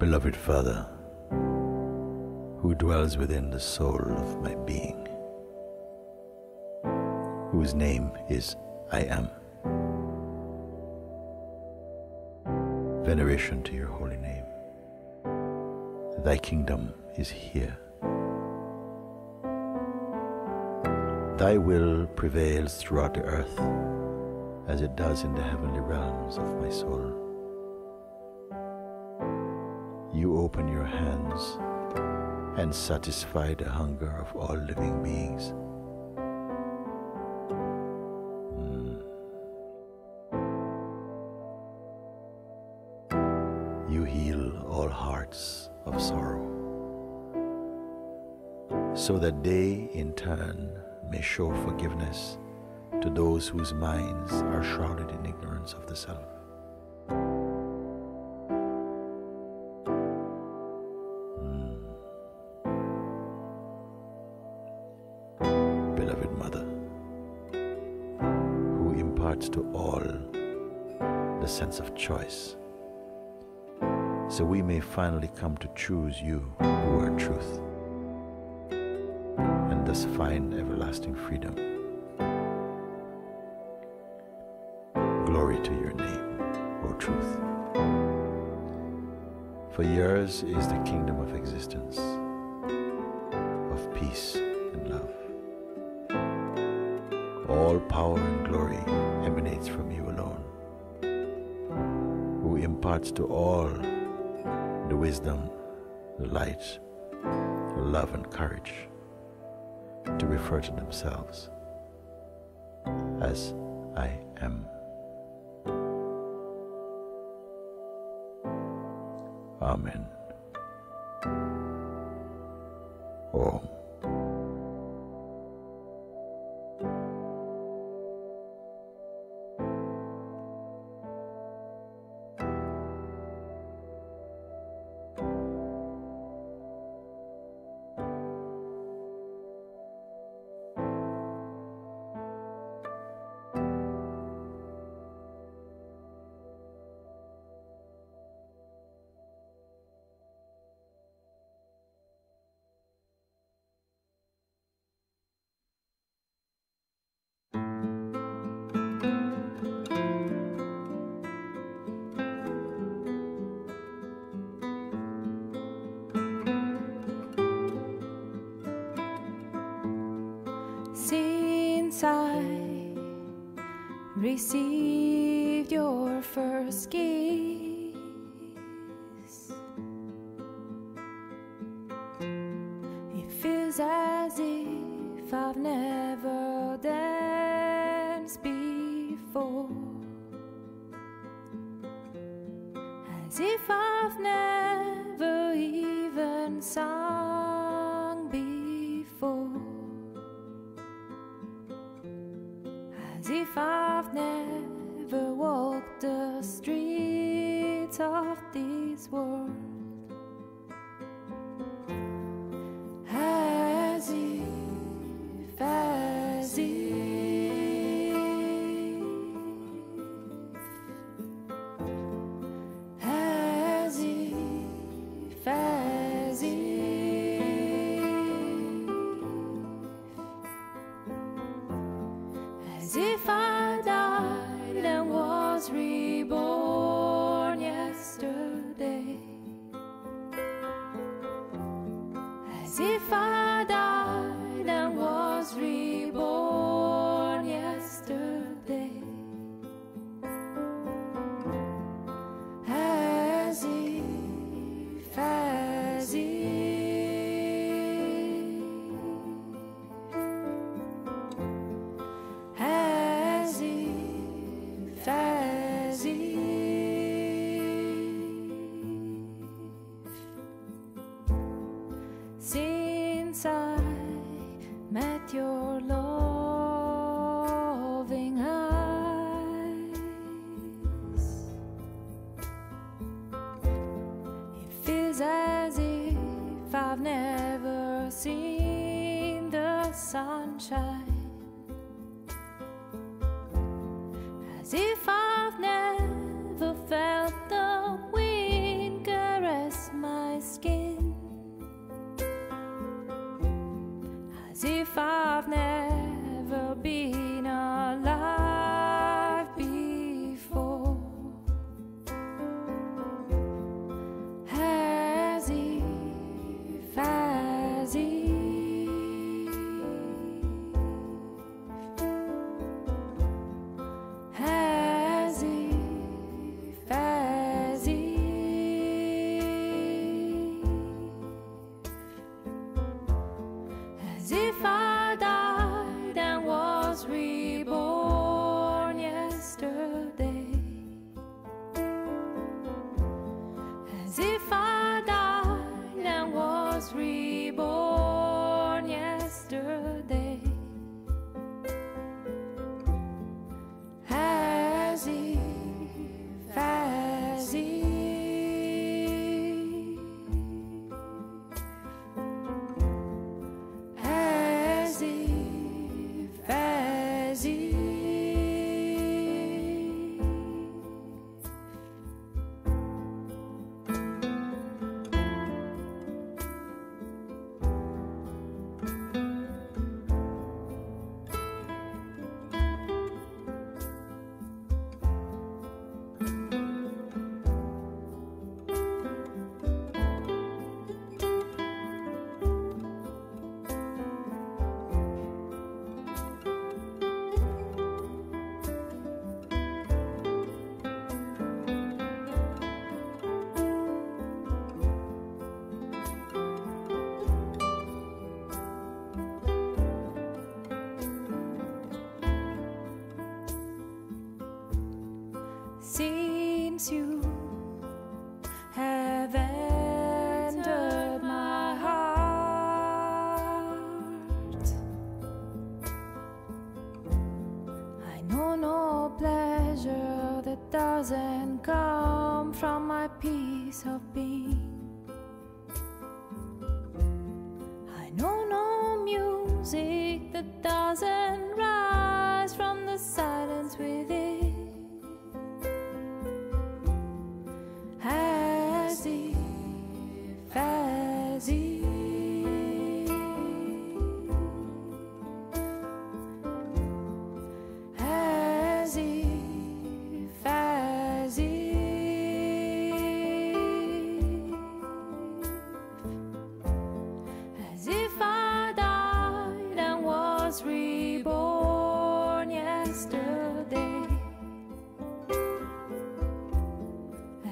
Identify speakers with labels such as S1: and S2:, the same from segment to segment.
S1: Beloved Father, who dwells within the soul of my being, whose name is I Am. Veneration to your holy name. Thy kingdom is here. Thy will prevails throughout the earth as it does in the heavenly realms of my soul. You open your hands and satisfy the hunger of all living beings. You heal all hearts of sorrow, so that they in turn may show forgiveness to those whose minds are shrouded in ignorance of the self. Beloved Mother, who imparts to all the sense of choice, so we may finally come to choose you who are truth, and thus find everlasting freedom. Glory to your name, O Truth. For yours is the kingdom of existence, of peace and love. All power and glory emanates from you alone, who imparts to all the wisdom, the light, the love and courage to refer to themselves as I am. Amen. Om.
S2: Since I received your first kiss, it feels as if I've never danced before, as if I've never even sung before, as if I've never walked the streets of this world, as if, as if, as if, as if I died and was reborn yesterday, as if I died and was reborn yesterday, as if, as if, as if, as if, since I met your loving eyes, it feels as if I've never seen the sunshine, as if I've never felt the wind caress my as if I've never been alive before, as if, as if, as if, as if, as if I died and was reborn yesterday, as if I died and was reborn yesterday, as if, as if, as if, as if, since you have entered my heart, I know no pleasure that doesn't come from my peace of being. I know no music that doesn't rise from the silence within. As if, as if, as if, as if, as if I died and was reborn yesterday,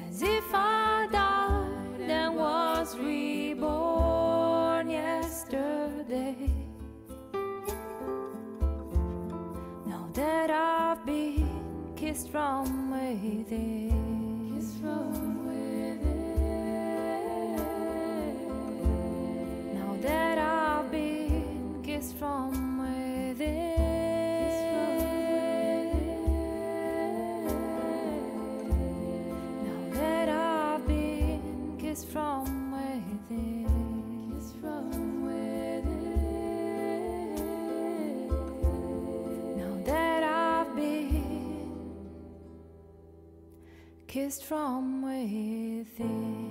S2: as if I died and was reborn yesterday. Now that I've been kissed from within, kissed from within. Now that I've been kissed from within, now that I've been kissed from within, kissed from within, now that I've been kissed from within.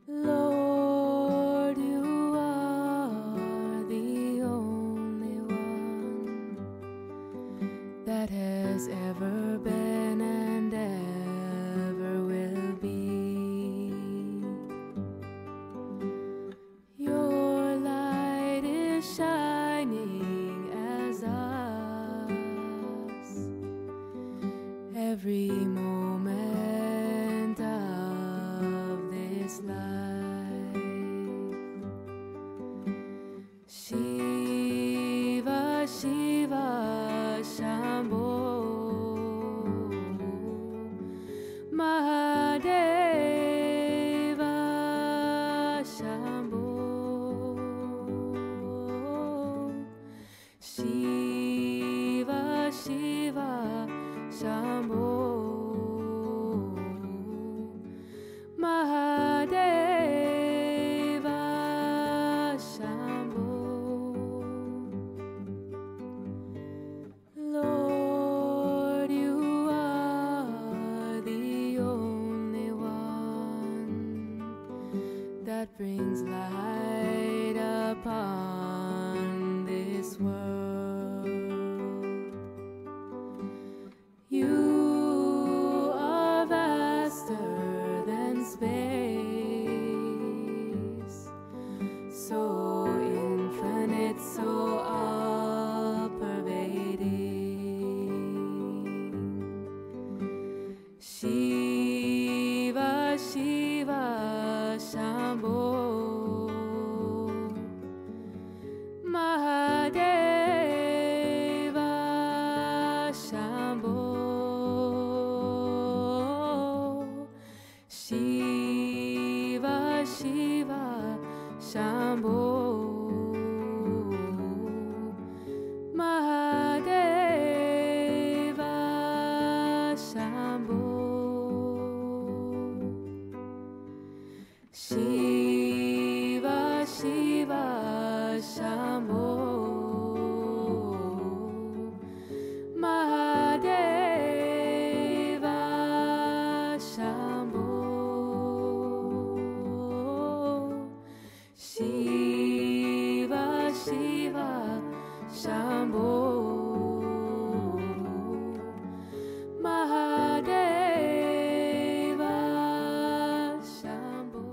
S2: Lord, you are the only one that has ever been and ever will be. Your light is shining as us every moment of this life. Shiva, Shiva, Shambho, Mahadeva, Shambho, Shiva, Shiva, Shiva Shiva Shambho Mahadeva Shambho Shiva Shiva Shambho Mahadeva Shambho Shiva Shiva Shambho Mahadeva Shambho Shiva Shiva Shambho Mahadeva Shambho.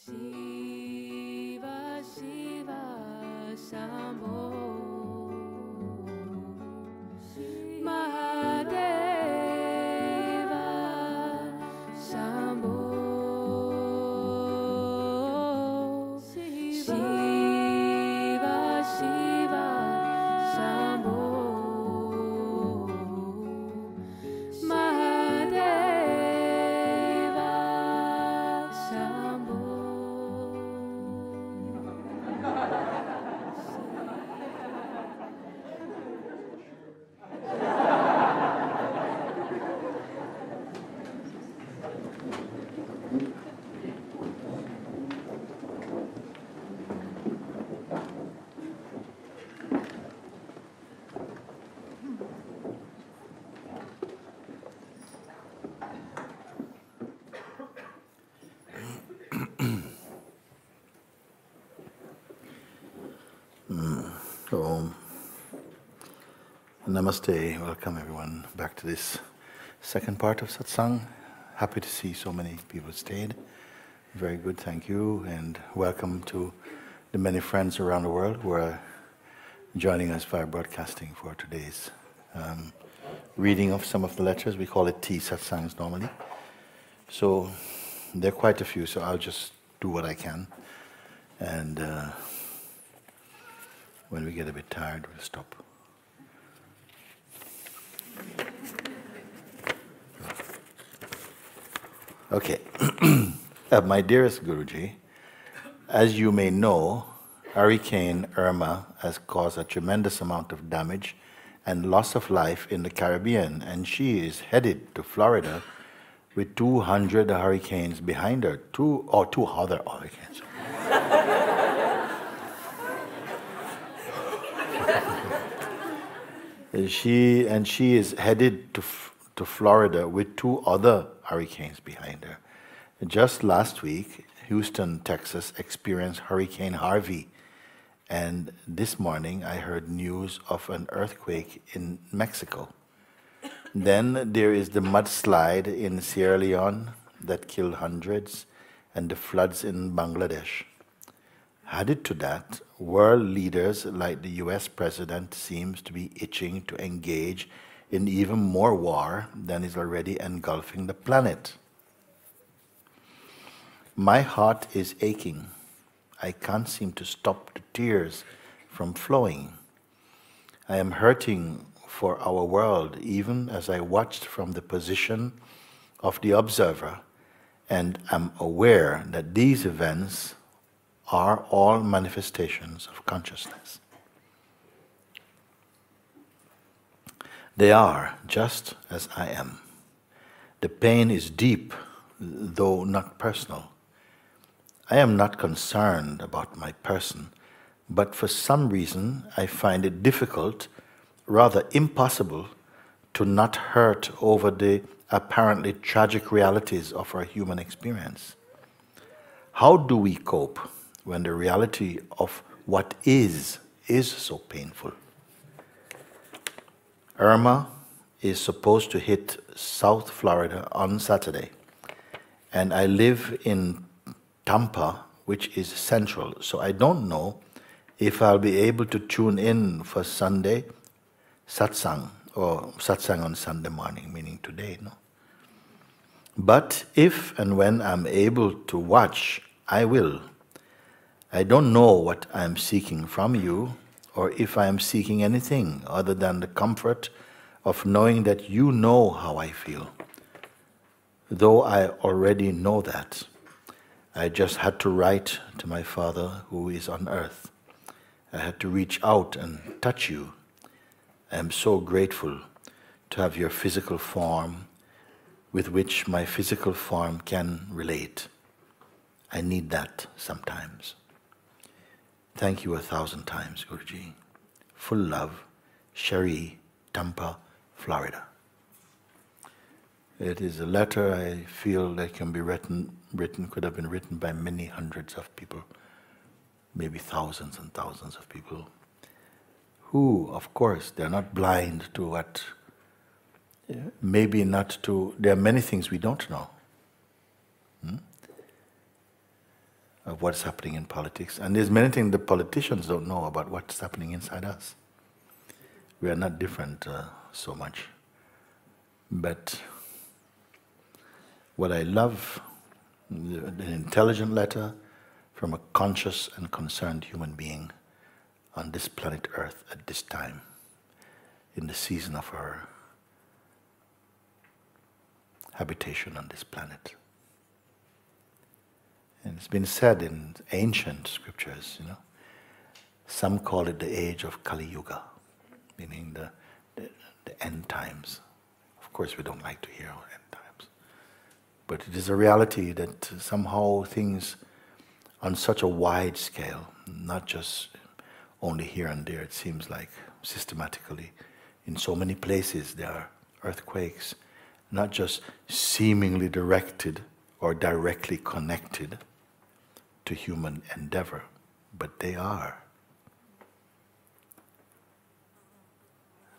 S2: Shiva Shiva Shambho Mahadeva Shambho Shiva Shiva Shambho Mahadeva Shambho.
S1: So, namaste, welcome everyone back to this second part of Satsang. Happy to see so many people stayed. Very good, thank you, and welcome to the many friends around the world who are joining us via broadcasting for today's reading of some of the letters. We call it tea satsangs normally. So there are quite a few, so I'll just do what I can. And when we get a bit tired, we'll stop. Okay. My dearest Guruji, as you may know, Hurricane Irma has caused a tremendous amount of damage and loss of life in the Caribbean, and she is headed to Florida with 200 hurricanes behind her, two other hurricanes. She is headed to Florida with 2 other hurricanes behind her. Just last week, Houston, Texas experienced Hurricane Harvey, and this morning I heard news of an earthquake in Mexico. Then there is the mudslide in Sierra Leone that killed hundreds, and the floods in Bangladesh. Added to that, world leaders like the US president seems to be itching to engage in even more war than is already engulfing the planet. My heart is aching. I can't seem to stop the tears from flowing. I am hurting for our world even as I watched from the position of the observer, and am aware that these events are all manifestations of consciousness. They are just as I am. The pain is deep, though not personal. I am not concerned about my person, but for some reason I find it difficult, rather impossible, to not hurt over the apparently tragic realities of our human experience. How do we cope when the reality of what is so painful? Irma is supposed to hit South Florida on Saturday, and I live in Tampa, which is central, so I don't know if I'll be able to tune in for Sunday Satsang, or Satsang on Sunday morning, meaning today, no? But if and when I'm able to watch, I will. I don't know what I'm seeking from you, or if I am seeking anything other than the comfort of knowing that you know how I feel. Though I already know that, I just had to write to my Father who is on earth. I had to reach out and touch you. I am so grateful to have your physical form with which my physical form can relate. I need that sometimes. Thank you 1,000 times, Guruji. Full love, Sherry, Tampa, Florida. It is a letter I feel that can be could have been written by many hundreds of people, maybe thousands and thousands of people, who, of course, they're not blind to what, maybe not to, there are many things we don't know. Of what's happening in politics. And there's many things the politicians don't know about what's happening inside us. We are not different so much. But what I love, an intelligent letter from a conscious and concerned human being on this planet Earth at this time, in the season of our habitation on this planet. And it's been said in ancient scriptures, some call it the age of Kali Yuga, meaning the end times. Of course, we don't like to hear end times. But it is a reality that somehow things on such a wide scale, not just only here and there, it seems like systematically, in so many places there are earthquakes, not just seemingly directed or directly connected to human endeavor, but they are.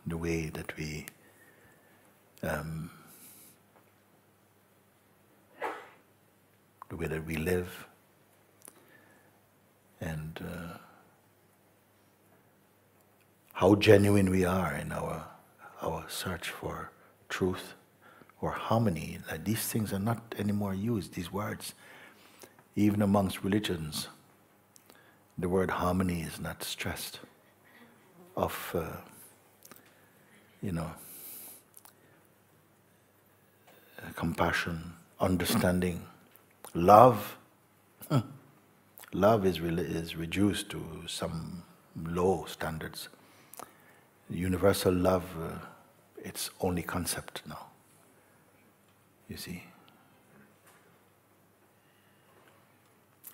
S1: The way that we live, and how genuine we are in our search for truth or harmony. Like these things are not anymore used, these words. Even amongst religions, the word harmony is not stressed. Of, compassion, understanding, love. Love is reduced to some low standards. Universal love, it's only concept now. You see.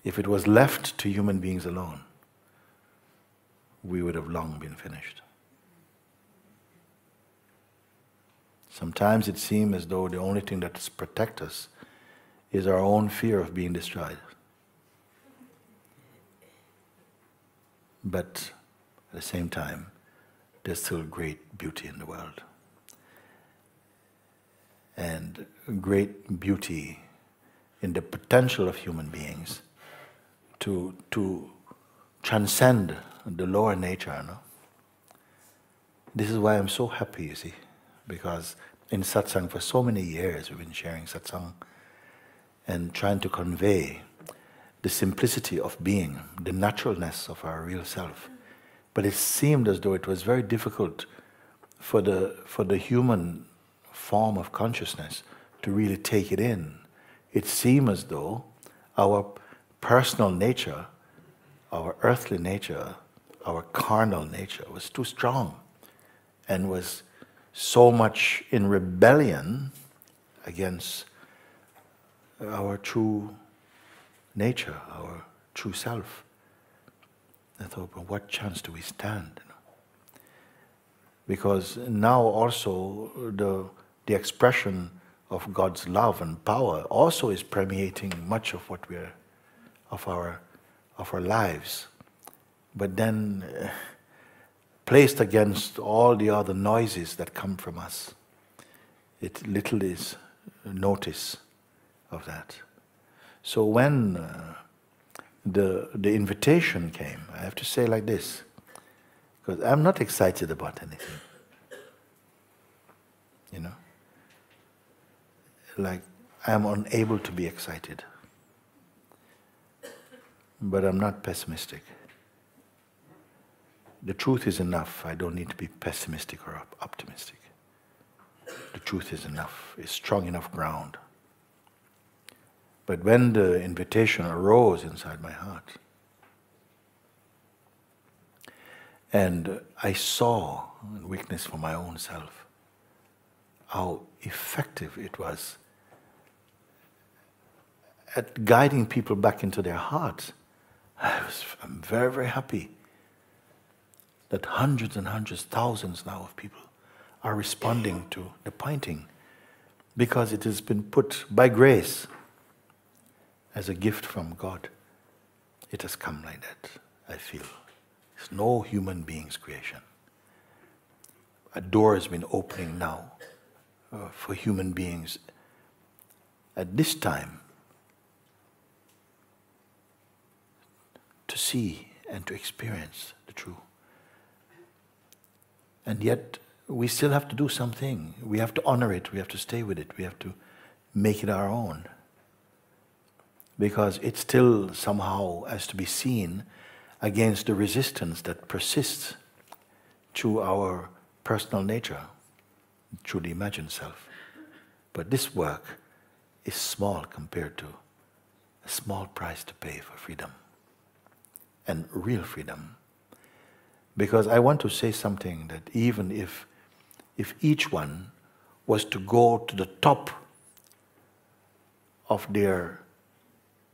S1: If it was left to human beings alone, we would have long been finished. Sometimes it seems as though the only thing that protects us is our own fear of being destroyed. But at the same time, there's still great beauty in the world. And great beauty in the potential of human beings to transcend the lower nature. No? This is why I'm so happy, you see, because in Satsang for so many years we've been sharing Satsang and trying to convey the simplicity of being, the naturalness of our real self. But it seemed as though it was very difficult for the human form of consciousness to really take it in. It seemed as though our personal nature, our earthly nature, our carnal nature was too strong and was so much in rebellion against our true nature, our true self. I thought, well, what chance do we stand? Because now also the expression of God's love and power also is permeating much of what we're of our lives, but then placed against all the other noises that come from us, it little is notice of that. So when the invitation came, I have to say like this, because I'm not excited about anything. You know? Like, I'm unable to be excited. But I'm not pessimistic. The truth is enough. I don't need to be pessimistic or optimistic. The truth is enough. It's strong enough ground. But when the invitation arose inside my heart, and I saw and witnessed for my own self how effective it was at guiding people back into their hearts, I'm very, very happy that hundreds and hundreds, thousands now of people are responding to the pointing, because it has been put by grace as a gift from God. It has come like that, I feel. It's no human being's creation. A door has been opening now for human beings at this time to see and to experience the true. And yet, we still have to do something. We have to honor it, we have to stay with it, we have to make it our own. Because it still somehow has to be seen against the resistance that persists through our personal nature, through the imagined self. But this work is small compared to a small price to pay for freedom. And real freedom. Because I want to say something that even if each one was to go to the top of their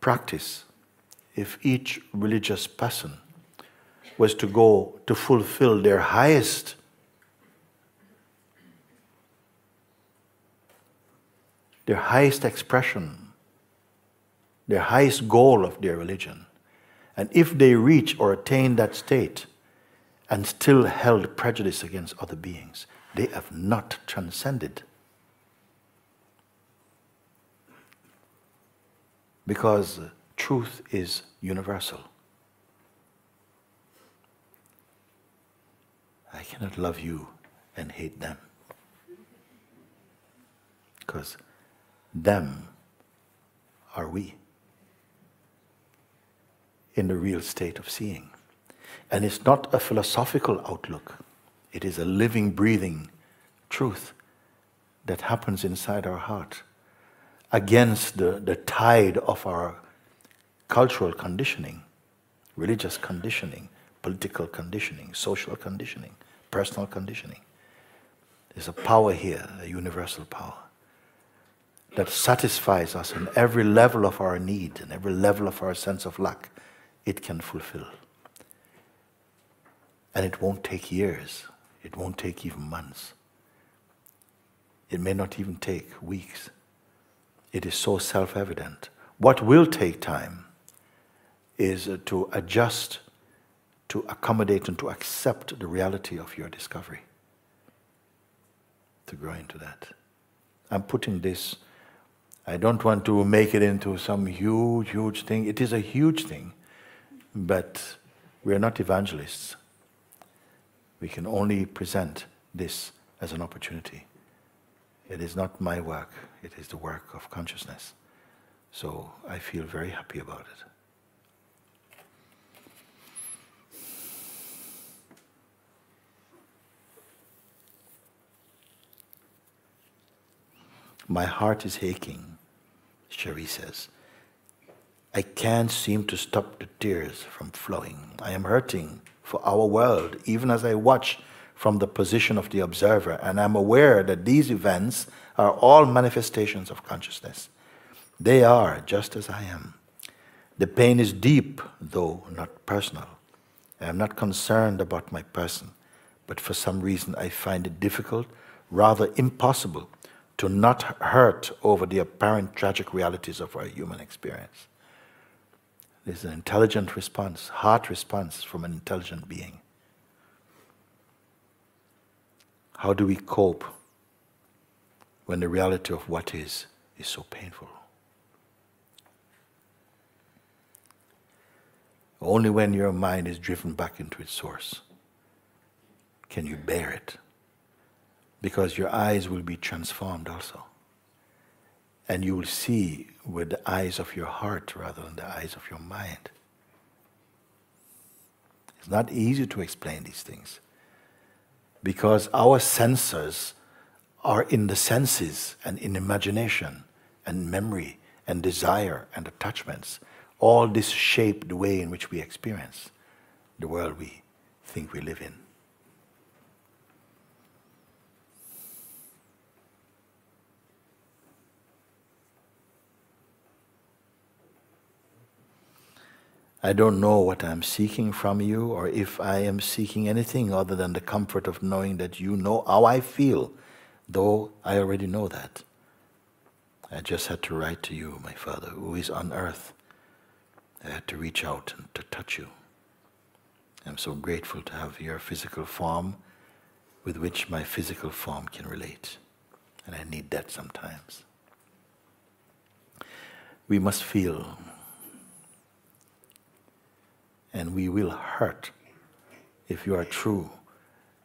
S1: practice, if each religious person was to go to fulfill their highest expression, their highest goal of their religion, and if they reach or attain that state and still held prejudice against other beings, they have not transcended. Because truth is universal. I cannot love you and hate them. Because them are we in the real state of seeing. And it's not a philosophical outlook. It is a living, breathing truth that happens inside our heart against the tide of our cultural conditioning, religious conditioning, political conditioning, social conditioning, personal conditioning. There's a power here, a universal power, that satisfies us in every level of our need and every level of our sense of lack. It can fulfill. And it won't take years. It won't take even months. It may not even take weeks. It is so self-evident. What will take time is to adjust, to accommodate and to accept the reality of your discovery. To grow into that. I'm putting this, I don't want to make it into some huge, huge thing. It is a huge thing, but we are not evangelists. We can only present this as an opportunity. It is not my work, it is the work of consciousness. So I feel very happy about it. My heart is aching, Cherie says. I can't seem to stop the tears from flowing. I am hurting for our world, even as I watch from the position of the observer, and I'm aware that these events are all manifestations of consciousness. They are just as I am. The pain is deep, though not personal. I am not concerned about my person, but for some reason I find it difficult, rather impossible, to not hurt over the apparent tragic realities of our human experience. This is an intelligent response, heart response from an intelligent being. How do we cope when the reality of what is so painful? Only when your mind is driven back into its source can you bear it, because your eyes will be transformed also. And you will see with the eyes of your heart rather than the eyes of your mind. It's not easy to explain these things, because our senses are in the senses and in imagination and memory and desire and attachments. All this shape the way in which we experience the world we think we live in. I don't know what I'm seeking from you, or if I am seeking anything other than the comfort of knowing that you know how I feel, though I already know that. I just had to write to you, my Father, who is on earth. I had to reach out and to touch you. I'm so grateful to have your physical form with which my physical form can relate. And I need that sometimes. We must feel. And we will hurt. If you are true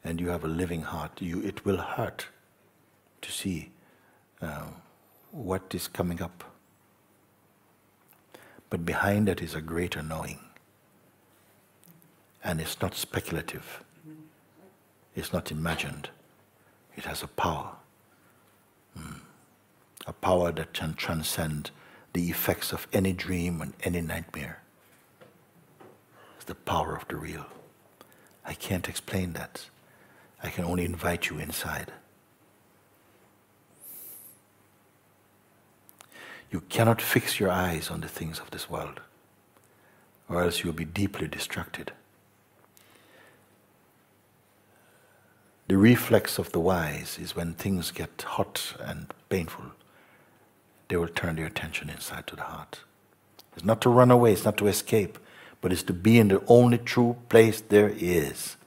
S1: and you have a living heart, it will hurt to see what is coming up. But behind that is a greater knowing. And it's not speculative. It's not imagined. It has a power. A power that can transcend the effects of any dream and any nightmare. The power of the real. I can't explain that. I can only invite you inside. You cannot fix your eyes on the things of this world, or else you'll be deeply distracted. The reflex of the wise is when things get hot and painful, they will turn their attention inside to the heart. It's not to run away, it's not to escape, but it's to be in the only true place there is.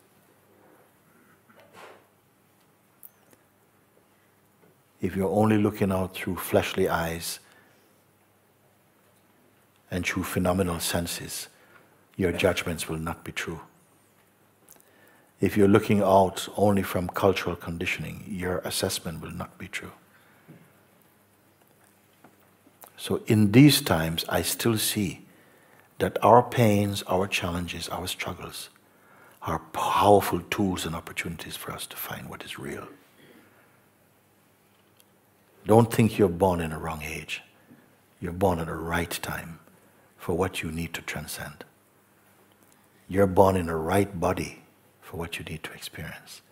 S1: If you're only looking out through fleshly eyes and through phenomenal senses, your judgments will not be true. If you're looking out only from cultural conditioning, your assessment will not be true. So in these times, I still see that our pains, our challenges, our struggles are powerful tools and opportunities for us to find what is real. Don't think you're born in a wrong age. You're born at the right time for what you need to transcend. You're born in the right body for what you need to experience,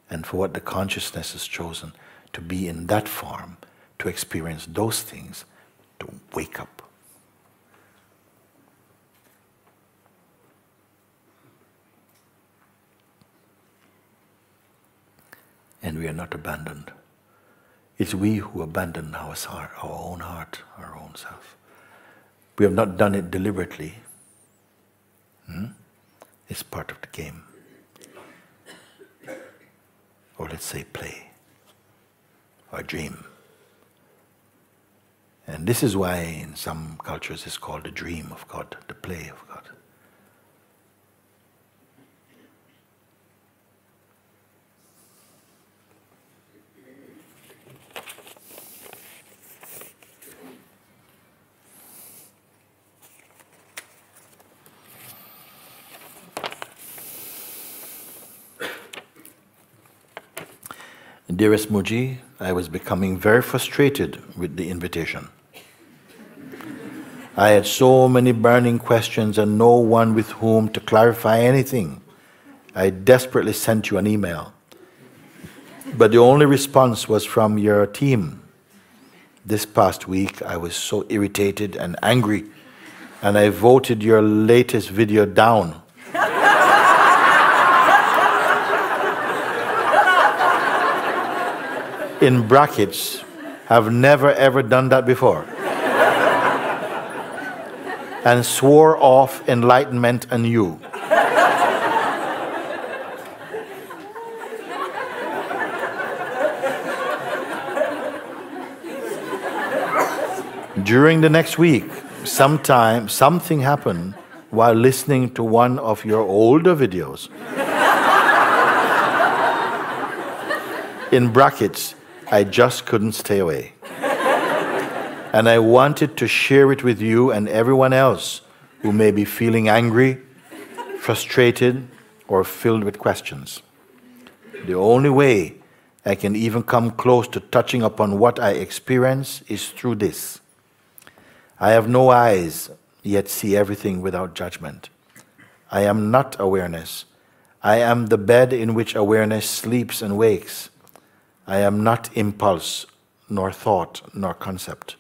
S1: and for what the consciousness has chosen to be in that form, to experience those things, to wake up. And we are not abandoned. It's we who abandon our own heart, our own self. We have not done it deliberately. It's part of the game. Or let's say play, or dream. And this is why in some cultures it's called the dream of God, the play of God. Dearest Muji, I was becoming very frustrated with the invitation. I had so many burning questions and no one with whom to clarify anything. I desperately sent you an email, but the only response was from your team. This past week I was so irritated and angry, and I voted your latest video down. in brackets, have never ever done that before, and swore off enlightenment anew. During the next week, something happened while listening to one of your older videos. In brackets, I just couldn't stay away. And I wanted to share it with you and everyone else who may be feeling angry, frustrated, or filled with questions. The only way I can even come close to touching upon what I experience is through this. I have no eyes, yet see everything without judgment. I am not awareness. I am the bed in which awareness sleeps and wakes. I am not impulse, nor thought, nor concept.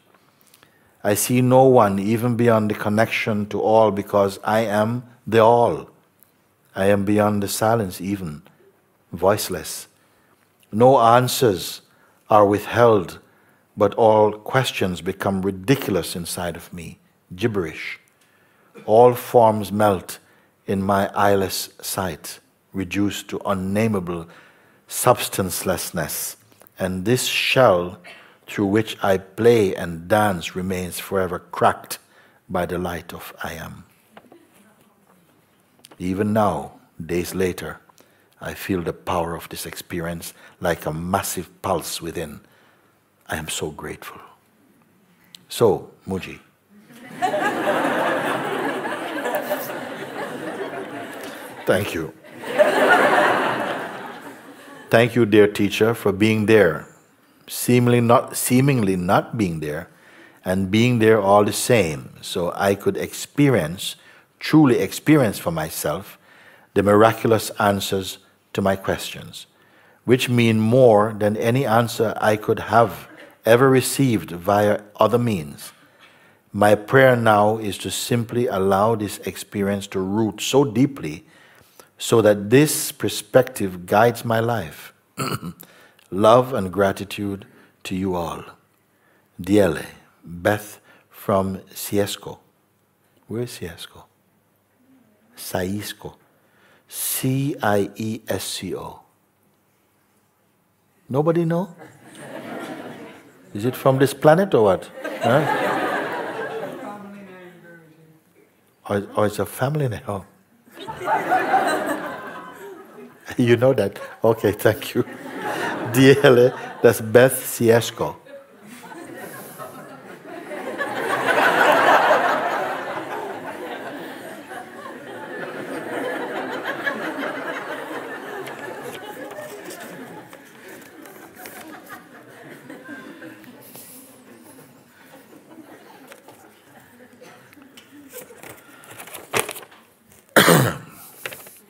S1: I see no one even beyond the connection to all because I am the all. I am beyond the silence even, voiceless. No answers are withheld, but all questions become ridiculous inside of me, gibberish. All forms melt in my eyeless sight, reduced to unnameable substancelessness, and this shell through which I play and dance remains forever cracked by the light of I am. Even now, days later, I feel the power of this experience like a massive pulse within. I am so grateful. So, Muji. Thank you. Thank you, dear teacher, for being there, seemingly not being there, and being there all the same, so I could truly experience for myself, the miraculous answers to my questions, which mean more than any answer I could have ever received via other means. My prayer now is to simply allow this experience to root so deeply so that this perspective guides my life. Love and gratitude to you all. Diele, Beth from Ciesco. Where is Ciesco? Ciesco. Ciesco. Nobody know? Is it from this planet or what? Huh? Or it's a family name? Oh. You know that? Okay, thank you. DL, that's Beth Ciesco.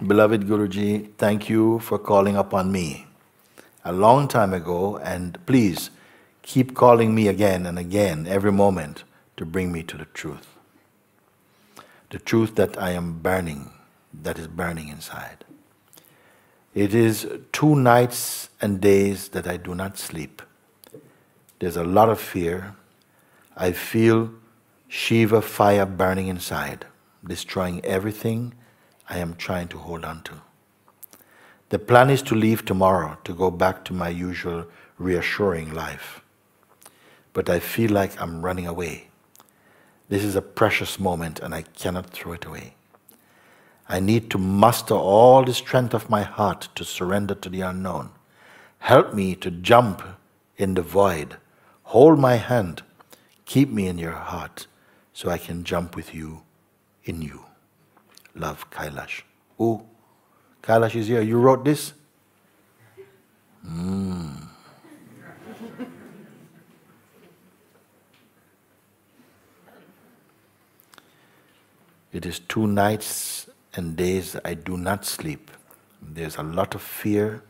S1: Beloved Guruji, thank you for calling upon me a long time ago, and please keep calling me again and again every moment to bring me to the truth. The truth that I am burning, that is burning inside. It is 2 nights and days that I do not sleep. There's a lot of fear. I feel Shiva fire burning inside, destroying everything I am trying to hold on to. The plan is to leave tomorrow to go back to my usual reassuring life. But I feel like I'm running away. This is a precious moment and I cannot throw it away. I need to muster all the strength of my heart to surrender to the unknown. Help me to jump in the void. Hold my hand. Keep me in your heart so I can jump with you in you. Love, Kailash. Oh, Kailash is here. You wrote this? It is 2 nights and days I do not sleep. There's a lot of fear.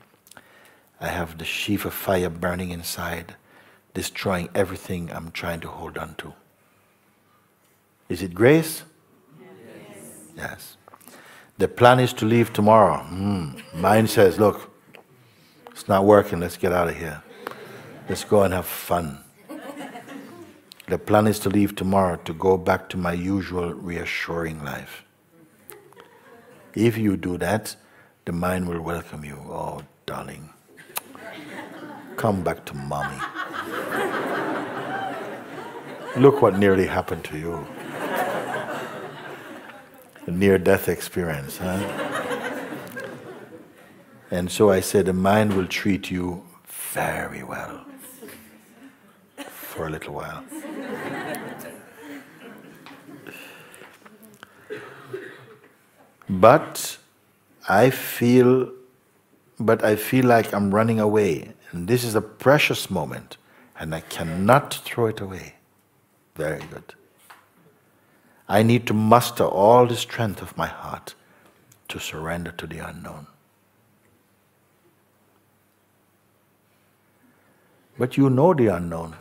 S1: I have the Shiva fire burning inside, destroying everything I'm trying to hold on to. Is it grace? Yes. The plan is to leave tomorrow. Mine says, look, it's not working, let's get out of here. Let's go and have fun. The plan is to leave tomorrow to go back to my usual reassuring life. If you do that, the mind will welcome you. Oh, darling, come back to mommy. Look what nearly happened to you. A near-death experience, huh? And so I said, the mind will treat you very well for a little while. But I feel like I'm running away. And this is a precious moment, and I cannot throw it away. Very good. I need to muster all the strength of my heart to surrender to the unknown. But you know the unknown.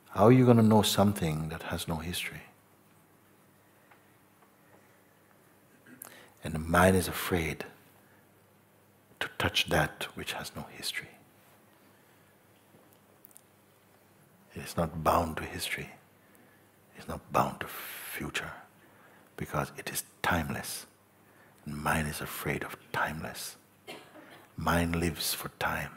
S1: How are you going to know something that has no history? And the mind is afraid to touch that which has no history. It is not bound to history. It is not bound to future, because it is timeless. And mind is afraid of timeless. Mind lives for time.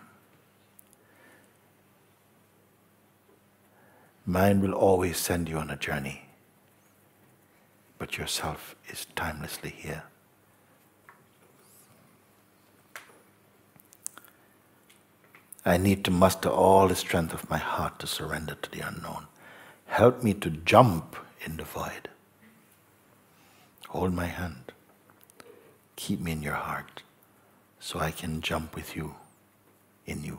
S1: Mind will always send you on a journey, but yourself is timelessly here. I need to muster all the strength of my heart to surrender to the unknown. Help me to jump in the void. Hold my hand. Keep me in your heart so I can jump with you in you.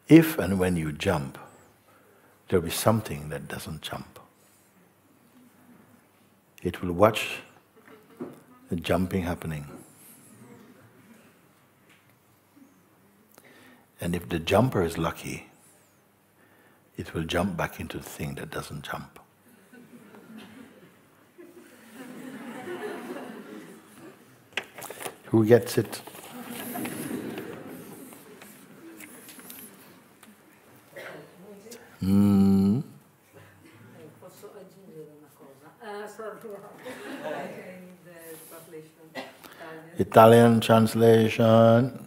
S1: If and when you jump, there will be something that doesn't jump. It will watch the jumping happening. And if the jumper is lucky, it will jump back into the thing that doesn't jump. Who gets it?
S3: Posso aggiungere una cosa?
S1: Italian translation.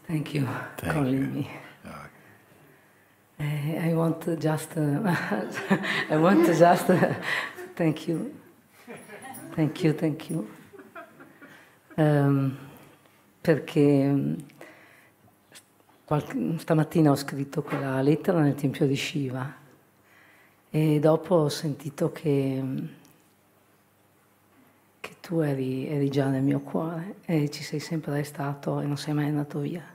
S3: Thank you for
S1: Thank
S3: calling
S1: you.
S3: me. I want to just, thank you. Perché stamattina ho scritto quella lettera nel tempio di Shiva e dopo ho sentito che tu eri già nel mio cuore e ci sei sempre stato e non sei mai andato via.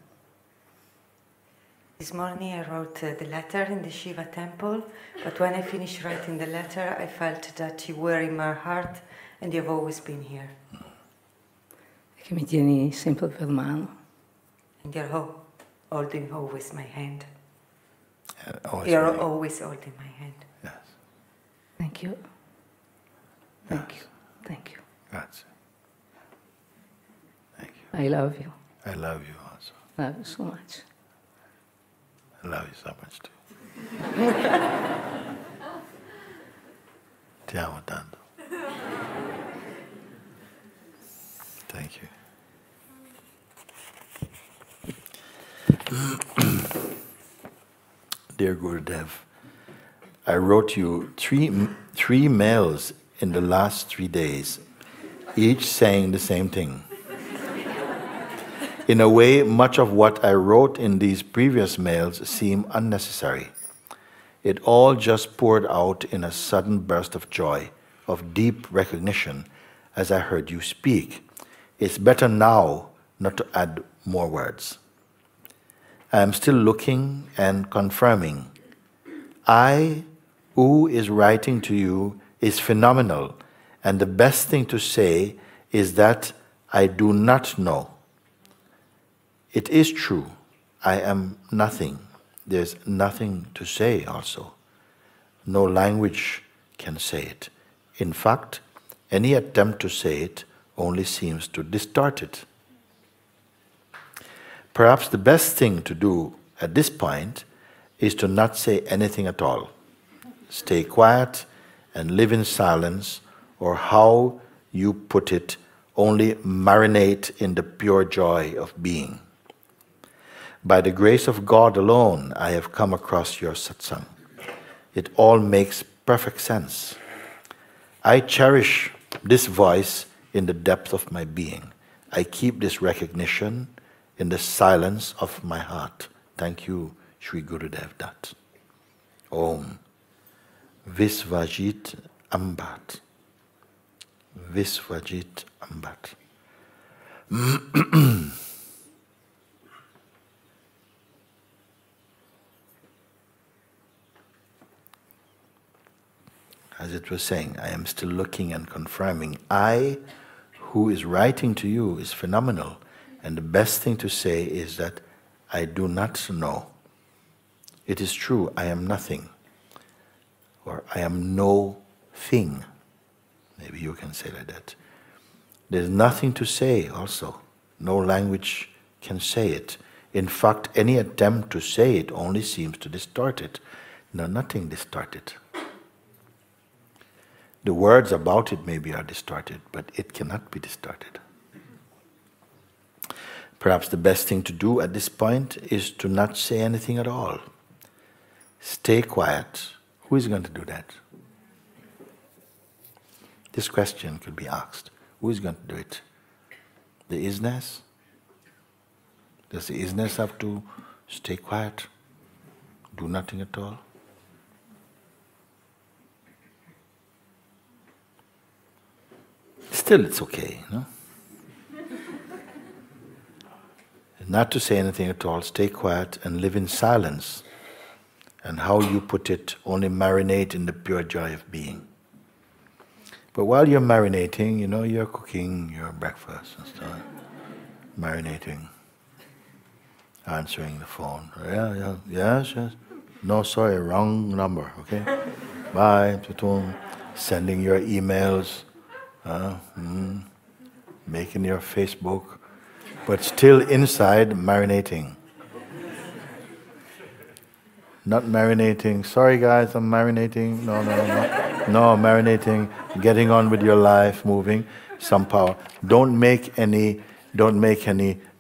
S4: This morning I wrote the letter in the Shiva temple, but when I finished writing the letter, I felt that you were in my heart and you've always been here.
S3: E che mi tieni sempre per mano.
S4: And you're holding always my hand.
S1: You're
S4: always holding my hand.
S1: Yes.
S3: Thank you. Thank you. Thank you.
S1: Grazie. Thank you.
S3: I love you.
S1: I love you also.
S3: I love you so much.
S1: I love you so much too. Ti amo tanto. Thank you. Dear Gurudev, I wrote you three mails in the last 3 days, each saying the same thing. In a way, much of what I wrote in these previous mails seemed unnecessary. It all just poured out in a sudden burst of joy, of deep recognition as I heard you speak. It's better now not to add more words. I am still looking and confirming. I, who is writing to you, is phenomenal, and the best thing to say is that I do not know. It is true, I am nothing. There's nothing to say also. No language can say it. In fact, any attempt to say it only seems to distort it. Perhaps the best thing to do at this point is to not say anything at all. Stay quiet and live in silence, or how you put it, only marinate in the pure joy of being. By the grace of God alone, I have come across your satsang. It all makes perfect sense. I cherish this voice in the depth of my being. I keep this recognition in the silence of my heart. Thank you, Sri Gurudev Dat. Om Visvajit Ambat. Visvajit Ambat. As it was saying, I am still looking and confirming. I, who is writing to you, is phenomenal. And the best thing to say is that I do not know. It is true, I am nothing. Or I am no thing. Maybe you can say like that. There's nothing to say also. No language can say it. In fact, any attempt to say it only seems to distort it. No, nothing distorted. The words about it maybe are distorted, but it cannot be distorted. Perhaps the best thing to do at this point is to not say anything at all. Stay quiet. Who is going to do that? This question could be asked. Who is going to do it? The isness? Does the isness have to stay quiet? Do nothing at all? Still, it's okay, no? Not to say anything at all, stay quiet and live in silence. And how you put it, only marinate in the pure joy of being. But while you're marinating, you know, you're cooking your breakfast and stuff. Marinating. Answering the phone. Yeah, yes. No, sorry, wrong number, okay? Bye, sending your emails. Making your Facebook, but still inside marinating. Not marinating, sorry guys, I'm marinating. No, marinating, getting on with your life, moving, some power. Don't make any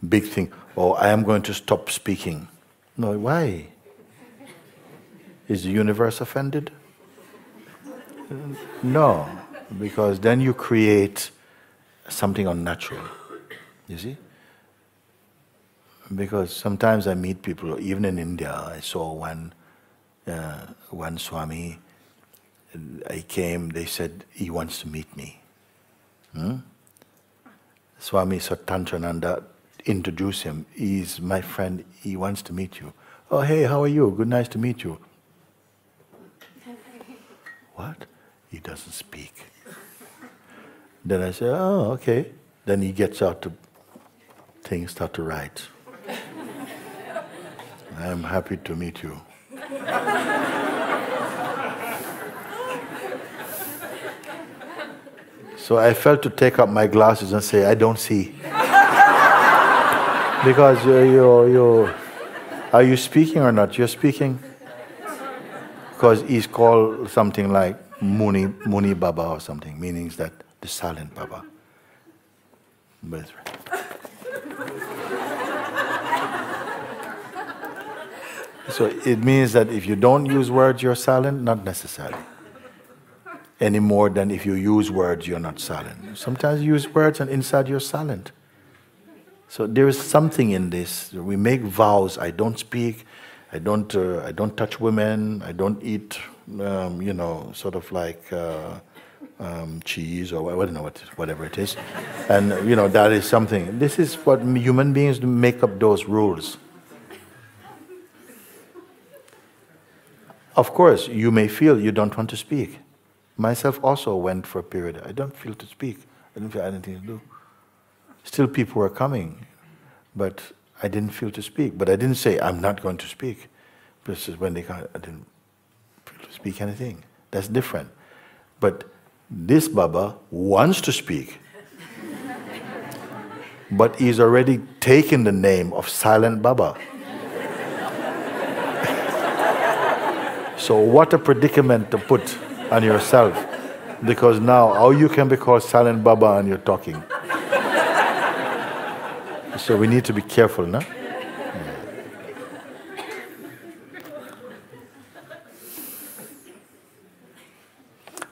S1: big thing. Oh, I am going to stop speaking. No, why? Is the universe offended? No. Because then you create something unnatural, you see? Because sometimes I meet people, even in India, I saw one Swami, I came, they said, he wants to meet me. Swami Satantrananda introduced him, he's my friend, he wants to meet you. Oh, hey, how are you? Good, nice to meet you. What? He doesn't speak. Then I say, oh, okay. Then he gets out to things, start to write. I am happy to meet you. So I felt to take up my glasses and say, I don't see. Because are you speaking or not? You're speaking? Because he's called something like Muni Baba or something, meaning that the silent Baba. But it's right. So it means that if you don't use words, you're silent? Not necessarily. Any more than if you use words, you're not silent. Sometimes you use words and inside you're silent. So there is something in this. We make vows. I don't speak. I don't touch women. I don't eat. Sort of like cheese or I don't know whatever it is. And that is something. This is what human beings do, make up those rules. Of course, you may feel you don't want to speak. Myself also went for a period. I don't feel to speak. I didn't feel anything to do. Still people were coming, but I didn't feel to speak. But I didn't say, I'm not going to speak. This is when they come, I didn't feel to speak anything. That's different. But this Baba wants to speak. But he's already taken the name of Silent Baba. So what a predicament to put on yourself. Because now, how you can be called Silent Baba and you're talking? So we need to be careful, no?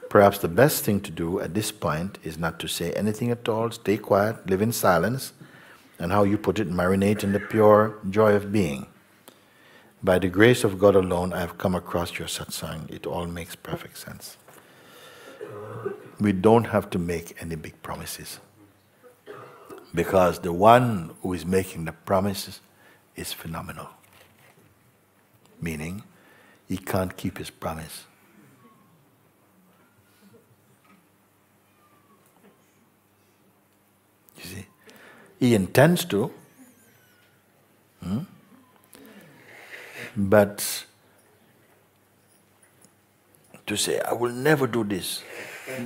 S1: Perhaps the best thing to do at this point is not to say anything at all, stay quiet, live in silence, and how you put it, marinate in the pure joy of being. By the grace of God alone, I have come across your satsang. It all makes perfect sense. We don't have to make any big promises. Because the one who is making the promises is phenomenal. Meaning, he can't keep his promise. You see? He intends to. But to say, I will never do this.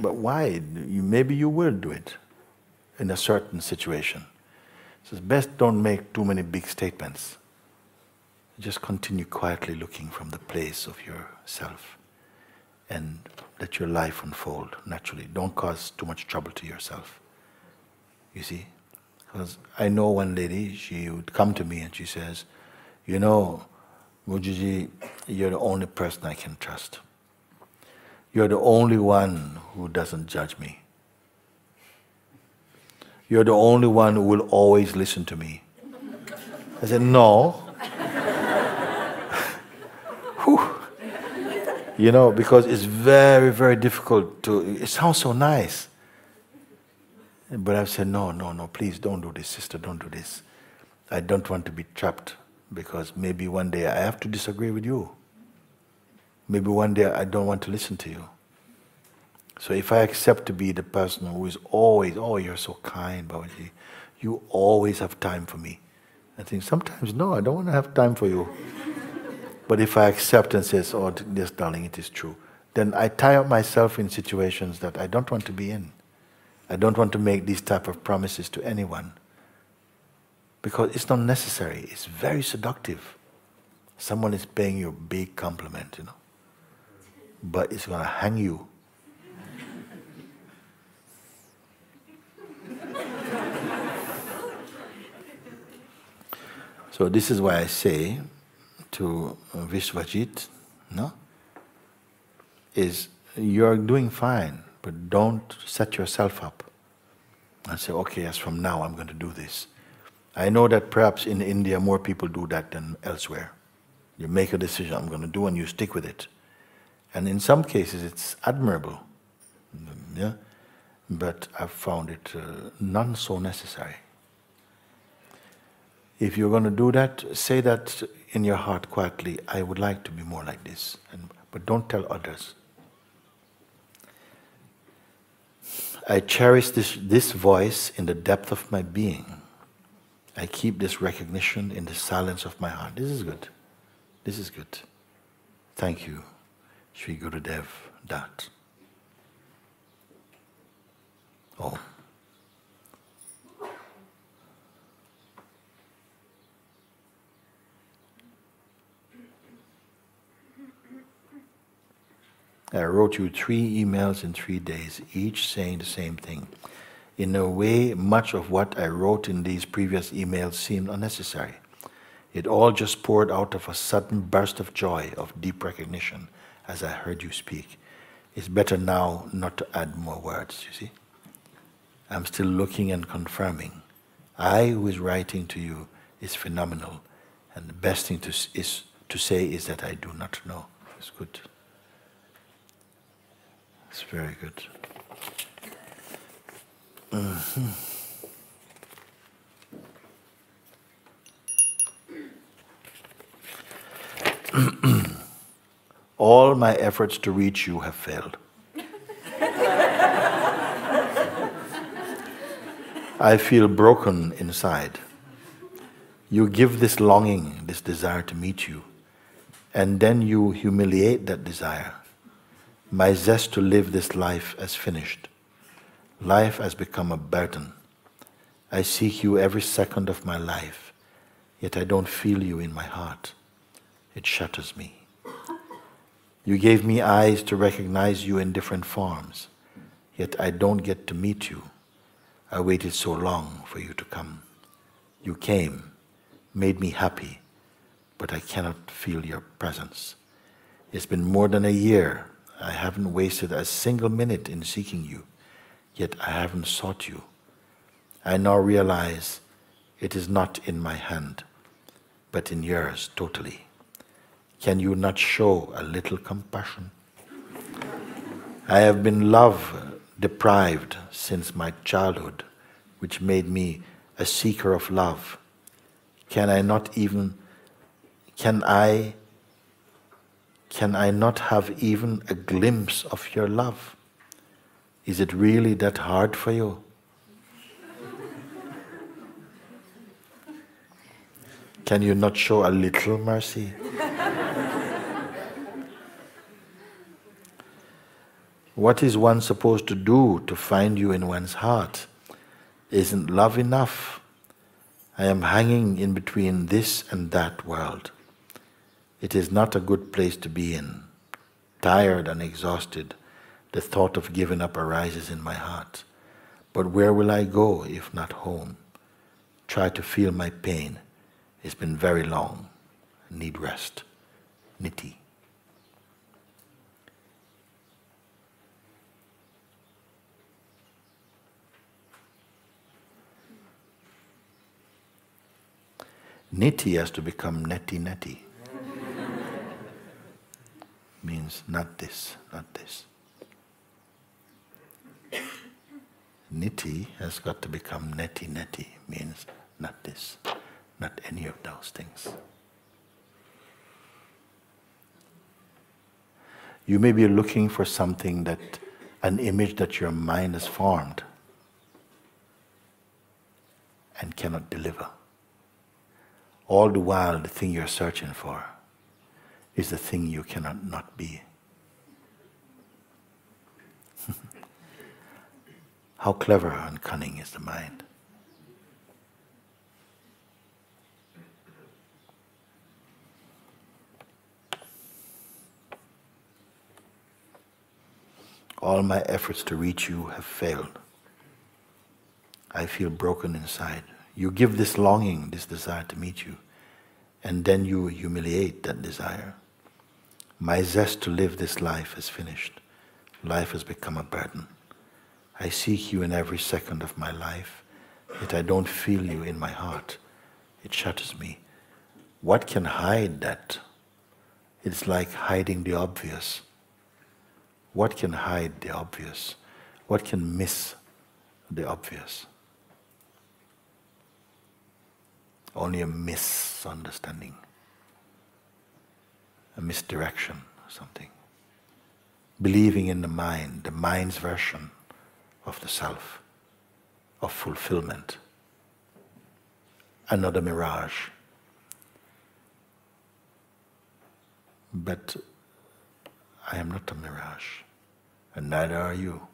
S1: But why? Maybe you will do it in a certain situation. So it's best don't make too many big statements. Just continue quietly looking from the place of yourself and let your life unfold naturally. Don't cause too much trouble to yourself. You see? Because I know one lady, she would come to me and she says, Guruji, you're the only person I can trust. You're the only one who doesn't judge me. You're the only one who will always listen to me. I said, no. Because it's very, very difficult it sounds so nice. But I've said, no, please don't do this, sister, don't do this. I don't want to be trapped. Because maybe one day I have to disagree with you. Maybe one day I don't want to listen to you. So if I accept to be the person who is always, oh, you're so kind, Babaji, you always have time for me. I think sometimes, no, I don't want to have time for you. But if I accept and say, oh, yes, darling, it is true, then I tie up myself in situations that I don't want to be in. I don't want to make these type of promises to anyone. Because it's not necessary. It's very seductive. Someone is paying you a big compliment, but it's going to hang you. So this is why I say to Vishwajit, is you're doing fine, but don't set yourself up and say, okay, as from now I'm going to do this. I know that perhaps in India more people do that than elsewhere. You make a decision, I'm going to do, and you stick with it. And in some cases it's admirable. But I've found it none so necessary. If you're going to do that, say that in your heart quietly, I would like to be more like this. But don't tell others. I cherish this voice in the depth of my being. I keep this recognition in the silence of my heart. This is good. This is good. Thank you, Sri Gurudev Dat. Oh. I wrote you 3 emails in 3 days, each saying the same thing. In a way, much of what I wrote in these previous emails seemed unnecessary. It all just poured out of a sudden burst of joy, of deep recognition, as I heard you speak. It's better now not to add more words, you see. I'm still looking and confirming. I, who is writing to you, is phenomenal, and the best thing to say is that I do not know. It's good. It's very good. All my efforts to reach you have failed. I feel broken inside. You give this longing, this desire to meet you, and then you humiliate that desire. My zest to live this life has finished. Life has become a burden. I seek you every second of my life, yet I don't feel you in my heart. It shatters me. You gave me eyes to recognize you in different forms, yet I don't get to meet you. I waited so long for you to come. You came, made me happy, but I cannot feel your presence. It's been more than a year. I haven't wasted a single minute in seeking you, yet I haven't sought you. I now realize it is not in my hand, but in yours totally. Can you not show a little compassion? I have been love deprived since my childhood, which made me a seeker of love. Can I not have even a glimpse of your love? Is it really that hard for you? Can you not show a little mercy? What is one supposed to do to find you in one's heart? Isn't love enough? I am hanging in between this and that world. It is not a good place to be in. Tired and exhausted, the thought of giving up arises in my heart. But where will I go if not home? Try to feel my pain. It's been very long. I need rest. Niti. Niti has to become neti neti. Means not this, not this. Niti has got to become neti neti. Means not this, not any of those things. You may be looking for something that, an image that your mind has formed and cannot deliver. All the while, the thing you're searching for is the thing you cannot not be. How clever and cunning is the mind. All my efforts to reach you have failed. I feel broken inside. You give this longing, this desire to meet you, and then you humiliate that desire. My zest to live this life is finished. Life has become a burden. I seek you in every second of my life, yet I don't feel you in my heart. It shatters me. What can hide that? It's like hiding the obvious. What can hide the obvious? What can miss the obvious? Only a misunderstanding, a misdirection or something. Believing in the mind's version of the self, of fulfillment. Another mirage. But I am not a mirage, and neither are you.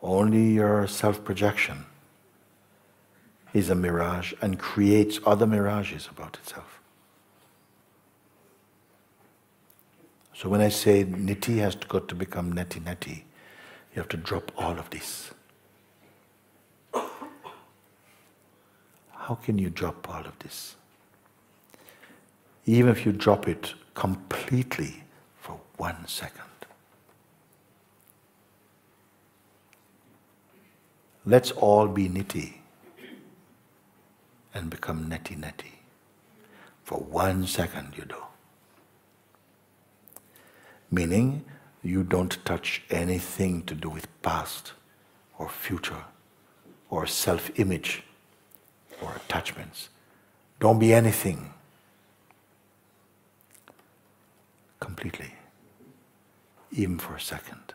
S1: Only your self-projection is a mirage and creates other mirages about itself. So when I say niti has got to become neti neti, you have to drop all of this. How can you drop all of this? Even if you drop it completely for 1 second. Let's all be niti and become neti neti. For 1 second you do. Meaning you don't touch anything to do with past or future or self-image or attachments. Don't be anything. Completely. Even for a second.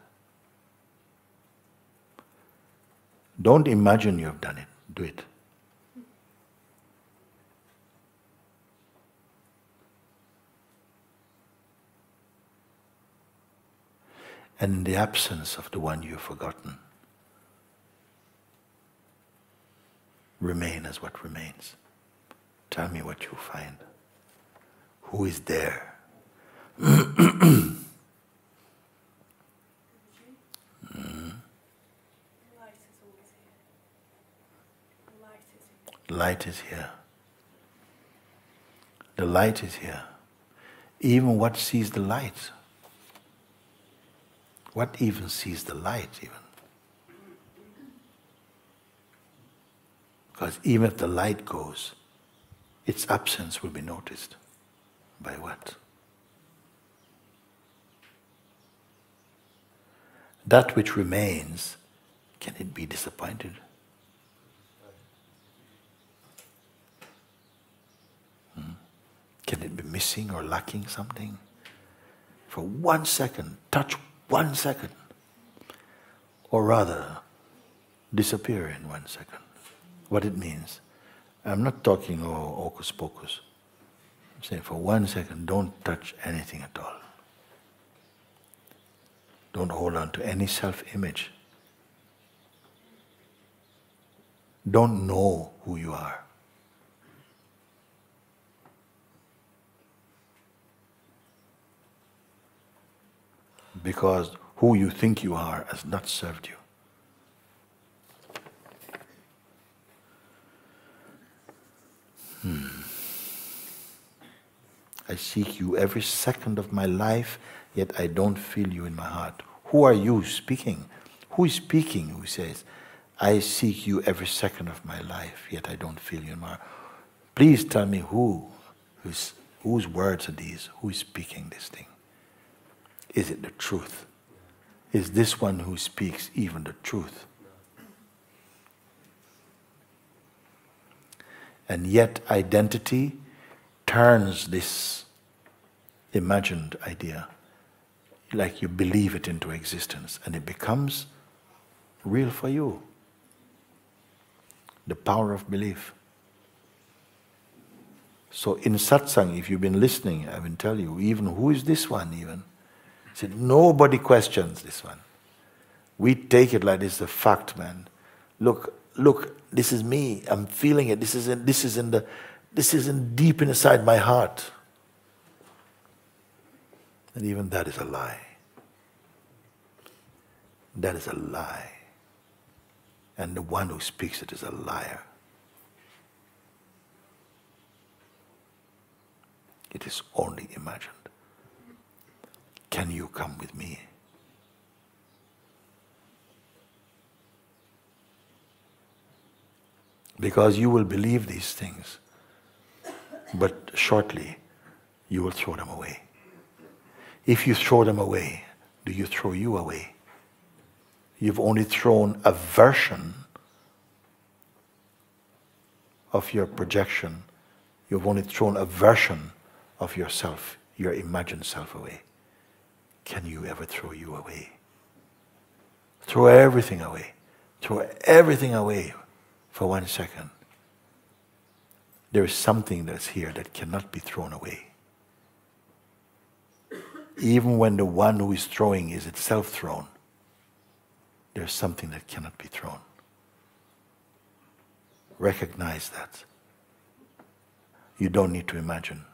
S1: Don't imagine you have done it. Do it. And in the absence of the one you have forgotten, remain as what remains. Tell me what you find. Who is there? Light is here. The light is here. Even what sees the light? What even sees the light even? Because even if the light goes, its absence will be noticed. By what? That which remains, can it be disappointed? Can it be missing or lacking something? For 1 second, touch 1 second. Or rather, disappear in 1 second. What it means. I'm not talking hocus pocus. I'm saying for 1 second, don't touch anything at all. Don't hold on to any self-image. Don't know who you are. Because who you think you are has not served you. I seek you every second of my life, yet I don't feel you in my heart. Who are you speaking? Who is speaking who says, I seek you every second of my life, yet I don't feel you in my heart? Please tell me whose words are these? Who is speaking this thing? Is it the truth? Is this one who speaks even the truth? And yet identity turns this imagined idea, like you believe it into existence, and it becomes real for you. The power of belief. So in satsang, if you've been listening, I will tell you, even who is this one even? I said, nobody questions this one. We take it like this is a fact, man. Look, this is me. I'm feeling it. This is in deep inside my heart. And even that is a lie. That is a lie. And the one who speaks it is a liar. It is only imagined. Can you come with me? Because you will believe these things, but shortly you will throw them away. If you throw them away, do you throw you away? You've only thrown a version of your projection. You've only thrown a version of yourself, your imagined self, away. Can you ever throw you away? Throw everything away. Throw everything away for 1 second. There is something that's here that cannot be thrown away. Even when the one who is throwing is itself thrown, there's something that cannot be thrown. Recognize that. You don't need to imagine.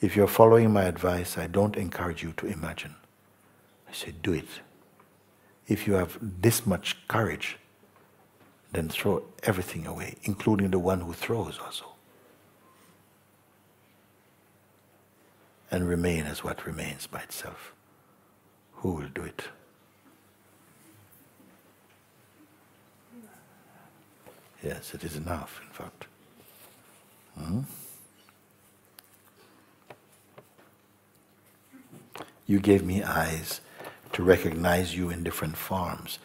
S1: If you're following my advice, I don't encourage you to imagine. I say, do it. If you have this much courage, then throw everything away, including the one who throws also. And remain as what remains by itself. Who will do it? Yes, it is enough, in fact. You gave me eyes to recognize you in different forms.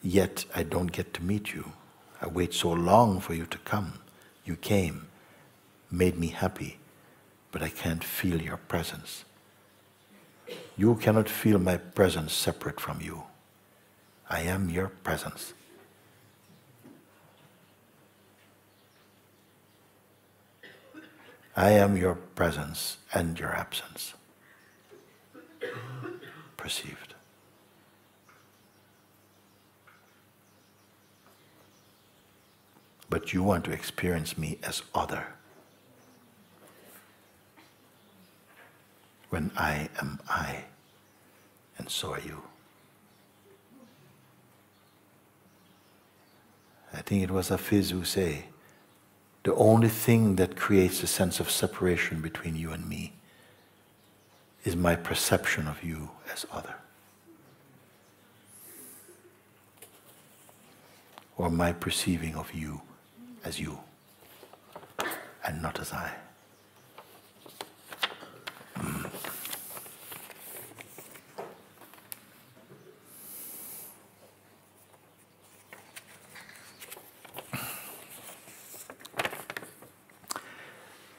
S1: yet I don't get to meet you. I wait so long for you to come. You came, made me happy, but I can't feel your presence. You cannot feel my presence separate from you. I am your presence. I am your presence and your absence. Perceived. But you want to experience me as other. When I am I, and so are you. I think it was Hafiz who said, the only thing that creates a sense of separation between you and me is my perception of you as other. Or my perceiving of you as you, and not as I.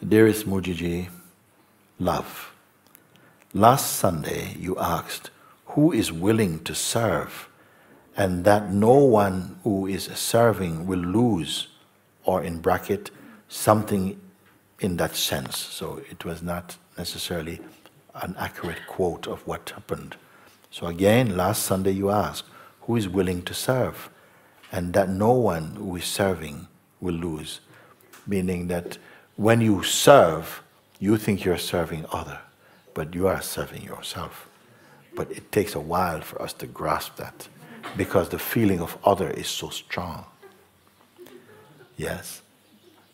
S1: Dearest Mujiji, love. Last Sunday you asked, who is willing to serve, and that no one who is serving will lose, or in bracket, something in that sense. So it was not necessarily an accurate quote of what happened. So again, last Sunday you asked, who is willing to serve, and that no one who is serving will lose, meaning that when you serve, you think you're serving other, but you are serving yourself. But it takes a while for us to grasp that, because the feeling of other is so strong. Yes.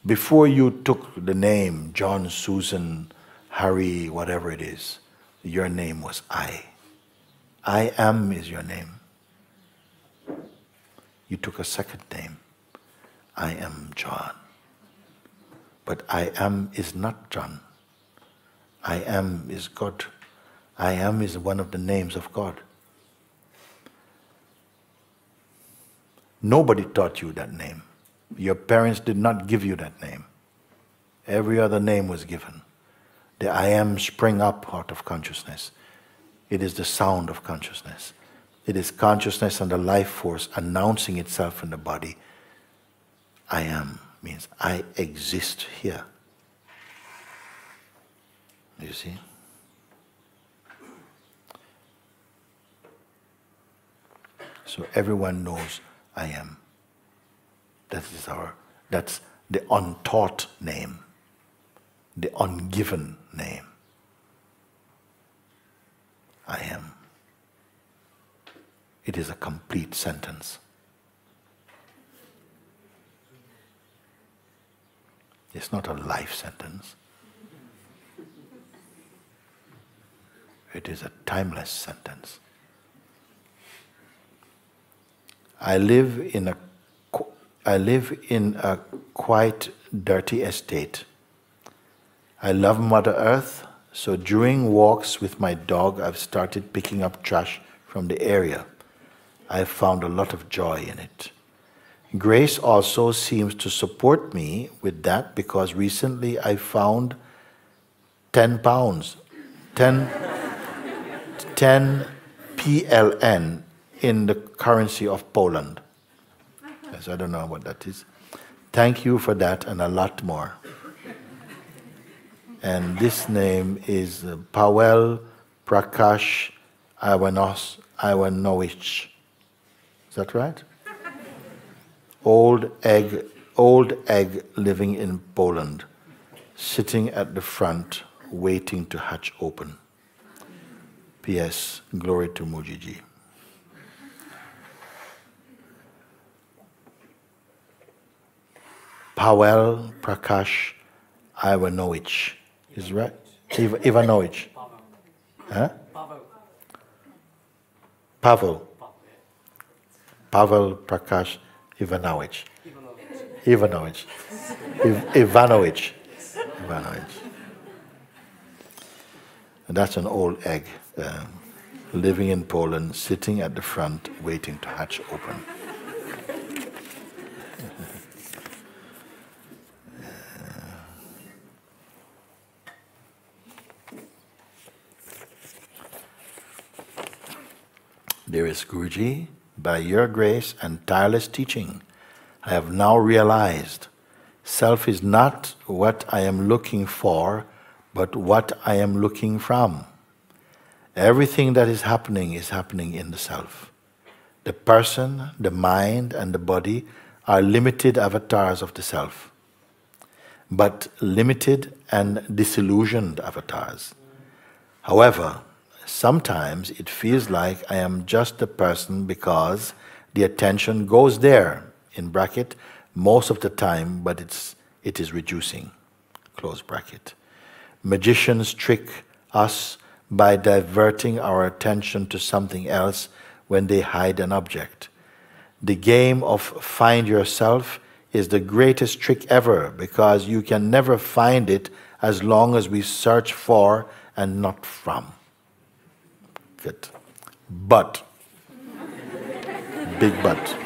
S1: Before you took the name John, Susan, Harry, whatever it is, your name was I. I am is your name. You took a second name. I am John. But I am is not John. I am is God. I am is one of the names of God. Nobody taught you that name. Your parents did not give you that name. Every other name was given. The I am sprang up out of consciousness. It is the sound of consciousness. It is consciousness and the life force announcing itself in the body. I am means I exist here. You see? So everyone knows I am. That's the untaught name, the ungiven name. I am. It is a complete sentence. It's not a life sentence. It is a timeless sentence. I live in a quite dirty estate. I love Mother Earth, so during walks with my dog, I've started picking up trash from the area. I've found a lot of joy in it. Grace also seems to support me with that, because recently I found 10 pounds, 10 PLN in the currency of Poland. Yes, I don't know what that is. Thank you for that and a lot more. And this name is Paweł Prakash Iwanowicz. Is that right? Old egg living in Poland, sitting at the front, waiting to hatch open. P.S. Glory to Mujiji. Paweł Prakash Iwanowicz. Is right? Iwanowicz. Huh? Paweł Prakash Iwanowicz. Iwanowicz. And that's an old egg. living in Poland, sitting at the front, waiting to hatch open. Dearest Guruji, by your grace and tireless teaching, I have now realized self is not what I am looking for, but what I am looking from. Everything that is happening in the self. The person, the mind, and the body are limited avatars of the self, but limited and disillusioned avatars. However, sometimes it feels like I am just a person because the attention goes there, in bracket, most of the time, but it is reducing, close bracket. Magicians trick us by diverting our attention to something else when they hide an object. The game of find yourself is the greatest trick ever because you can never find it as long as we search for and not from. Good. But, big but.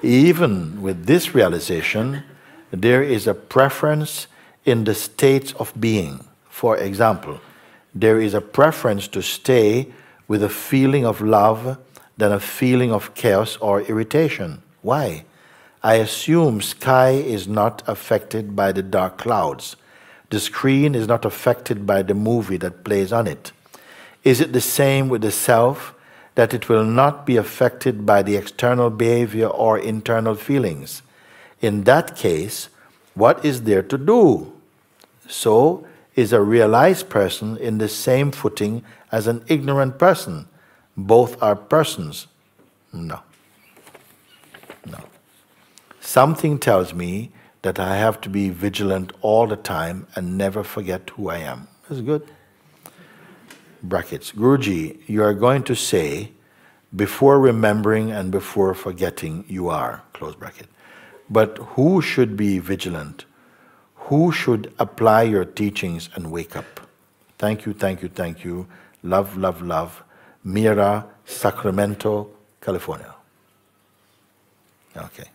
S1: Even with this realization, there is a preference in the states of being. For example, there is a preference to stay with a feeling of love than a feeling of chaos or irritation. Why? I assume sky is not affected by the dark clouds. The screen is not affected by the movie that plays on it. Is it the same with the self, that it will not be affected by the external behavior or internal feelings? In that case, what is there to do? So, is a realized person in the same footing as an ignorant person? Both are persons. No. No. Something tells me that I have to be vigilant all the time and never forget who I am. That's good. Brackets. Guruji, you are going to say, before remembering and before forgetting, you are, close bracket. But who should be vigilant? Who should apply your teachings and wake up? Thank you, thank you, thank you. Love, love, love. Mira, Sacramento, California. Okay.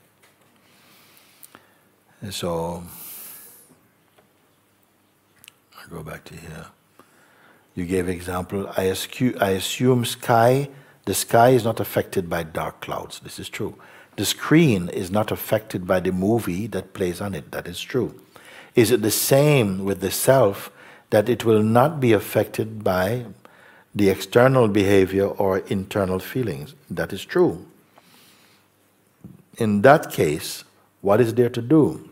S1: So, I'll go back to here. You gave example, I assume the sky is not affected by dark clouds. This is true. The screen is not affected by the movie that plays on it. That is true. Is it the same with the self, that it will not be affected by the external behavior or internal feelings? That is true. In that case, what is there to do?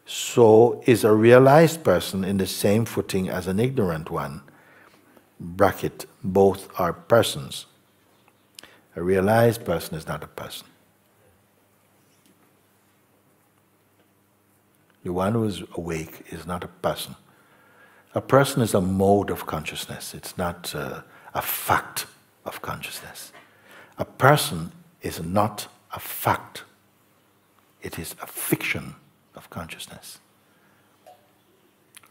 S1: So is a realized person in the same footing as an ignorant one? Bracket, both are persons. A realized person is not a person. The one who is awake is not a person. A person is a mode of consciousness. It's not a fact of consciousness. A person is not a fact. It is a fiction of consciousness.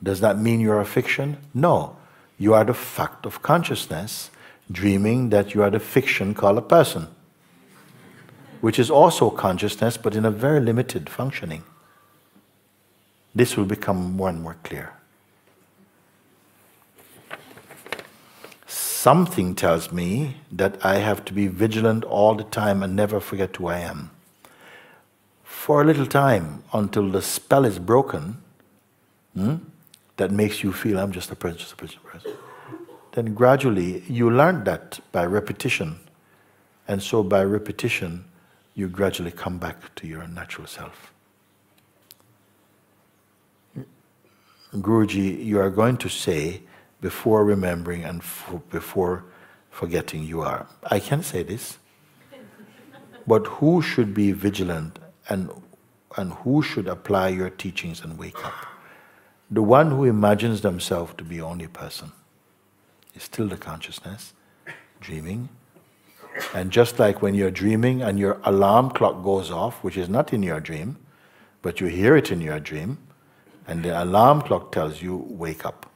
S1: Does that mean you're a fiction? No. You are the fact of consciousness, dreaming that you are the fiction called a person, which is also consciousness, but in a very limited functioning. This will become more and more clear. Something tells me that I have to be vigilant all the time and never forget who I am. For a little time, until the spell is broken, that makes you feel, I'm just a person, just a person, just a person. Then gradually, you learn that by repetition. And so by repetition, you gradually come back to your natural self. Guruji, you are going to say, before remembering and before forgetting, you are. I can say this. But who should be vigilant and who should apply your teachings and wake up? The one who imagines themselves to be only person is still the consciousness, dreaming. And just like when you're dreaming and your alarm clock goes off, which is not in your dream, but you hear it in your dream, and the alarm clock tells you, wake up.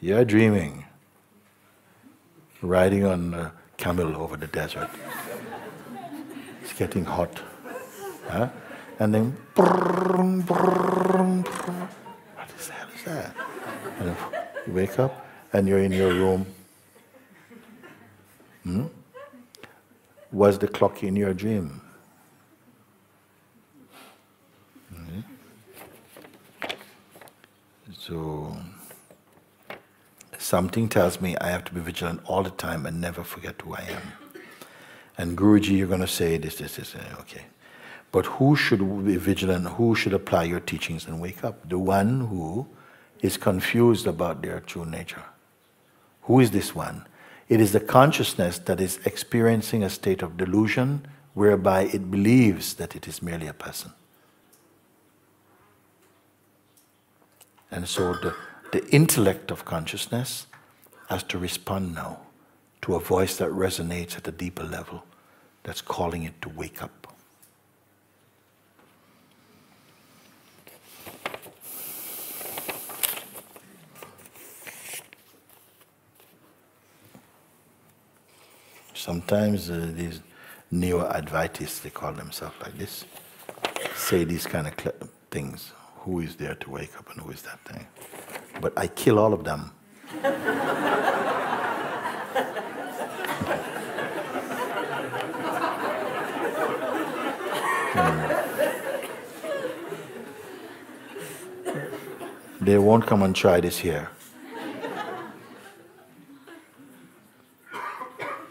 S1: You're dreaming. Riding on a camel over the desert. It's getting hot. Huh? And then, what the hell is that? And you wake up and you're in your room. Was the clock in your dream? So, something tells me I have to be vigilant all the time and never forget who I am. And Guruji, you're going to say this, okay. But who should be vigilant? Who should apply your teachings and wake up? The one who is confused about their true nature. Who is this one? It is the consciousness that is experiencing a state of delusion whereby it believes that it is merely a person. And so the intellect of consciousness has to respond now to a voice that resonates at a deeper level, that's calling it to wake up. Sometimes these neo-Advaitists, they call themselves like this, say these kind of things. Who is there to wake up and who is that thing? But I kill all of them. They won't come and try this here.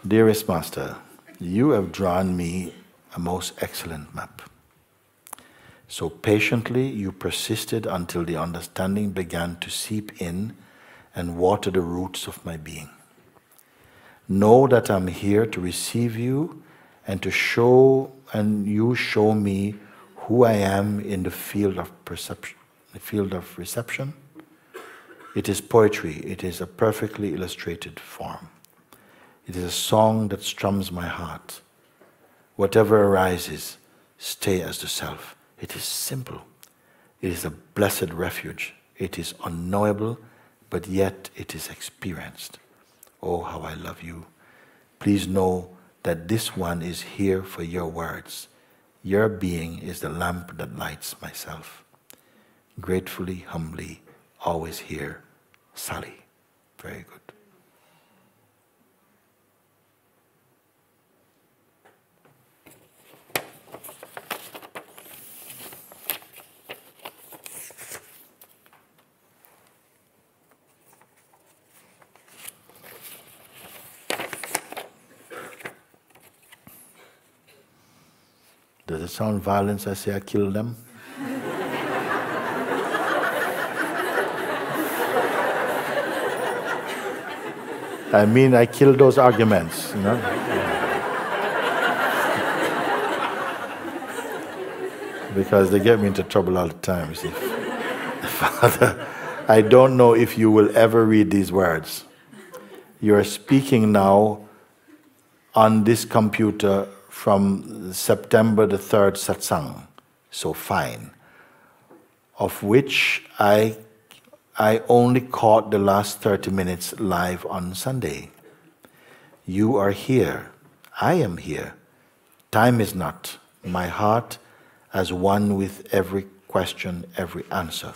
S1: Dearest Master, you have drawn me a most excellent map. So patiently you persisted until the understanding began to seep in and water the roots of my being. Know that I'm here to receive you and to show, and you show me who I am in the field of perception, the field of reception. It is poetry, it is a perfectly illustrated form. It is a song that strums my heart. Whatever arises, stay as the self. It is simple. It is a blessed refuge. It is unknowable, but yet it is experienced. Oh, how I love you. Please know that this one is here for your words. Your being is the lamp that lights myself. Gratefully, humbly, always here, Sally. Very good. Does it sound violent? I say I kill them. I mean, I kill those arguments, you know. Because they get me into trouble all the time. You see, Father, I don't know if you will ever read these words. You are speaking now on this computer from September the 3rd Satsang, so fine, of which I only caught the last 30 minutes live on Sunday. You are here. I am here. Time is not. My heart as one with every question, every answer.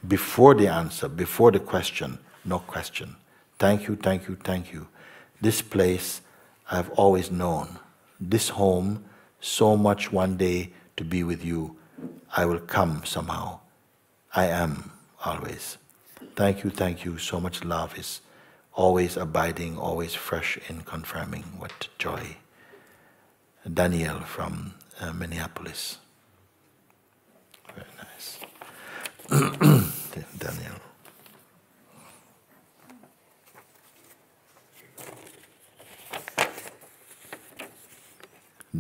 S1: Before the answer, before the question, no question. Thank you, thank you, thank you. This place I've always known. This home, so much one day to be with you. I will come somehow. I am always. Thank you, so much love is always abiding, always fresh in confirming. What joy. Daniel from Minneapolis. Very nice. Daniel.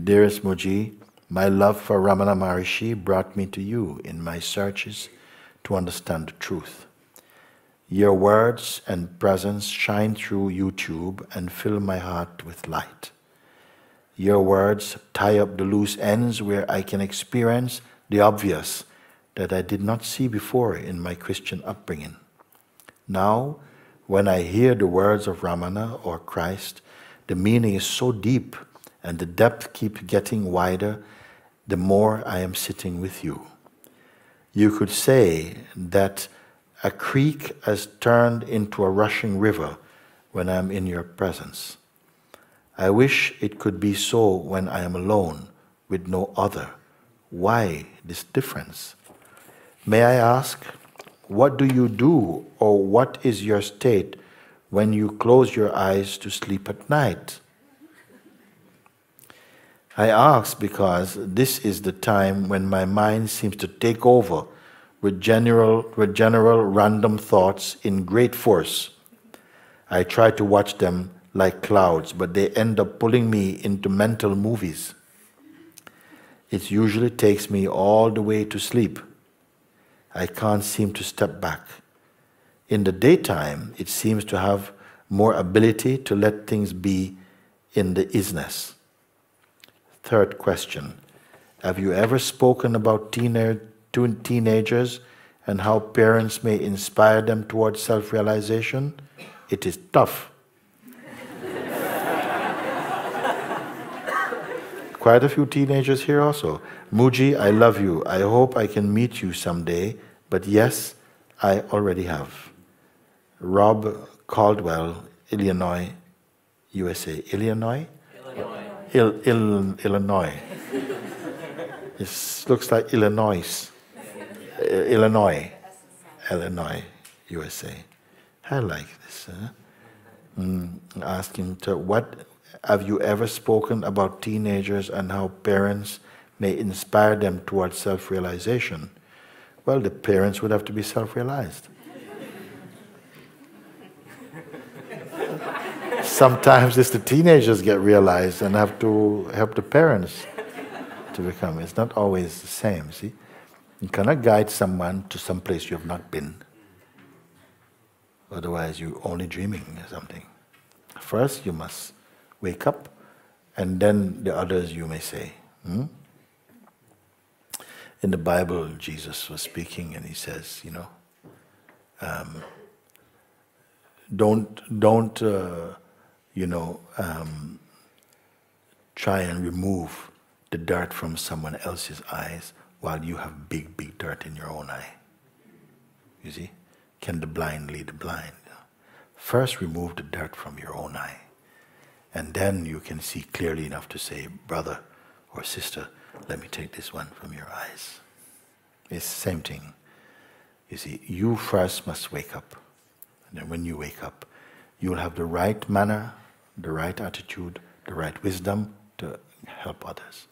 S1: Dearest Muji, my love for Ramana Maharishi brought me to you in my searches to understand the truth. Your words and presence shine through YouTube and fill my heart with light. Your words tie up the loose ends where I can experience the obvious that I did not see before in my Christian upbringing. Now, When I hear the words of Ramana or Christ, the meaning is so deep and the depth keeps getting wider the more I am sitting with you. You could say that a creek has turned into a rushing river when I am in your presence. I wish it could be so when I am alone with no other. Why this difference? May I ask, what do you do or what is your state when you close your eyes to sleep at night? I ask because this is the time when my mind seems to take over with general random thoughts in great force. I try to watch them like clouds, but they end up pulling me into mental movies. It usually takes me all the way to sleep. I can't seem to step back. In the daytime, it seems to have more ability to let things be in the isness. Third question, have you ever spoken about teenagers and how parents may inspire them towards self-realization? It is tough. Quite a few teenagers here also. Muji, I love you. I hope I can meet you someday, but yes, I already have. Rob Caldwell, Illinois, USA. Illinois? Illinois. It looks like Illinois. Illinois, USA. I like this. Ask him to, what have you ever spoken about teenagers and how parents may inspire them towards self-realization? Well, the parents would have to be self-realized. Sometimes it's the teenagers get realized and have to help the parents to become. It's not always the same, see? You cannot guide someone to some place you have not been. Otherwise, you're only dreaming or something. First, you must wake up, and then the others you may say. In the Bible, Jesus was speaking, and he says, don't try and remove the dirt from someone else's eyes while you have big dirt in your own eye. You see? Can the blind lead the blind? First remove the dirt from your own eye. And then you can see clearly enough to say, brother or sister, let me take this one from your eyes. It's the same thing. You see, you first must wake up. And then when you wake up, you will have the right manner, the right attitude, the right wisdom to help others.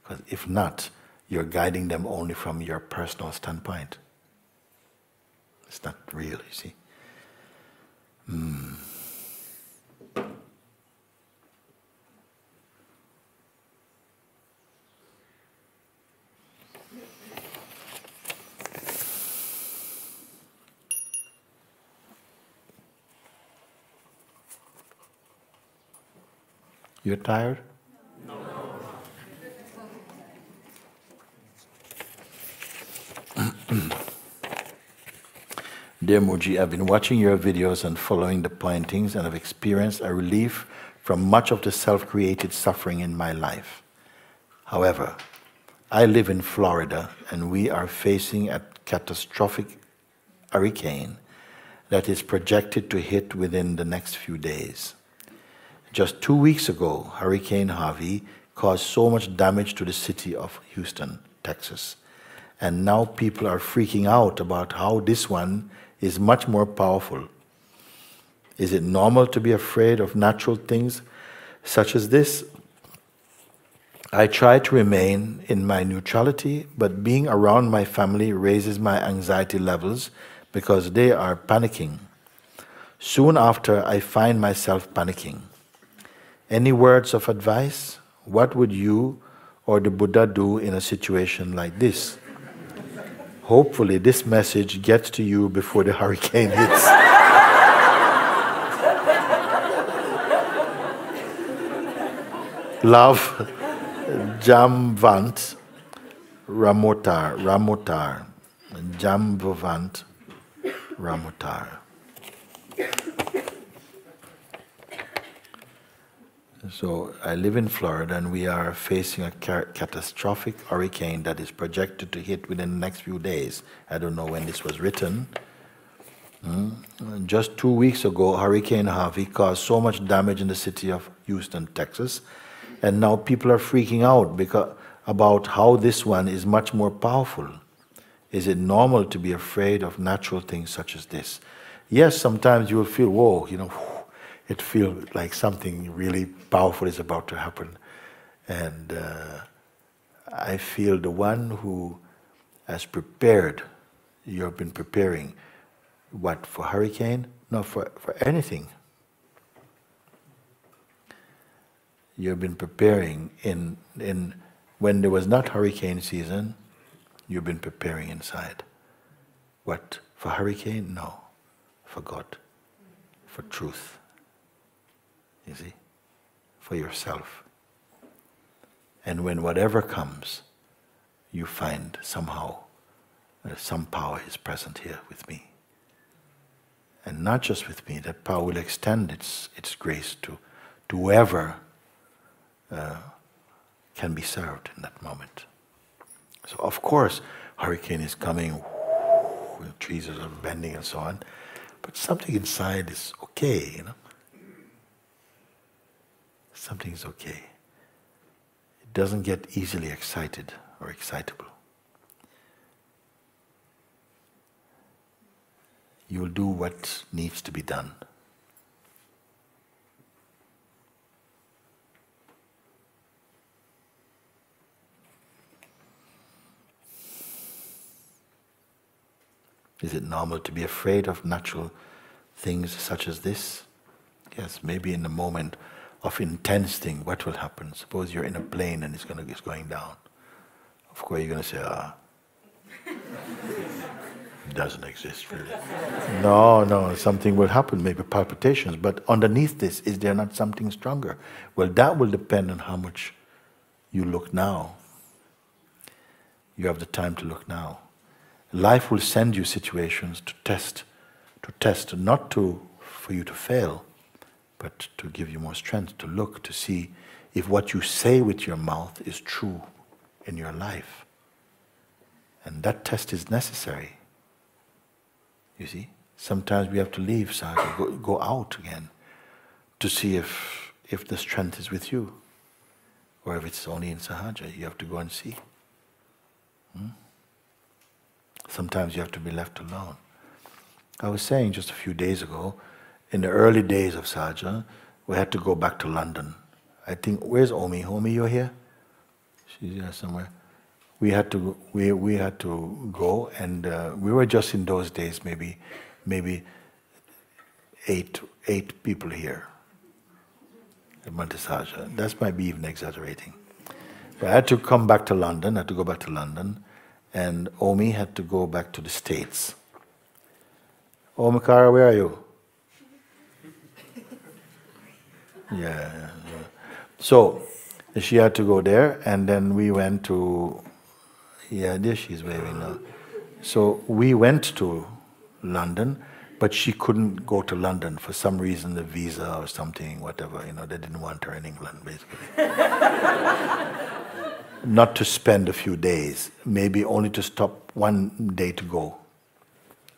S1: Because if not, you're guiding them only from your personal standpoint. It's not real, you see. You're tired? No. Dear Muji, I've been watching your videos and following the pointings and have experienced a relief from much of the self-created suffering in my life. However, I live in Florida and we are facing a catastrophic hurricane that is projected to hit within the next few days. Just 2 weeks ago, Hurricane Harvey caused so much damage to the city of Houston, Texas. And now people are freaking out about how this one is much more powerful. Is it normal to be afraid of natural things such as this? I try to remain in my neutrality, but being around my family raises my anxiety levels because they are panicking. Soon after, I find myself panicking. Any words of advice? What would you or the Buddha do in a situation like this? Hopefully this message gets to you before the hurricane hits. Love, Jamvant Ramotar, Jamvant Ramotar. So I live in Florida, and we are facing a catastrophic hurricane that is projected to hit within the next few days. I don't know when this was written. Just 2 weeks ago, Hurricane Harvey caused so much damage in the city of Houston, Texas, and now people are freaking out about how this one is much more powerful. Is it normal to be afraid of natural things such as this? Yes, sometimes you will feel, whoa, it feels like something really powerful is about to happen. And I feel the one who has prepared, you have been preparing, what, for hurricane? No, for anything. You have been preparing in when there was not hurricane season, you've been preparing inside. What? For hurricane? No. For God. For truth. You see? For yourself. And when whatever comes, you find somehow some power is present here with me. And not just with me, that power will extend its grace to whoever can be served in that moment. So of course, hurricane is coming, trees are bending and so on, but something inside is okay, Something is okay. It doesn't get easily excited or excitable. You will do what needs to be done. Is it normal to be afraid of natural things such as this? Yes, maybe in the moment of intense thing, what will happen? Suppose you're in a plane and it's going down. Of course you're going to say, it doesn't exist really. No, something will happen, maybe palpitations, but underneath this, is there not something stronger? Well, that will depend on how much you look now. You have the time to look now. Life will send you situations to test, not for you to fail, but to give you more strength, to look, to see if what you say with your mouth is true in your life. And that test is necessary. You see? Sometimes we have to leave Sahaja, go out again, to see if the strength is with you, or if it's only in Sahaja. You have to go and see. Sometimes you have to be left alone. I was saying just a few days ago, in the early days of Sahaja, we had to go back to London. I think, where's Omi? Omi, you're here? She's here somewhere. We had to go, and we were just in those days maybe eight people here at Monte Sahaja. That might be even exaggerating. But I had to come back to London. I had to go back to London. And Omi had to go back to the States. Omikara, where are you? Yeah. So she had to go there, and then we went to. Yeah, there she's waving now. So we went to London, but she couldn't go to London for some reason, the visa or something, whatever. They didn't want her in England, basically. Not to spend a few days, maybe only to stop one day to go.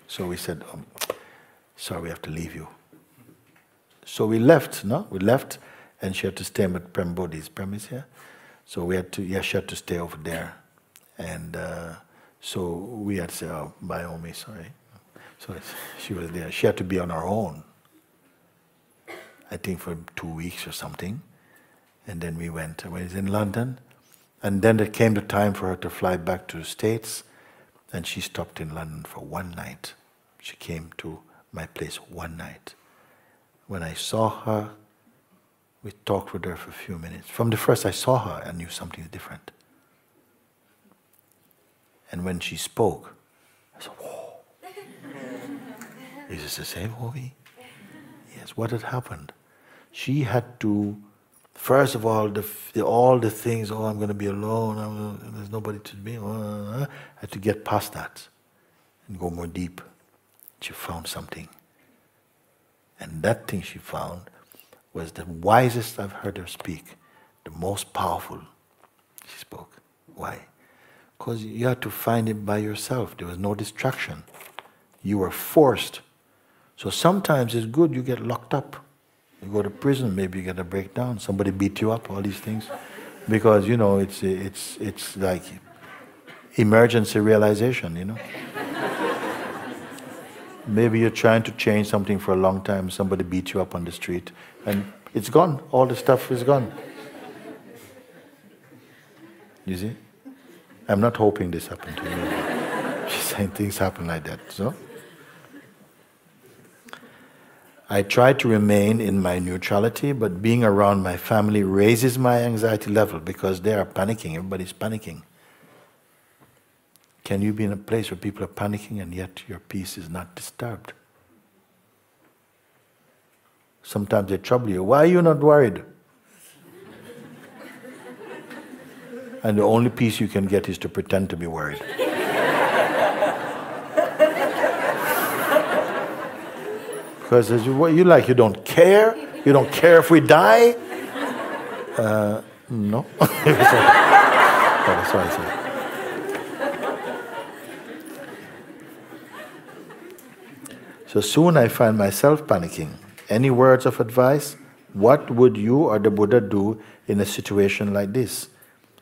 S1: So we said, sorry, we have to leave you. So we left, We left, and she had to stay at Prembodi's premise here. So we had to, she had to stay over there. And so we had to say, bye, Omi, sorry. So she was there. She had to be on her own, I think for 2 weeks or something. And then we went, when it's in London. And then there came the time for her to fly back to the States, and she stopped in London for one night. She came to my place one night. When I saw her, we talked with her for a few minutes. From the first I saw her, I knew something different. And when she spoke, I said, whoa. Is this the same Omi? Yes, what had happened? She had to, first of all, all the things, I'm going to be alone, there's nobody to be, I had to get past that and go more deep. She found something. And that thing she found was the wisest I've heard her speak, the most powerful she spoke. Why? Because you had to find it by yourself. There was no distraction. You were forced. So sometimes it's good you get locked up. You go to prison, maybe you get a breakdown, somebody beat you up, all these things. Because, you know, it's like emergency realization, you know. Maybe you're trying to change something for a long time, somebody beat you up on the street, and it's gone. All the stuff is gone. You see? I'm not hoping this happened to you. She's saying things happen like that, so. I try to remain in my neutrality, but being around my family raises my anxiety level because they are panicking. Everybody's panicking. Can you be in a place where people are panicking and yet your peace is not disturbed? Sometimes they trouble you. Why are you not worried? And the only peace you can get is to pretend to be worried. Because what you like, you don't care? You don't care if we die? No. That's what I said. So soon I find myself panicking. Any words of advice? What would you or the Buddha do in a situation like this?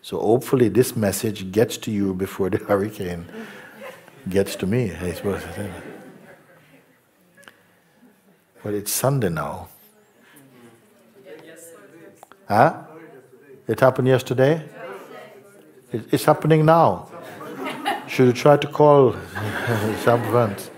S1: So hopefully this message gets to you before the hurricane gets to me, I suppose. But it's Sunday now. Huh? It happened yesterday? It's happening now. Should you try to call Shabbat?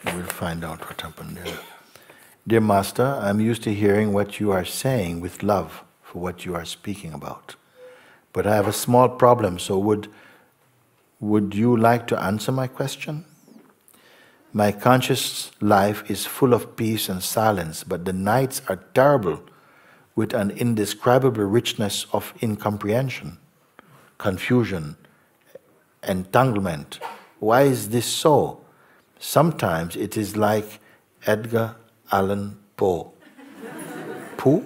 S1: We'll find out what happened there. Dear Master, I'm used to hearing what you are saying with love for what you are speaking about. But I have a small problem, so would you like to answer my question? My conscious life is full of peace and silence, but the nights are terrible with an indescribable richness of incomprehension, confusion, entanglement. Why is this so? Sometimes it is like Edgar Allan Poe. Poe?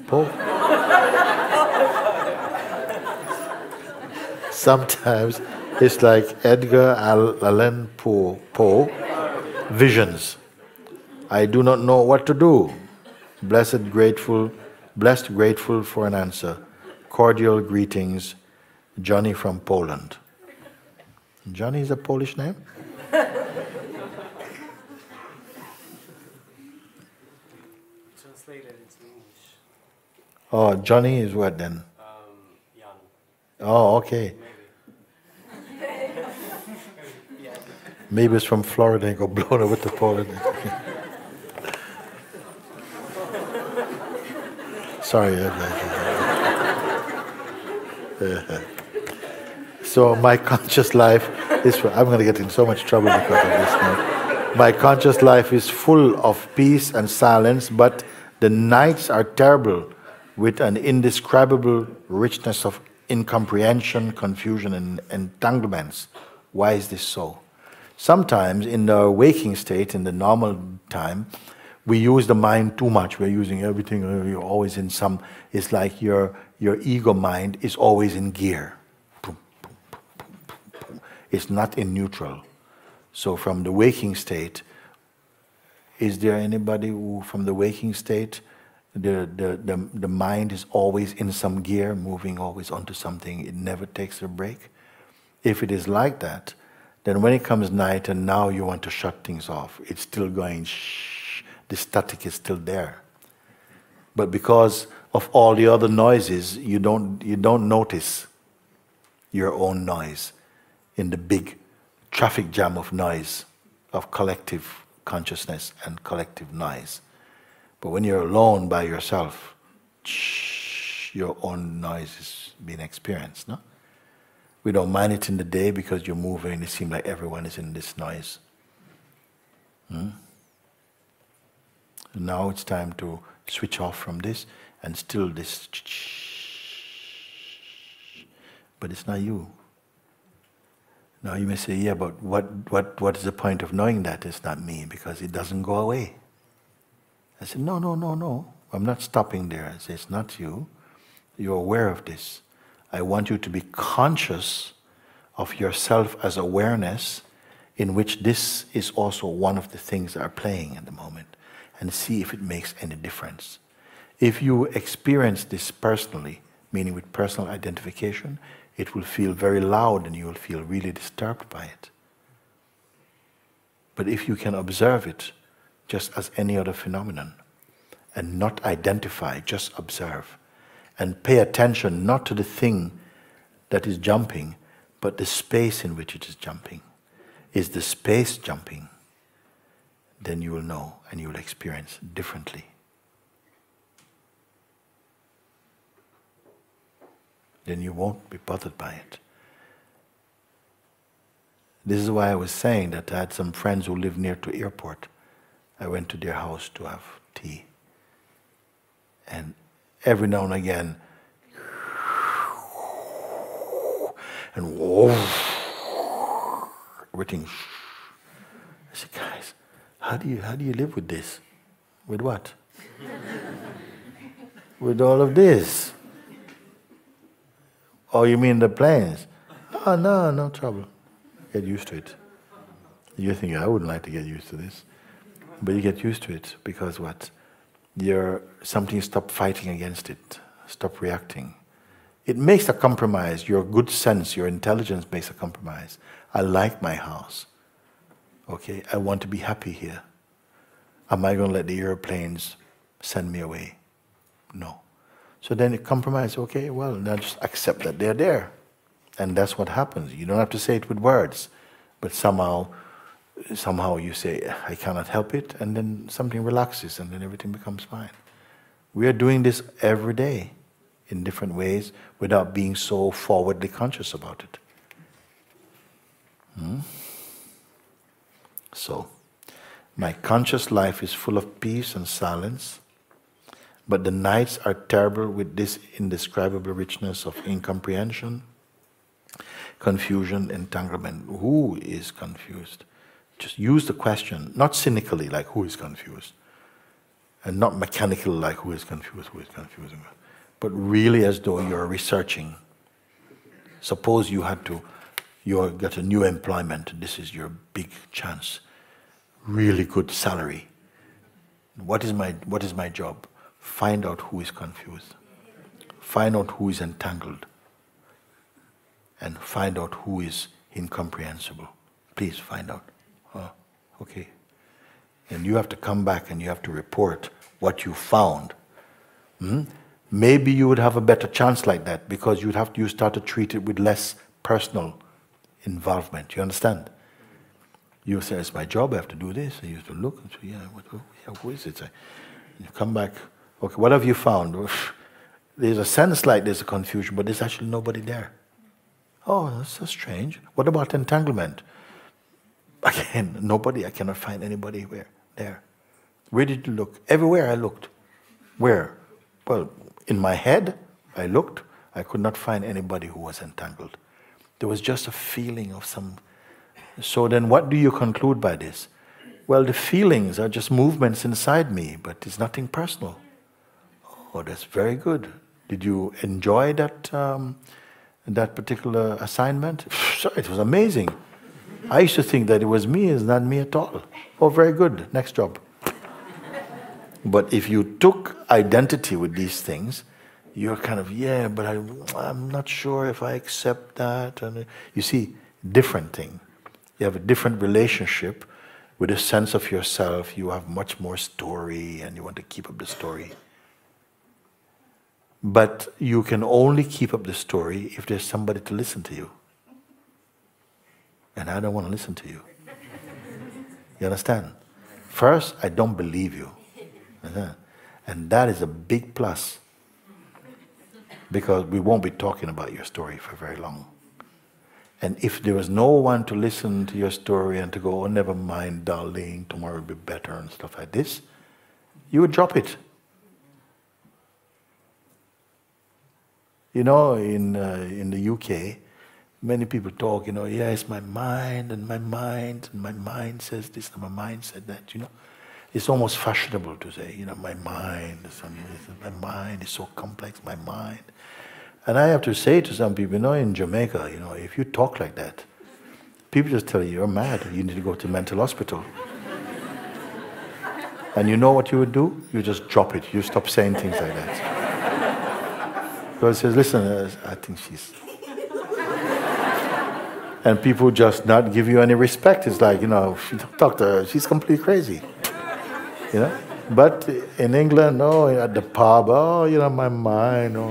S1: Poe? Sometimes it's like Edgar Allan Poe visions. I do not know what to do. Blessed grateful for an answer. Cordial greetings, Johnny from Poland. Johnny is a Polish name?
S5: Translated into English.
S1: Oh, Johnny is what then?
S5: Young.
S1: Oh, okay. Maybe it's from Florida and got blown over to Poland. Sorry. So my conscious life is... I'm going to get in so much trouble because of this now. My conscious life is full of peace and silence, but the nights are terrible with an indescribable richness of incomprehension, confusion, and entanglements. Why is this so? Sometimes in the waking state, in the normal time, we use the mind too much. We're using everything, you're always in some... It's like your ego mind is always in gear. It's not in neutral. So from the waking state, is there anybody who, from the waking state, the mind is always in some gear, moving always onto something, it never takes a break? If it is like that, then when it comes night and now you want to shut things off, it's still going shh, the static is still there. But because of all the other noises, you don't notice your own noise in the big traffic jam of noise, of collective consciousness and collective noise. But when you're alone by yourself, your own noise is being experienced, no? We don't mind it in the day because you're moving and it seems like everyone is in this noise. Now it's time to switch off from this and still this. But it's not you. Now you may say, yeah, but what is the point of knowing that it's not me? Because it doesn't go away. I said, no. I'm not stopping there. I say, it's not you. You're aware of this. I want you to be conscious of yourself as awareness, in which this is also one of the things that are playing at the moment, and see if it makes any difference. If you experience this personally, meaning with personal identification, it will feel very loud and you will feel really disturbed by it. But if you can observe it just as any other phenomenon and not identify, just observe, and pay attention not to the thing that is jumping, but the space in which it is jumping. Is the space jumping? Then you will know and you will experience differently. Then you won't be bothered by it. This is why I was saying that I had some friends who live near to airport. I went to their house to have tea. And every now and again, and everything. I said, guys, how do you live with this? With what? With all of this? Oh, you mean the planes? Oh, no trouble. Get used to it. You think, I wouldn't like to get used to this. But you get used to it because what? Something stop fighting against it. Stop reacting. It makes a compromise. Your good sense, your intelligence makes a compromise. I like my house. Okay, I want to be happy here. Am I going to let the airplanes send me away? No. So then it compromises, okay, well, now just accept that they're there. And that's what happens. You don't have to say it with words, but somehow you say, I cannot help it, and then something relaxes, and then everything becomes fine. We are doing this every day in different ways without being so forwardly conscious about it. So, my conscious life is full of peace and silence, but the nights are terrible with this indescribable richness of incomprehension, confusion, entanglement. Who is confused? Just use the question, not cynically like who is confused, and not mechanically like who is confused, but really as though you're researching. Suppose you got a new employment, this is your big chance, really good salary. What is my job? Find out who is confused. Find out who is entangled. And find out who is incomprehensible. Please find out. Okay. And you have to come back and you have to report what you found. Maybe you would have a better chance like that because you start to treat it with less personal involvement. You understand? You say, it's my job, I have to do this. And you have to look and say, who is it? You come back, okay, what have you found? There's a sense like there's a confusion, but there's actually nobody there. Oh, that's so strange. What about entanglement? Again, nobody, I cannot find anybody there. Where did you look? Everywhere I looked. Where? Well, in my head, I looked. I could not find anybody who was entangled. There was just a feeling of some... So then what do you conclude by this? Well, the feelings are just movements inside me, but it's nothing personal. Oh, that's very good. Did you enjoy that particular assignment? It was amazing. I used to think that it was me, it's not me at all. Oh, very good, next job. But if you took identity with these things, you're kind of, but I'm not sure if I accept that. And you see, different thing. You have a different relationship with a sense of yourself. You have much more story and you want to keep up the story. But you can only keep up the story if there's somebody to listen to you. And I don't want to listen to you. You understand? First, I don't believe you. And that is a big plus, because we won't be talking about your story for very long. And if there was no one to listen to your story and to go, oh, never mind, darling, tomorrow will be better and stuff like this, you would drop it. You know, in the UK, many people talk, you know, yeah, it's my mind, and my mind says this, and my mind said that, you know. It's almost fashionable to say, you know, my mind is so complex, my mind. And I have to say to some people, you know, in Jamaica, you know, if you talk like that, people just tell you, you're mad, you need to go to mental hospital. And you know what you would do? You just drop it, you stop saying things like that. Because it says, listen, I think she's... And people just not give you any respect. It's like, you know, talk to her, she's completely crazy. You know? But in England, oh, at the pub, oh, you know, my mind, oh.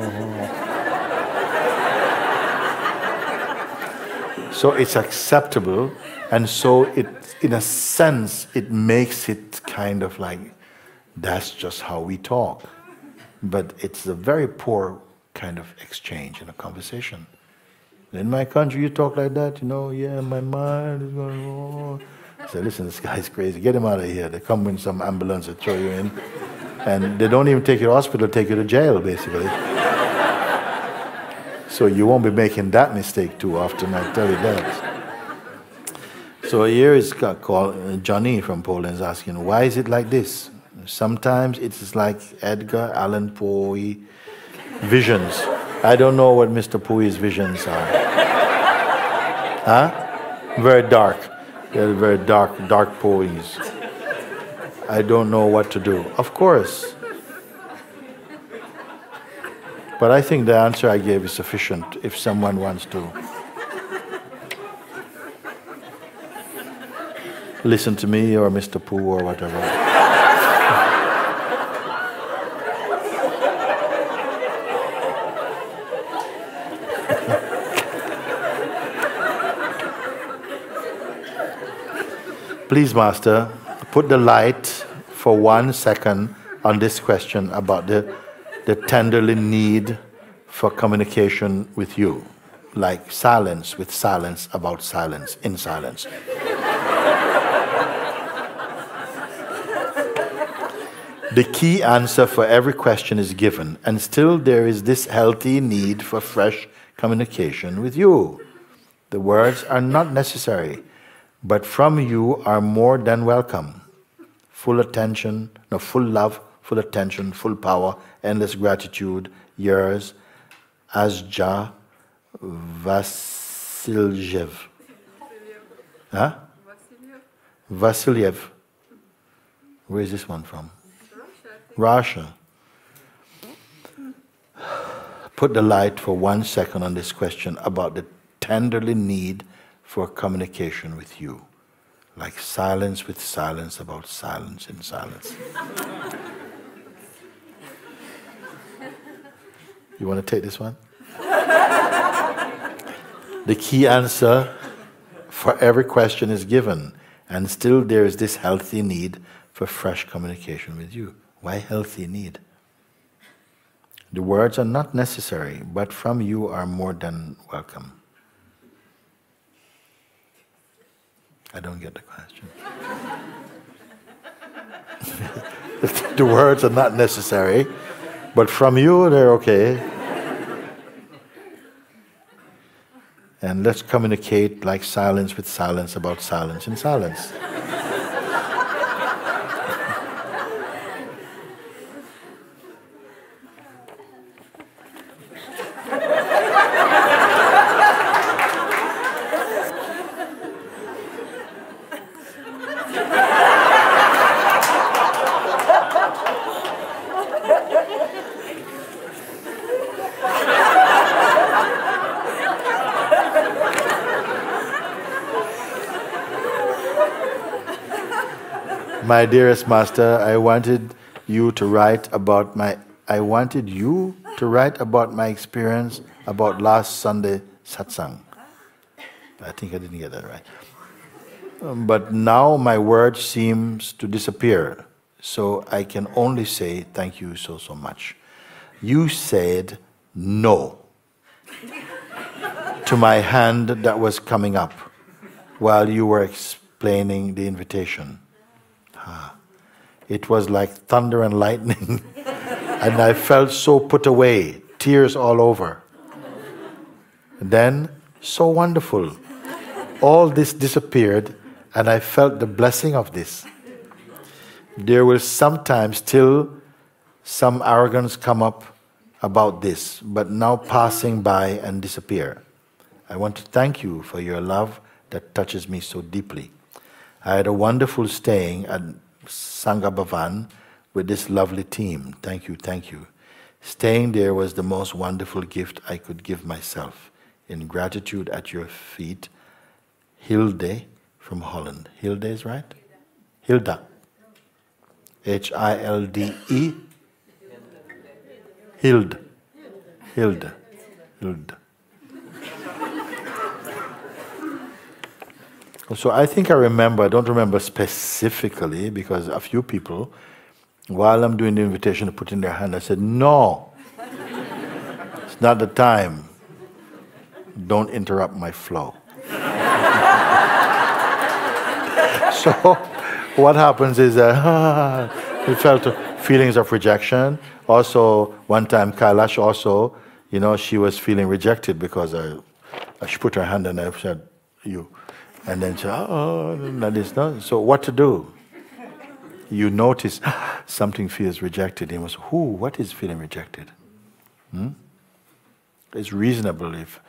S1: So it's acceptable, and so it, in a sense, it makes it kind of like, that's just how we talk. But it's a very poor kind of exchange in a conversation. In my country, you talk like that, you know, yeah, my mind is going, oh. I say, listen, this guy's crazy, get him out of here. They come in some ambulance and throw you in. And they don't even take you to hospital, take you to jail, basically. So you won't be making that mistake too often, I tell you that. So here is called Johnny from Poland is asking, why is it like this? Sometimes it's like Edgar Allan Poe visions. I don't know what Mr. Poe's visions are. Huh? Very dark. They're very dark poems. I don't know what to do. Of course. But I think the answer I gave is sufficient if someone wants to listen to me or Mr. Pooh or whatever. Please, Master, put the light for 1 second on this question about the tenderly need for communication with you, like silence with silence about silence, in silence. The key answer for every question is given, and still there is this healthy need for fresh communication with you. The words are not necessary, but from you are more than welcome. Full attention, no, full love, full attention, full power, endless gratitude, yours, Asja Vasiljev. Huh? Vasilyev. Where is this one from? Russia. Put the light for 1 second on this question about the tenderly need for communication with you. Like silence with silence about silence in silence. You want to take this one? The key answer for every question is given, and still there is this healthy need for fresh communication with you. Why healthy need? The words are not necessary, but from you are more than welcome. I don't get the question. The words are not necessary, but from you they're okay. And let's communicate like silence with silence about silence in silence. My dearest Master, I wanted you to write about my experience about last Sunday Satsang. I think I didn't get that right. But now my word seems to disappear. So I can only say thank you so much. You said no to my hand that was coming up while you were explaining the invitation. It was like thunder and lightning. And I felt so put away, tears all over. Then, so wonderful. All this disappeared, and I felt the blessing of this. There will sometimes still some arrogance come up about this, but now passing by and disappear. I want to thank you for your love that touches me so deeply. I had a wonderful staying at Sangha Bhavan with this lovely team. Thank you, thank you. Staying there was the most wonderful gift I could give myself. In gratitude at your feet, Hilde from Holland. Hilde is right? Hilda. H-I-L-D-E. Hilde. Hilde. Hilde. So I think I remember, I don't remember specifically, because a few people, while I'm doing the invitation to put in their hand, I said, no, it's not the time. Don't interrupt my flow. So what happens is we felt feelings of rejection. Also, one time Kailash also, she was feeling rejected because she put her hand and I said, you. And then she said, that is not. So what to do? You notice something feels rejected. He was, what is feeling rejected? It's reasonable if,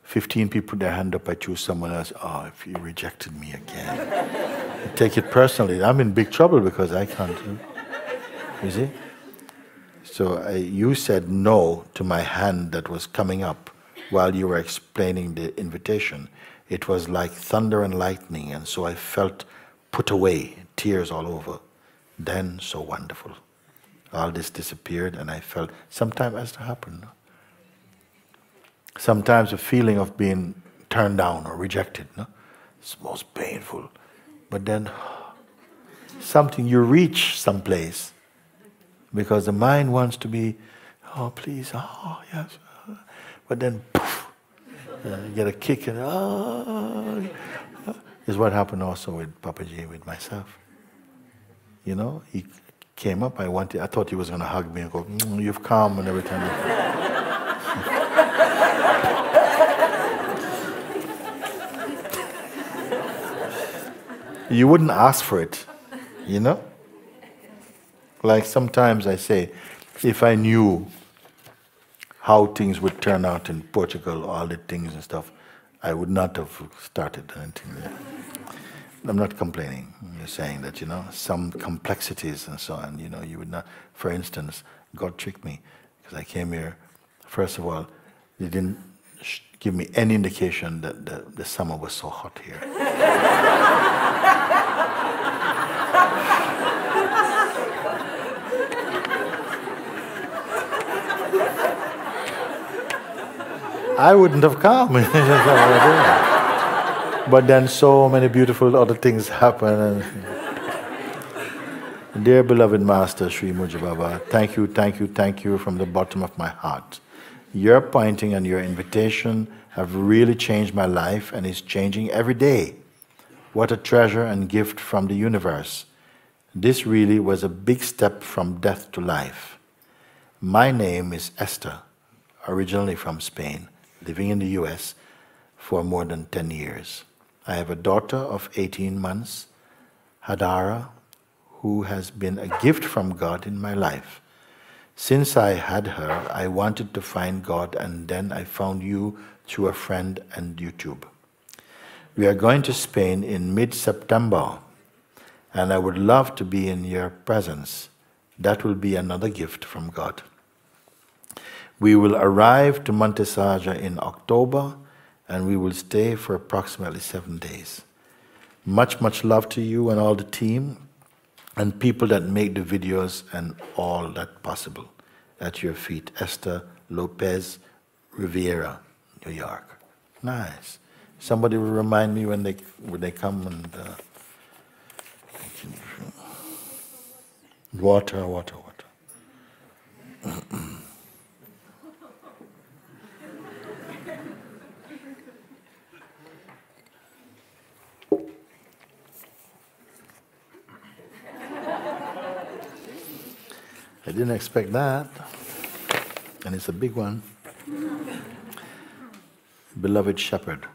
S1: 15 people put their hand up, I choose someone else. Oh, if you rejected me again. I take it personally. I'm in big trouble because I can't. You see? So you said no to my hand that was coming up while you were explaining the invitation. It was like thunder and lightning, and so I felt put away, tears all over. Then, so wonderful. All this disappeared, and I felt, sometimes has to happen. Sometimes a feeling of being turned down or rejected, no? It's most painful. But then, something, you reach someplace, because the mind wants to be, oh please, oh yes. But then, poof, you get a kick and is what happened also with Papaji, with myself. He came up, I thought he was going to hug me and go, you've come and everything. You wouldn't ask for it, Like sometimes I say, if I knew how things would turn out in Portugal, all the things and stuff, I would not have started anything there. I'm not complaining. I'm just saying that, some complexities and so on, you would not. For instance, God tricked me because I came here. First of all, He didn't give me any indication that the summer was so hot here. I wouldn't have come. But then so many beautiful other things happen. Dear beloved Master Sri Muja Baba, thank you from the bottom of my heart. Your pointing and your invitation have really changed my life and is changing every day. What a treasure and gift from the universe. This really was a big step from death to life. My name is Esther, originally from Spain, living in the US for more than 10 years. I have a daughter of 18 months, Hadara, who has been a gift from God in my life. Since I had her, I wanted to find God, and then I found you through a friend and YouTube. We are going to Spain in mid-September, and I would love to be in your presence. That will be another gift from God. We will arrive to Monte Sahaja in October, and we will stay for approximately 7 days. Much love to you and all the team, and people that make the videos and all that possible. At your feet, Esther Lopez Rivera, New York. Nice. Somebody will remind me when they come and. Water, water, water. I didn't expect that. And it's a big one. Beloved shepherd.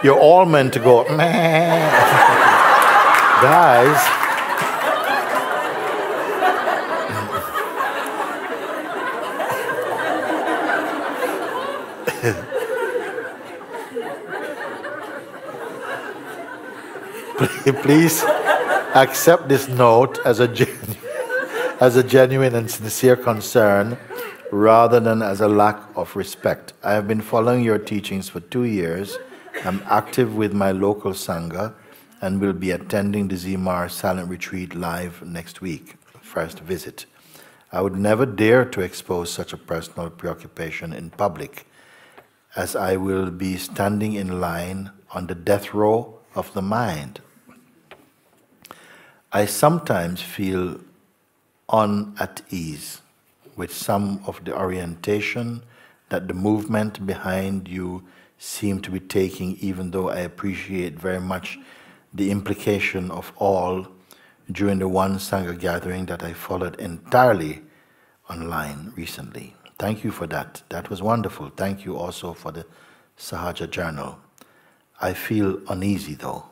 S1: You're all meant to go, meh. Guys. Please accept this note as a genuine and sincere concern rather than as a lack of respect. I have been following your teachings for 2 years. I'm active with my local Sangha and will be attending the Zimar Silent Retreat live next week, first visit. I would never dare to expose such a personal preoccupation in public, as I will be standing in line on the death row of the mind. I sometimes feel at ease with some of the orientation that the movement behind you seem to be taking, even though I appreciate very much the implication of all during the one Sangha gathering that I followed entirely online recently. Thank you for that. That was wonderful. Thank you also for the Sahaja journal. I feel uneasy though.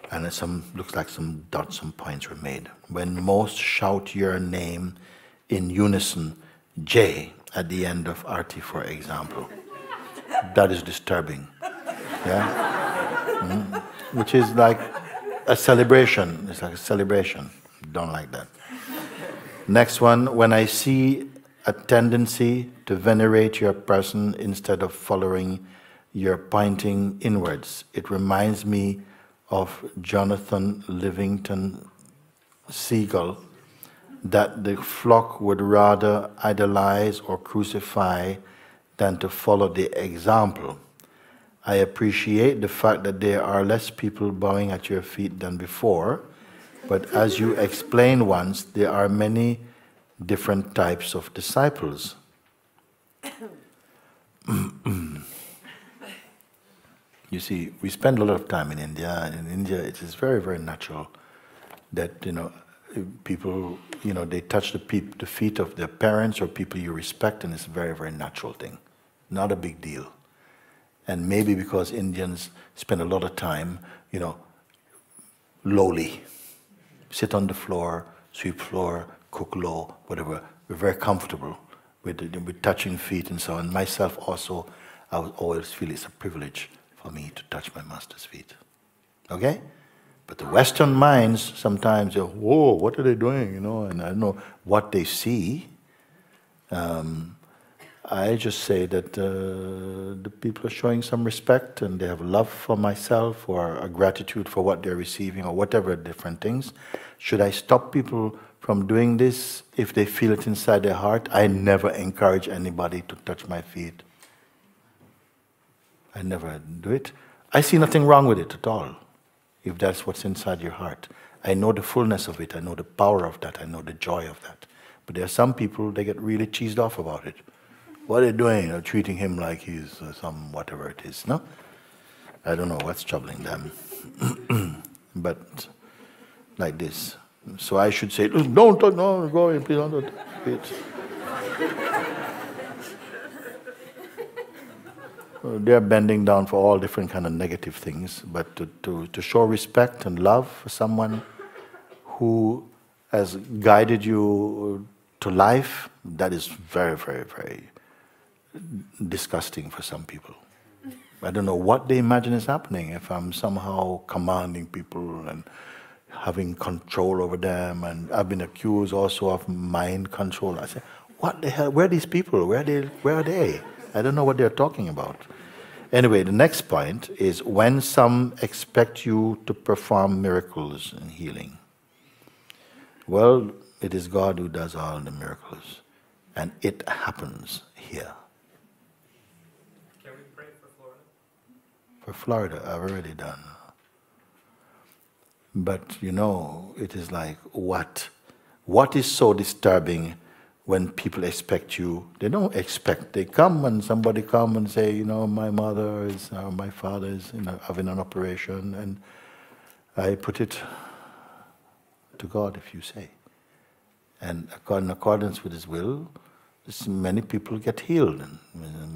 S1: And it looks like some dots, some points were made. When most shout your name in unison, J, at the end of Arti, for example. That is disturbing. Yeah? Which is like a celebration. It's like a celebration. Don't like that. Next one, when I see a tendency to venerate your person instead of following your pointing inwards, it reminds me of Jonathan Livingston Seagull, that the flock would rather idolize or crucify than to follow the example. I appreciate the fact that there are less people bowing at your feet than before, but as you explained once, there are many different types of disciples. You see, we spend a lot of time in India, and in India it is very, very natural that, people, they touch the feet of their parents or people you respect, and it's a very, very natural thing. Not a big deal. And maybe because Indians spend a lot of time, lowly. Sit on the floor, sweep floor, cook low, whatever. We're very comfortable with touching feet and so on. Myself also, I would always feel it's a privilege for me to touch my master's feet. Okay? But the Western minds sometimes, whoa, what are they doing? And I don't know what they see. I just say that the people are showing some respect and they have love for myself or a gratitude for what they're receiving or whatever different things. Should I stop people from doing this if they feel it inside their heart? I never encourage anybody to touch my feet. I never do it. I see nothing wrong with it at all, if that's what's inside your heart. I know the fullness of it. I know the power of that. I know the joy of that. But there are some people, they get really cheesed off about it. What are they doing? They're treating him like he's some whatever it is, no? I don't know what's troubling them. But like this. So I should say, don't touch, no, go in, please don't touch it. They're bending down for all different kind of negative things, but to show respect and love for someone who has guided you to life, that is very, very, very disgusting for some people. I don't know what they imagine is happening if I'm somehow commanding people and having control over them, and I've been accused also of mind control. I say, what the hell, where are these people? Where are they? I don't know what they're talking about. Anyway, the next point is when some expect you to perform miracles and healing. Well, it is God who does all the miracles. And it happens here.
S5: Can we pray for Florida?
S1: For Florida, I've already done. But you know, it is like, what? What is so disturbing when people expect you? They don't expect. They come and somebody come and say, you know, my mother is, or my father is, you know, having an operation, and I put it to God, if you say. And in accordance with His will, many people get healed, and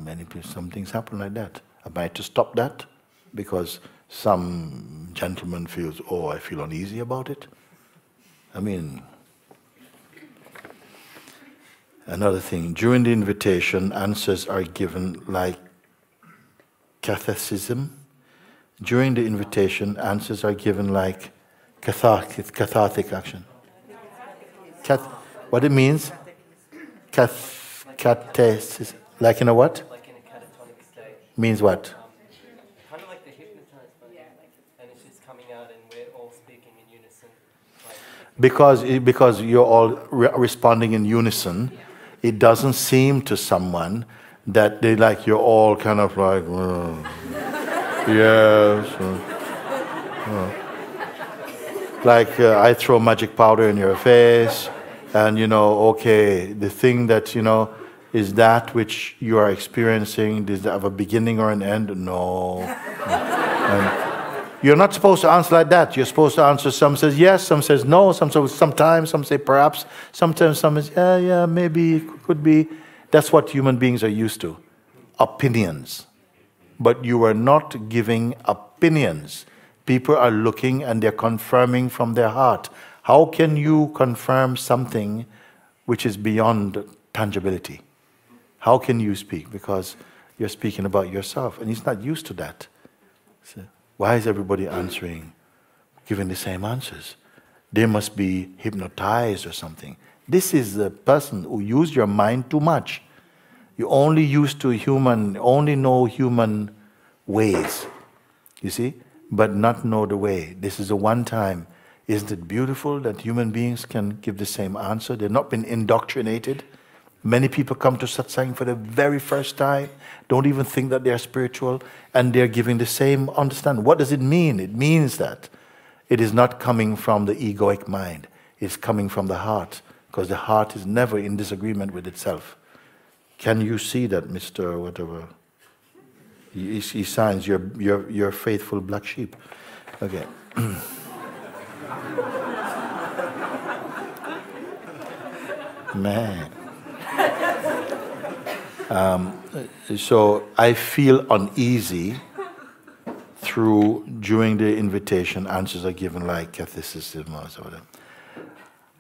S1: many people, some things happen like that. Am I to stop that? Because some gentleman feels, oh, I feel uneasy about it. I mean, another thing, during the invitation, answers are given like catharticism. During the invitation, answers are given like cathartic action. What it means? Cathesis. Like in a what?
S5: Like in a catatonic state.
S1: Means what?
S5: Kind of like the hypnotized body. And it's just coming out and we're all speaking in unison.
S1: Because you're all responding in unison, it doesn't seem to someone that they like, you're all kind of like, yes. Like I throw magic powder in your face, and you know, okay, the thing that, you know, is that which you are experiencing, does it have a beginning or an end? No. And you're not supposed to answer like that. You're supposed to answer, some says yes, some says no, some says sometimes, some say perhaps, sometimes some says, yeah, maybe, could be. That's what human beings are used to, opinions. But you are not giving opinions. People are looking and they're confirming from their heart. How can you confirm something which is beyond tangibility? How can you speak? Because you're speaking about yourself, and he's not used to that. So why is everybody answering, giving the same answers? They must be hypnotized or something. This is the person who used your mind too much. You only used to only know human ways, you see, but not know the way. This is the one time. Isn't it beautiful that human beings can give the same answer? They've not been indoctrinated. Many people come to Satsang for the very first time, don't even think that they're spiritual, and they're giving the same understanding. What does it mean? It means that it is not coming from the egoic mind. It's coming from the heart, because the heart is never in disagreement with itself. Can you see that, Mr. Whatever? He signs, you're faithful black sheep. Okay. Man. So I feel uneasy during the invitation, answers are given like Catholicism or something.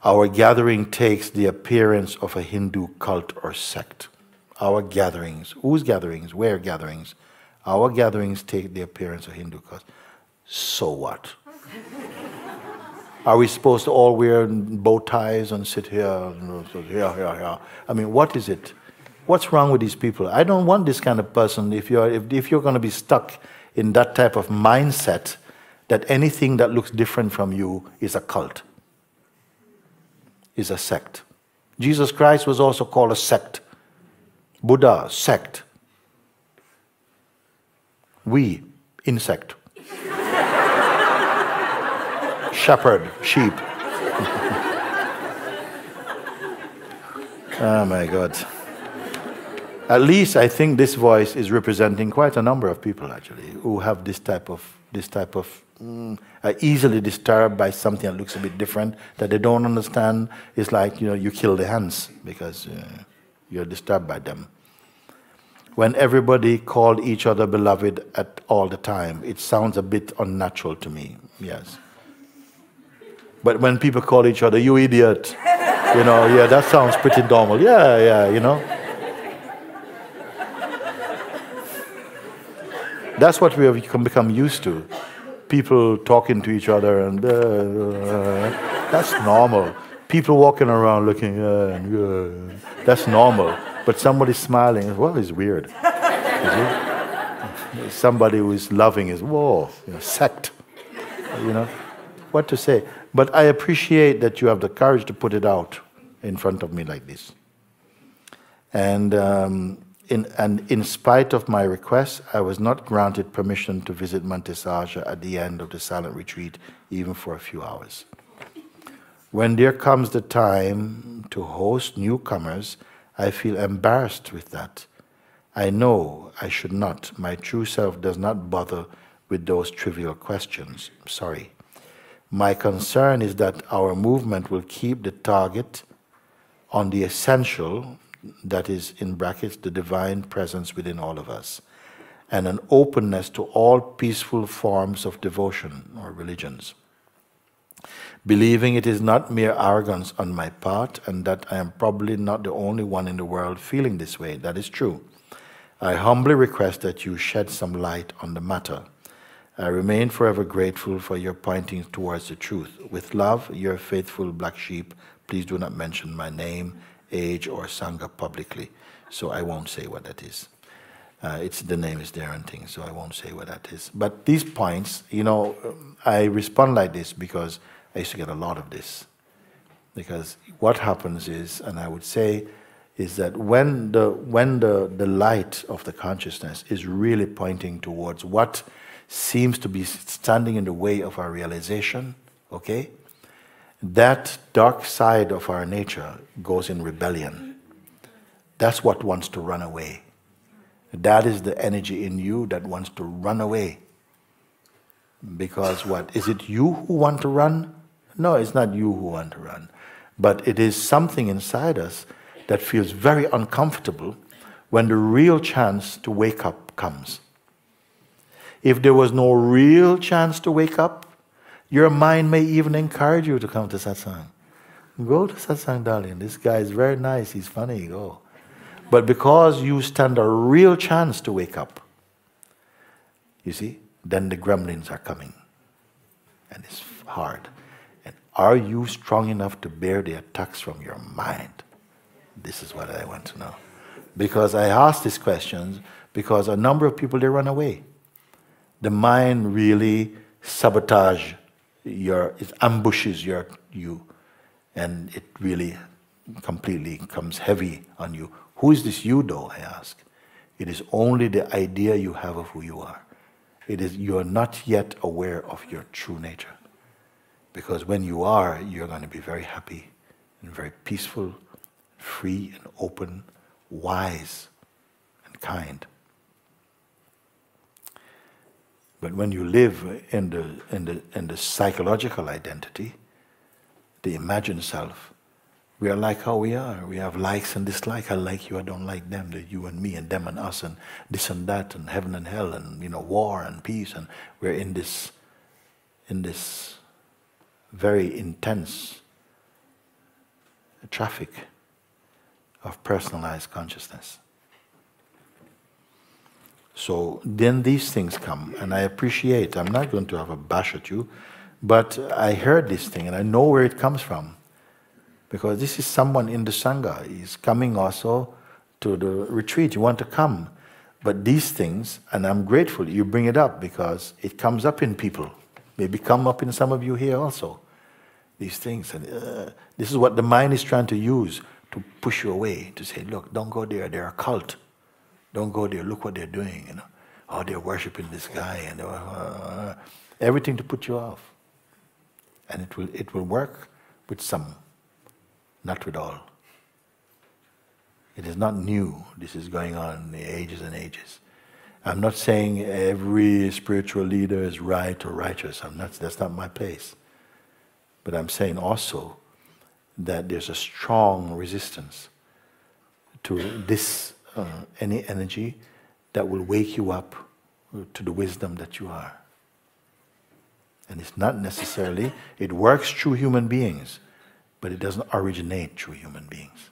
S1: Our gathering takes the appearance of a Hindu cult or sect. Our gatherings, whose gatherings, where gatherings? Our gatherings take the appearance of Hindu cult. So what? Are we supposed to all wear bow ties and sit here? I mean, what is it? What's wrong with these people? I don't want this kind of person. If you're going to be stuck in that type of mindset, that anything that looks different from you is a cult, is a sect. Jesus Christ was also called a sect. Buddha, sect. We, insect. Shepherd, sheep. Oh my God. At least I think this voice is representing quite a number of people actually who have this type of are easily disturbed by something that looks a bit different that they don't understand. It's like, you know, you kill the hands because you're disturbed by them. When everybody called each other beloved at all the time, it sounds a bit unnatural to me. Yes. But when people call each other, you idiot, you know, yeah, that sounds pretty normal. Yeah, you know. That's what we have become used to. People talking to each other, and that's normal. People walking around looking, that's normal. But somebody smiling, well, it's weird. Somebody who is loving is, whoa, sect. You know, what to say. But I appreciate that you have the courage to put it out in front of me like this. And in spite of my request, I was not granted permission to visit Monte Sahaja at the end of the silent retreat, even for a few hours. When there comes the time to host newcomers, I feel embarrassed with that. I know I should not. My true self does not bother with those trivial questions. Sorry. My concern is that our movement will keep the target on the essential, that is, in brackets, the divine presence within all of us, and an openness to all peaceful forms of devotion or religions. Believing it is not mere arrogance on my part, and that I am probably not the only one in the world feeling this way. That is true. I humbly request that you shed some light on the matter. I remain forever grateful for your pointing towards the truth. With love, your faithful black sheep. Please do not mention my name, age, or Sangha publicly. So I won't say what that is. The name is there and things, so I won't say what that is. But these points, I respond like this because I used to get a lot of this. Because what happens is, and I would say, is that when the light of the consciousness is really pointing towards what seems to be standing in the way of our realization, okay, that dark side of our nature goes in rebellion. That's what wants to run away. That is the energy in you that wants to run away. Because what? Is it you who want to run? No, it's not you who want to run. But it is something inside us that feels very uncomfortable when the real chance to wake up comes. If there was no real chance to wake up, your mind may even encourage you to come to Satsang. Go to Satsang, darling. This guy is very nice. He's funny. Go. But because you stand a real chance to wake up, you see, then the gremlins are coming. And it's hard. And are you strong enough to bear the attacks from your mind? This is what I want to know. Because I ask these questions because a number of people, they run away. The mind really it ambushes you, and it really completely comes heavy on you. Who is this you though, I ask? It is only the idea you have of who you are. You are not yet aware of your true nature. Because when you are, you're going to be very happy and very peaceful, free and open, wise and kind. But when you live in the psychological identity, the imagined self, we are like how we are. We have likes and dislikes. I like you, I don't like them. The you and me and them and us and this and that and heaven and hell and war and peace, and we're in this very intense traffic of personalized consciousness. So then these things come, and I appreciate. I'm not going to have a bash at you, but I heard this thing and I know where it comes from. Because this is someone in the Sangha. He's coming also to the retreat. You want to come. But these things, and I'm grateful you bring it up because it comes up in people. Maybe come up in some of you here also. These things. And this is what the mind is trying to use to push you away. To say, look, don't go there. They're a cult. Don't go there. Look what they're doing. Oh, they're worshiping this guy. And everything to put you off. And it will work with some. Not with all. It is not new. This is going on in ages and ages. I'm not saying every spiritual leader is right or righteous. That's not my place. But I'm saying also that there's a strong resistance to this any energy that will wake you up to the wisdom that you are. And it's not necessarily, it works through human beings, but it doesn't originate through human beings.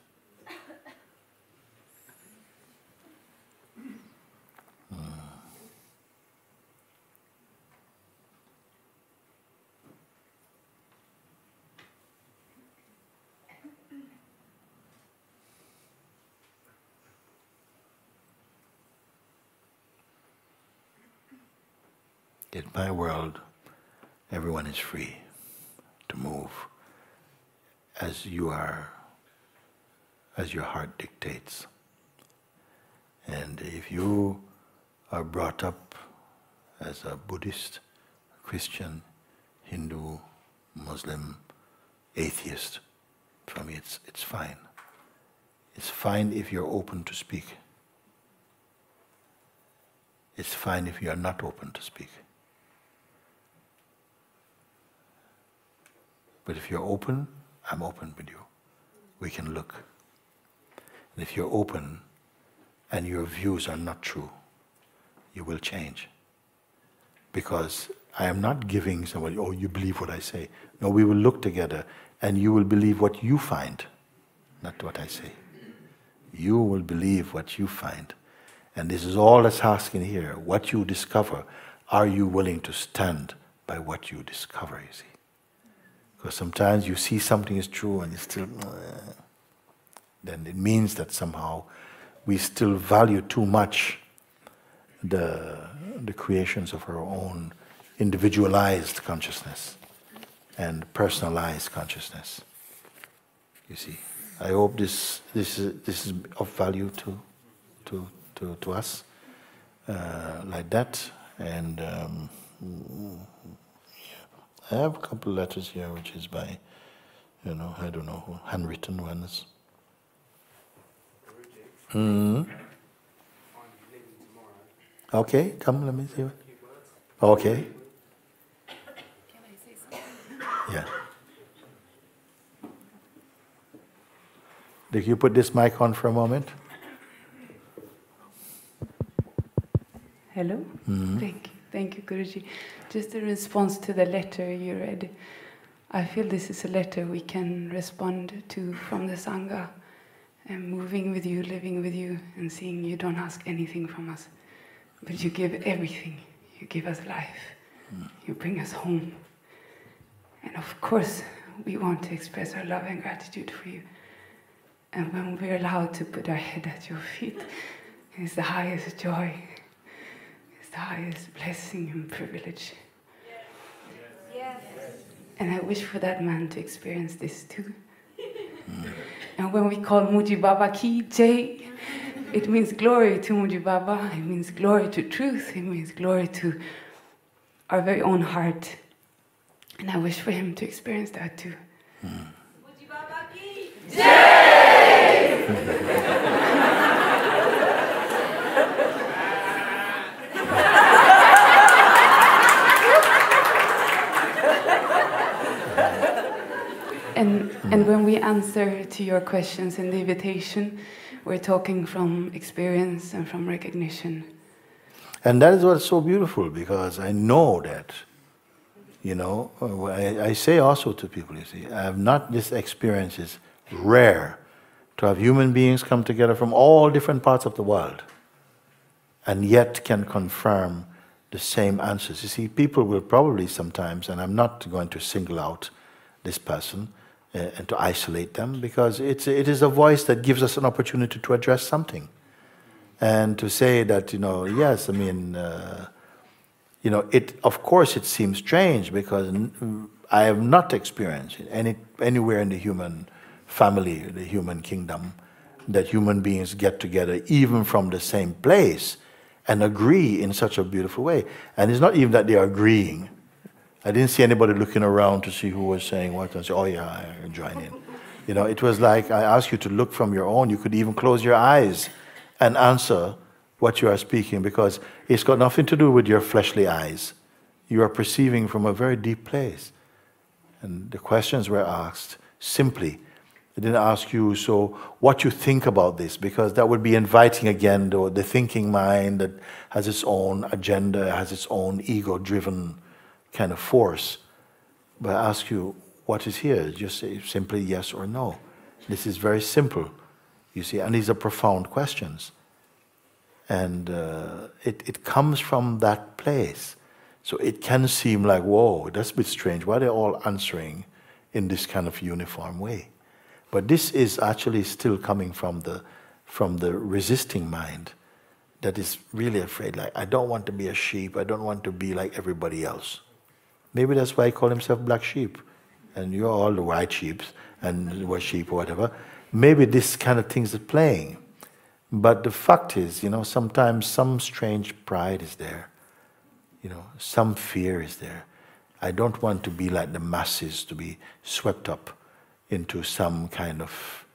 S1: In my world, everyone is free to move as your heart dictates. And if you are brought up as a Buddhist, Christian, Hindu, Muslim, atheist, for me it's fine. It's fine if you're open to speak. It's fine if you are not open to speak. But if you're open, I'm open with you. We can look. And if you're open and your views are not true, you will change. Because I am not giving somebody, oh, you believe what I say. No, we will look together and you will believe what you find, not what I say. You will believe what you find. And this is all that's asking here. What you discover, are you willing to stand by what you discover, you see? Because sometimes you see something is true and it's still, then it means that somehow we still value too much the creations of our own individualized consciousness and personalized consciousness. You see, I hope this is of value to us, like that. And I have a couple of letters here, which is by, I don't know who, handwritten ones. Okay, come, let me see. Okay.
S2: Can I say something?
S1: Yeah. Did you put this mic on for a moment?
S6: Hello? Thank you, Guruji. Just a response to the letter you read. I feel this is a letter we can respond to from the Sangha. And moving with you, living with you, and seeing you don't ask anything from us. But you give everything. You give us life. You bring us home. And of course, we want to express our love and gratitude for you. And when we're allowed to put our head at your feet, it's the highest joy. It's the highest blessing and privilege.
S2: Yes.
S6: And I wish for that man to experience this too. And when we call Muji Baba Ki Jai, it means glory to Muji Baba, it means glory to truth, it means glory to our very own heart. And I wish for him to experience that too.
S2: Muji Baba Ki Jai!
S6: And when we answer to your questions in the invitation, we're talking from experience and from recognition.
S1: And that is what's so beautiful, because I know that, I say also to people, you see, I have not, this experience is rare to have human beings come together from all different parts of the world and yet can confirm the same answers. You see, people will probably sometimes, and I'm not going to single out this person, and to isolate them, because it is a voice that gives us an opportunity to address something. And to say that, yes, I mean, of course it seems strange, because I have not experienced anywhere in the human family, the human kingdom, that human beings get together even from the same place and agree in such a beautiful way. And it's not even that they are agreeing. I didn't see anybody looking around to see who was saying what and say, oh yeah, I join in. It was like I asked you to look from your own. You could even close your eyes and answer what you are speaking, because it's got nothing to do with your fleshly eyes. You are perceiving from a very deep place. And the questions were asked simply. They didn't ask you, so what you think about this, because that would be inviting again the thinking mind that has its own agenda, has its own ego-driven kind of force. But I ask you, what is here? Just say simply yes or no. This is very simple, you see, and these are profound questions. And it comes from that place. So it can seem like, whoa, that's a bit strange. Why are they all answering in this kind of uniform way? But this is actually still coming from the resisting mind that is really afraid, like, I don't want to be a sheep, I don't want to be like everybody else. Maybe that's why he called himself black sheep. And you're all the white sheep, and white sheep or whatever. Maybe this kind of things are playing. But the fact is, sometimes some strange pride is there. Some fear is there. I don't want to be like the masses, to be swept up into some kind of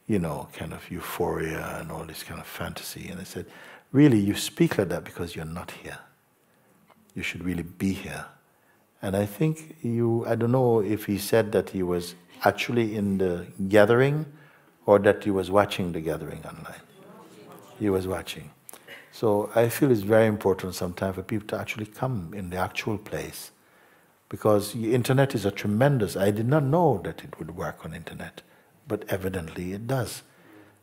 S1: euphoria and all this kind of fantasy. And I said, really, you speak like that because you're not here. You should really be here. And I think I don't know if he said that he was actually in the gathering or that he was watching the gathering online. He was watching. So I feel it's very important sometimes for people to actually come in the actual place, because the internet is a tremendous, I did not know that it would work on internet, but evidently it does,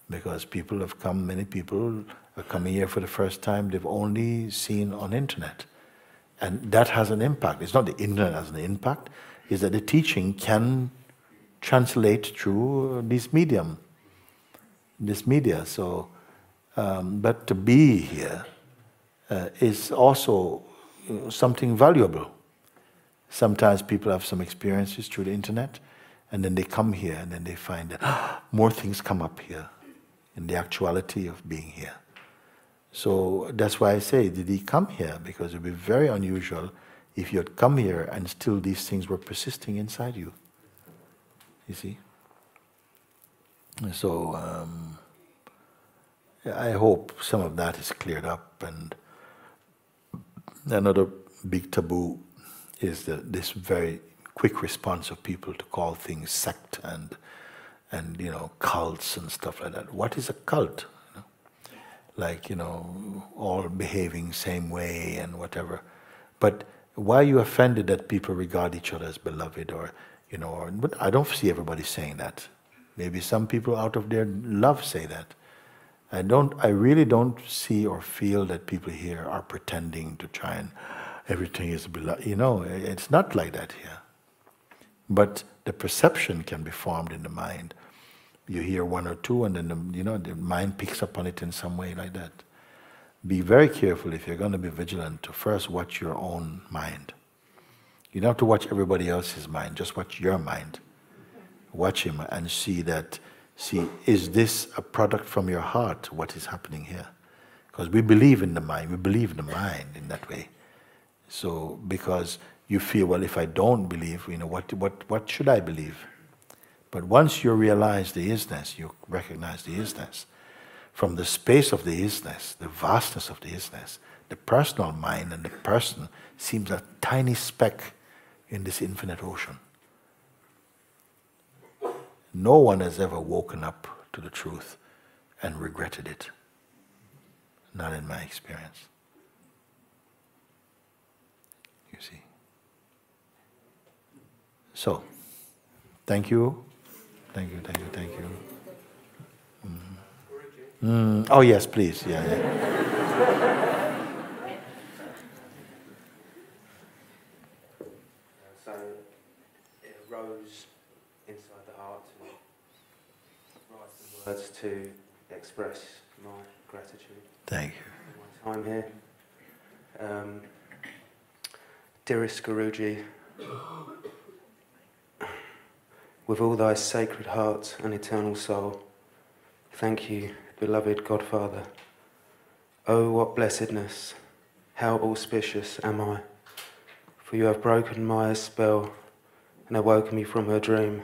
S1: because people have come, many people are coming here for the first time, they've only seen on internet. And that has an impact. It's not the internet has an impact, it's that the teaching can translate through this media. So, but to be here is also something valuable. Sometimes people have some experiences through the internet, and then they come here and then they find that more things come up here in the actuality of being here. So that's why I say, did he come here? Because it would be very unusual if you had come here and still these things were persisting inside you. You see? So I hope some of that is cleared up. And another big taboo is this very quick response of people to call things sect and cults and stuff like that. What is a cult? Like, all behaving same way and whatever. But why are you offended that people regard each other as beloved, but I don't see everybody saying that. Maybe some people out of their love say that. I really don't see or feel that people here are pretending to try and everything is beloved. It's not like that here. But the perception can be formed in the mind. You hear one or two, and then the mind picks up on it in some way like that. Be very careful if you're going to be vigilant to first watch your own mind. You don't have to watch everybody else's mind, just watch your mind. Watch him and see, is this a product from your heart, what is happening here? Because we believe in the mind in that way. So, because you feel, well, if I don't believe, what should I believe? But once you realize the isness, you recognize the isness. From the space of the isness, the vastness of the isness, the personal mind and the person seems a tiny speck in this infinite ocean. No one has ever woken up to the truth and regretted it. Not in my experience. You see. So, thank you. Thank you. Oh yes, please. Yeah.
S7: So it arose inside the heart and write the words to express my gratitude.
S1: Thank you.
S7: For my time here. Dearest Guruji, with all thy sacred heart and eternal soul, thank you, beloved Godfather. Oh, what blessedness, how auspicious am I, for you have broken Maya's spell and awoken me from her dream,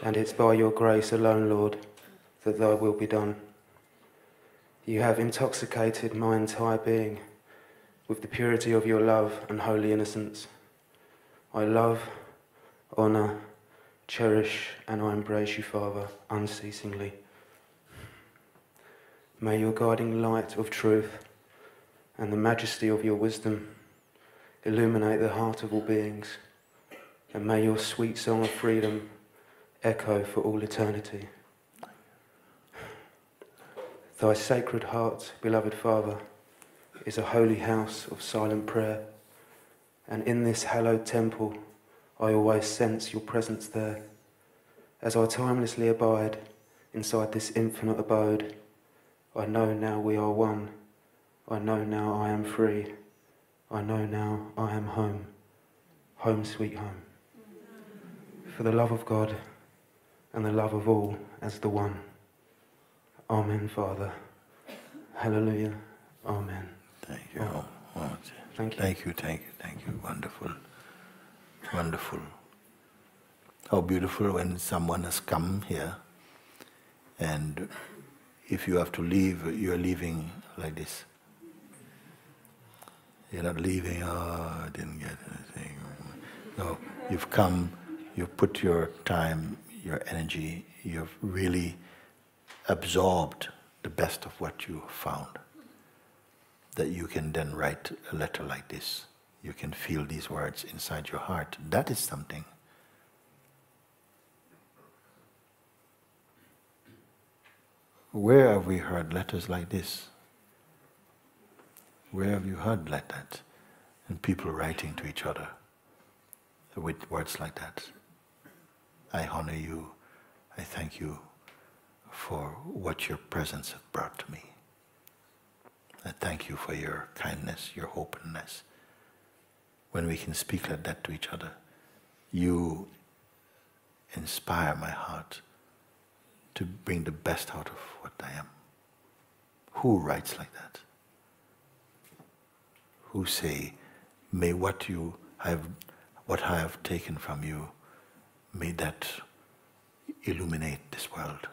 S7: and it's by your grace alone, Lord, that thy will be done. You have intoxicated my entire being with the purity of your love and holy innocence. I love, honour, cherish and I embrace you, Father, unceasingly. May your guiding light of truth and the majesty of your wisdom illuminate the heart of all beings, and may your sweet song of freedom echo for all eternity. Thy sacred heart, beloved Father, is a holy house of silent prayer, and in this hallowed temple I always sense your presence there. As I timelessly abide inside this infinite abode, I know now we are one. I know now I am free. I know now I am home. Home sweet home. For the love of God and the love of all as the one. Amen, Father. Hallelujah. Amen.
S1: Thank you. Oh,
S7: thank you.
S1: Thank you, thank you, thank you. Wonderful. Wonderful. How beautiful when someone has come here, and if you have to leave, you're leaving like this. You're not leaving, oh, I didn't get anything. No, you've come, you've put your time, your energy, you've really absorbed the best of what you found. That you can then write a letter like this. You can feel these words inside your heart. That is something. Where have we heard letters like this? Where have you heard like that? And people writing to each other with words like that. I honor you. I thank you for what your presence has brought to me. I thank you for your kindness, your openness. When we can speak like that to each other, you inspire my heart to bring the best out of what I am. Who writes like that? Who say, may what I have taken from you, may that illuminate this world.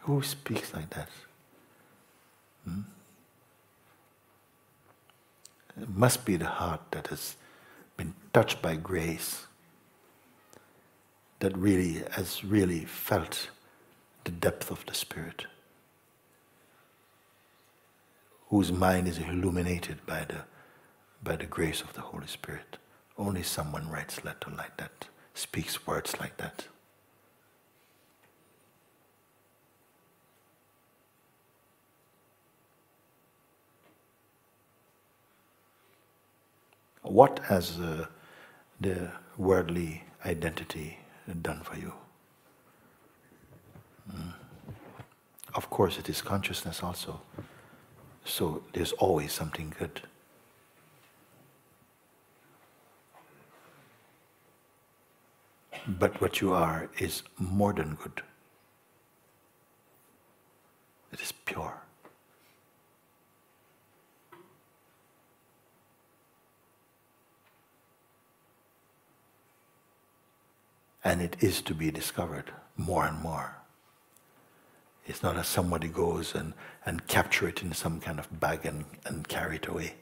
S1: Who speaks like that? It must be the heart that has been touched by grace, that really has really felt the depth of the Spirit, whose mind is illuminated by the grace of the Holy Spirit. Only someone writes letter like that, speaks words like that. What has the worldly identity done for you? Of course, it is consciousness also. So there's always something good. But what you are is more than good. It is pure. And it is to be discovered more and more. It's not as somebody goes and capture it in some kind of bag and carry it away.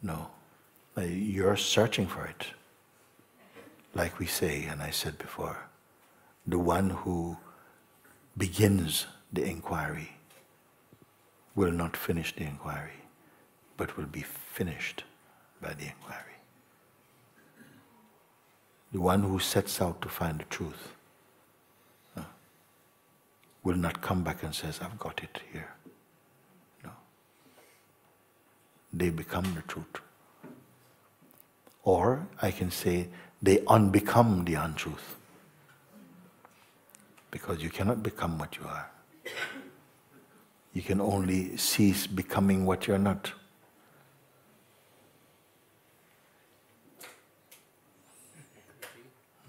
S1: No. You're searching for it. Like we say, and I said before, the one who begins the inquiry will not finish the inquiry, but will be finished by the inquiry. The one who sets out to find the truth will not come back and says, I've got it here. No. They become the truth. Or I can say, they unbecome the untruth. Because you cannot become what you are. You can only cease becoming what you're not.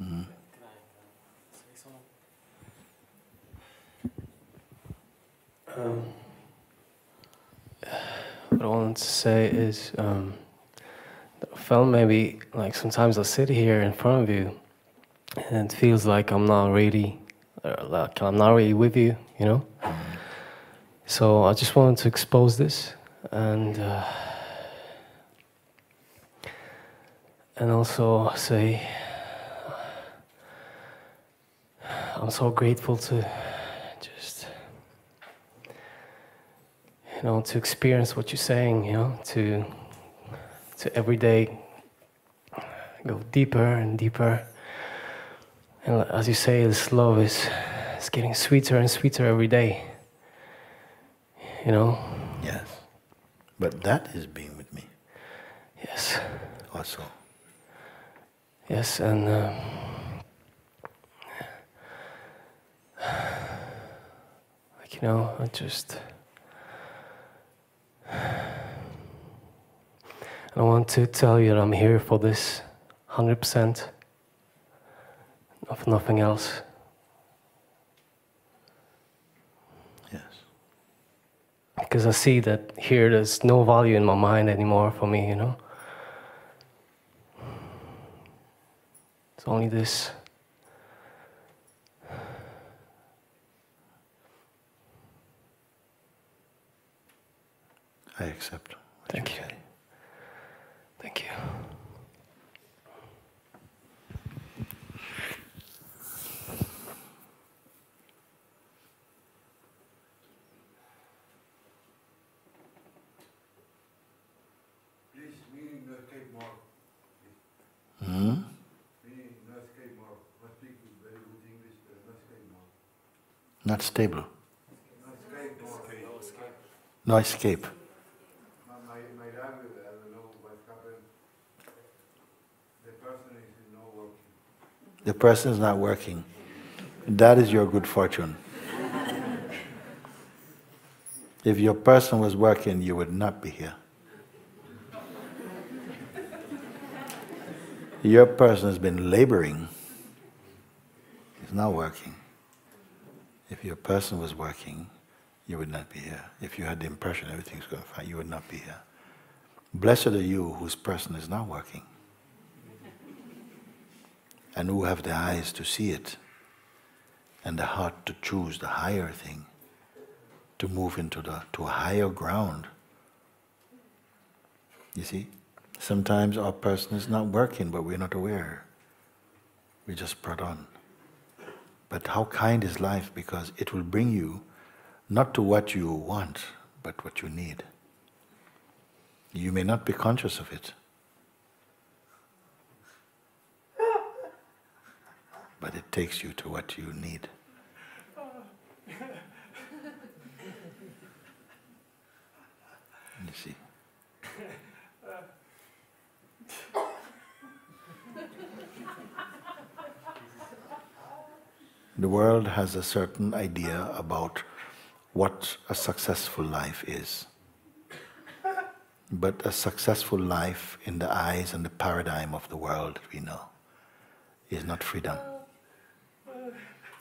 S1: Mm-hmm.
S5: What I wanted to say is, I felt maybe like sometimes I sit here in front of you, and it feels like I'm not really with you, you know. So I just wanted to expose this, and also say I'm so grateful to just, you know, to experience what you're saying, you know, to every day go deeper and deeper. And as you say, this love is getting sweeter and sweeter every day. You know?
S1: Yes. But that is being with me.
S5: Yes.
S1: Also.
S5: Yes, and like, you know, I want to tell you that I'm here for this 100%, of nothing else. Because I see that here there's no value in my mind anymore for me, you know. It's only this.
S1: I accept.
S5: Thank you. Thank you.
S1: Not stable. No escape.
S8: My language, I don't know what's happened. The person is not working.
S1: The person is not working. That is your good fortune. If your person was working, you would not be here. Your person has been laboring. It's not working. If your person was working, you would not be here. If you had the impression everything's going fine, you would not be here. Blessed are you whose person is not working and who have the eyes to see it and the heart to choose the higher thing, to move to a higher ground. You see? Sometimes our person is not working, but we're not aware. We just prod on. But how kind is life, because it will bring you not to what you want, but what you need. You may not be conscious of it, but it takes you to what you need. You see? The world has a certain idea about what a successful life is. But a successful life in the eyes and the paradigm of the world that we know is not freedom.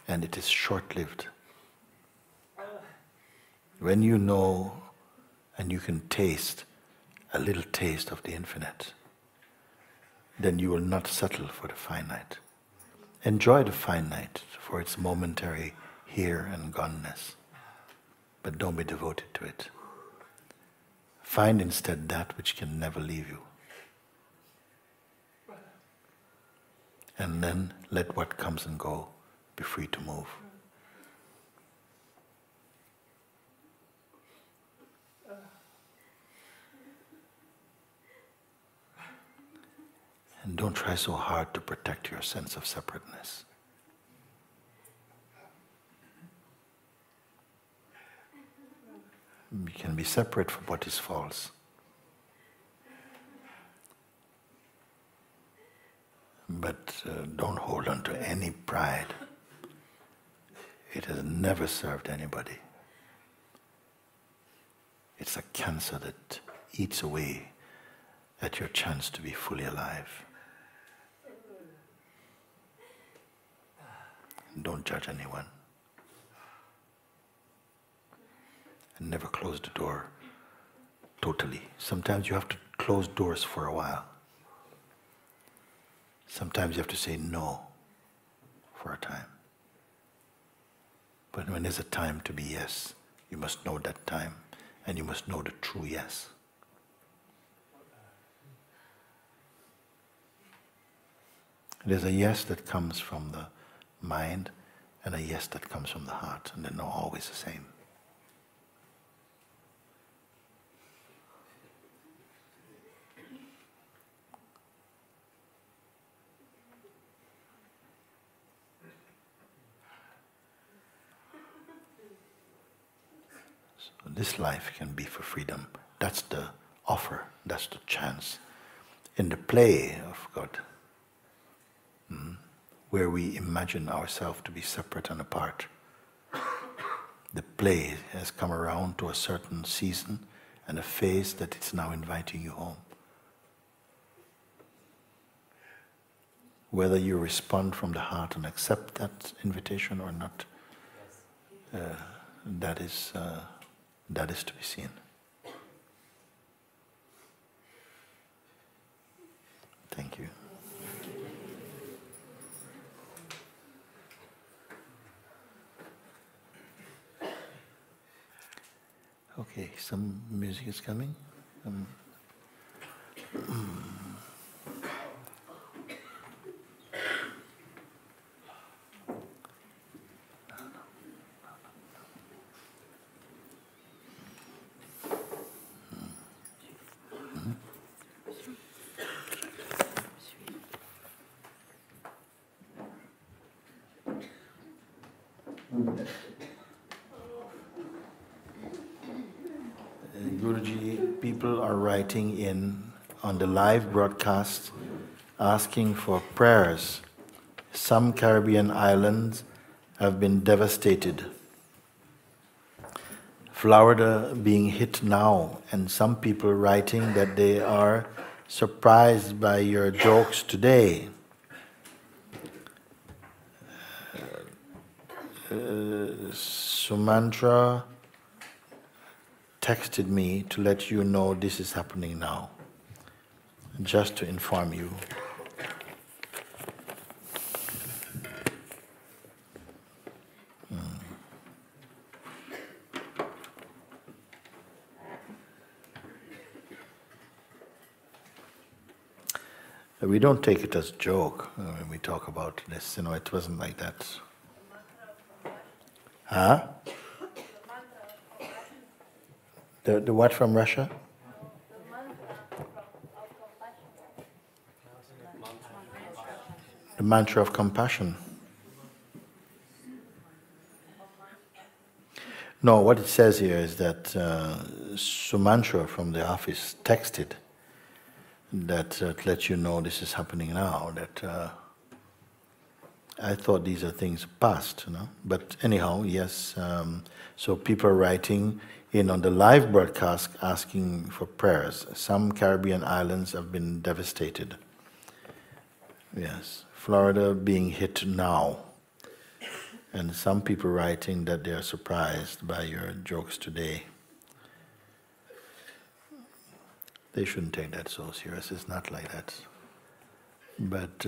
S1: And it is short-lived. When you know and you can taste a little taste of the infinite, then you will not settle for the finite. Enjoy the finite for its momentary here and goneness, but don't be devoted to it. Find instead that which can never leave you. And then let what comes and go be free to move. And don't try so hard to protect your sense of separateness. You can be separate from what is false. But don't hold on to any pride. It has never served anybody. It's a cancer that eats away at your chance to be fully alive. Don't judge anyone. And never close the door totally. Sometimes you have to close doors for a while. Sometimes you have to say no for a time. But when there's a time to be yes, you must know that time, and you must know the true yes. There's a yes that comes from the mind and a yes that comes from the heart, and they're not always the same. So this life can be for freedom. That's the offer, that's the chance. In the play of God, where we imagine ourselves to be separate and apart. The play has come around to a certain season and a phase that it's now inviting you home. Whether you respond from the heart and accept that invitation or not, that is that is to be seen. Thank you. Okay, some music is coming. Guruji, people are writing in on the live broadcast asking for prayers. Some Caribbean islands have been devastated. Florida being hit now, and some people writing that they are surprised by your jokes today. Sumantra texted me to let you know this is happening now, just to inform you. We don't take it as a joke when we talk about this. You know, it wasn't like that. Huh? The what from Russia? The mantra of compassion. No, what it says here is that Sumantra from the office texted that to let you know this is happening now. That I thought these are things past, you know. But anyhow, yes. So people are writing in on the live broadcast asking for prayers. Some Caribbean islands have been devastated. Yes, Florida being hit now. And some people writing that they are surprised by your jokes today. They shouldn't take that so serious. It's not like that. But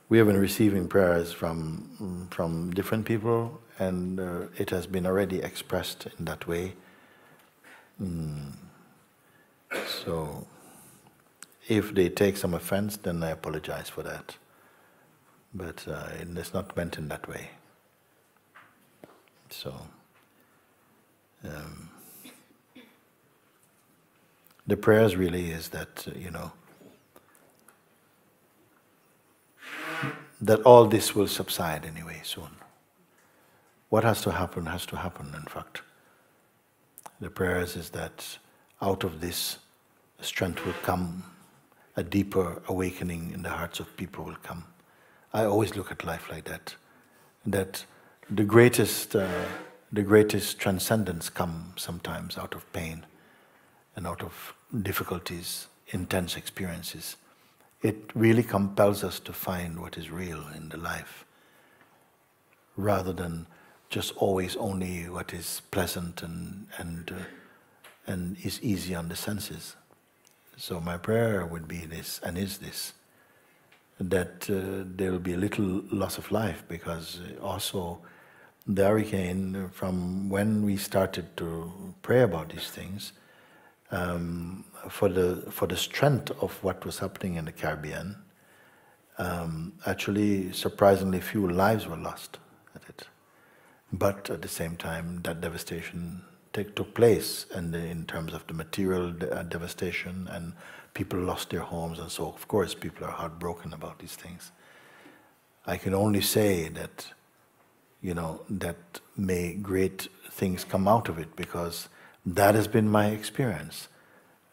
S1: we have been receiving prayers from different people, and it has been already expressed in that way. So, if they take some offense, then I apologize for that. But it's not meant in that way. So, the prayers really is that, you know, that all this will subside anyway soon. What has to happen, in fact. The prayers is that out of this, strength will come, a deeper awakening in the hearts of people will come. I always look at life like that. That the greatest transcendence comes sometimes out of pain and out of difficulties, intense experiences. It really compels us to find what is real in the life, rather than just always only what is pleasant and is easy on the senses. So my prayer would be this, and is this, that there will be a little loss of life, because also the hurricane, from when we started to pray about these things, for the strength of what was happening in the Caribbean, actually surprisingly few lives were lost at it. But at the same time, that devastation took place, and in terms of the material devastation, and people lost their homes, and so of course people are heartbroken about these things. I can only say that, you know, that may great things come out of it, because that has been my experience,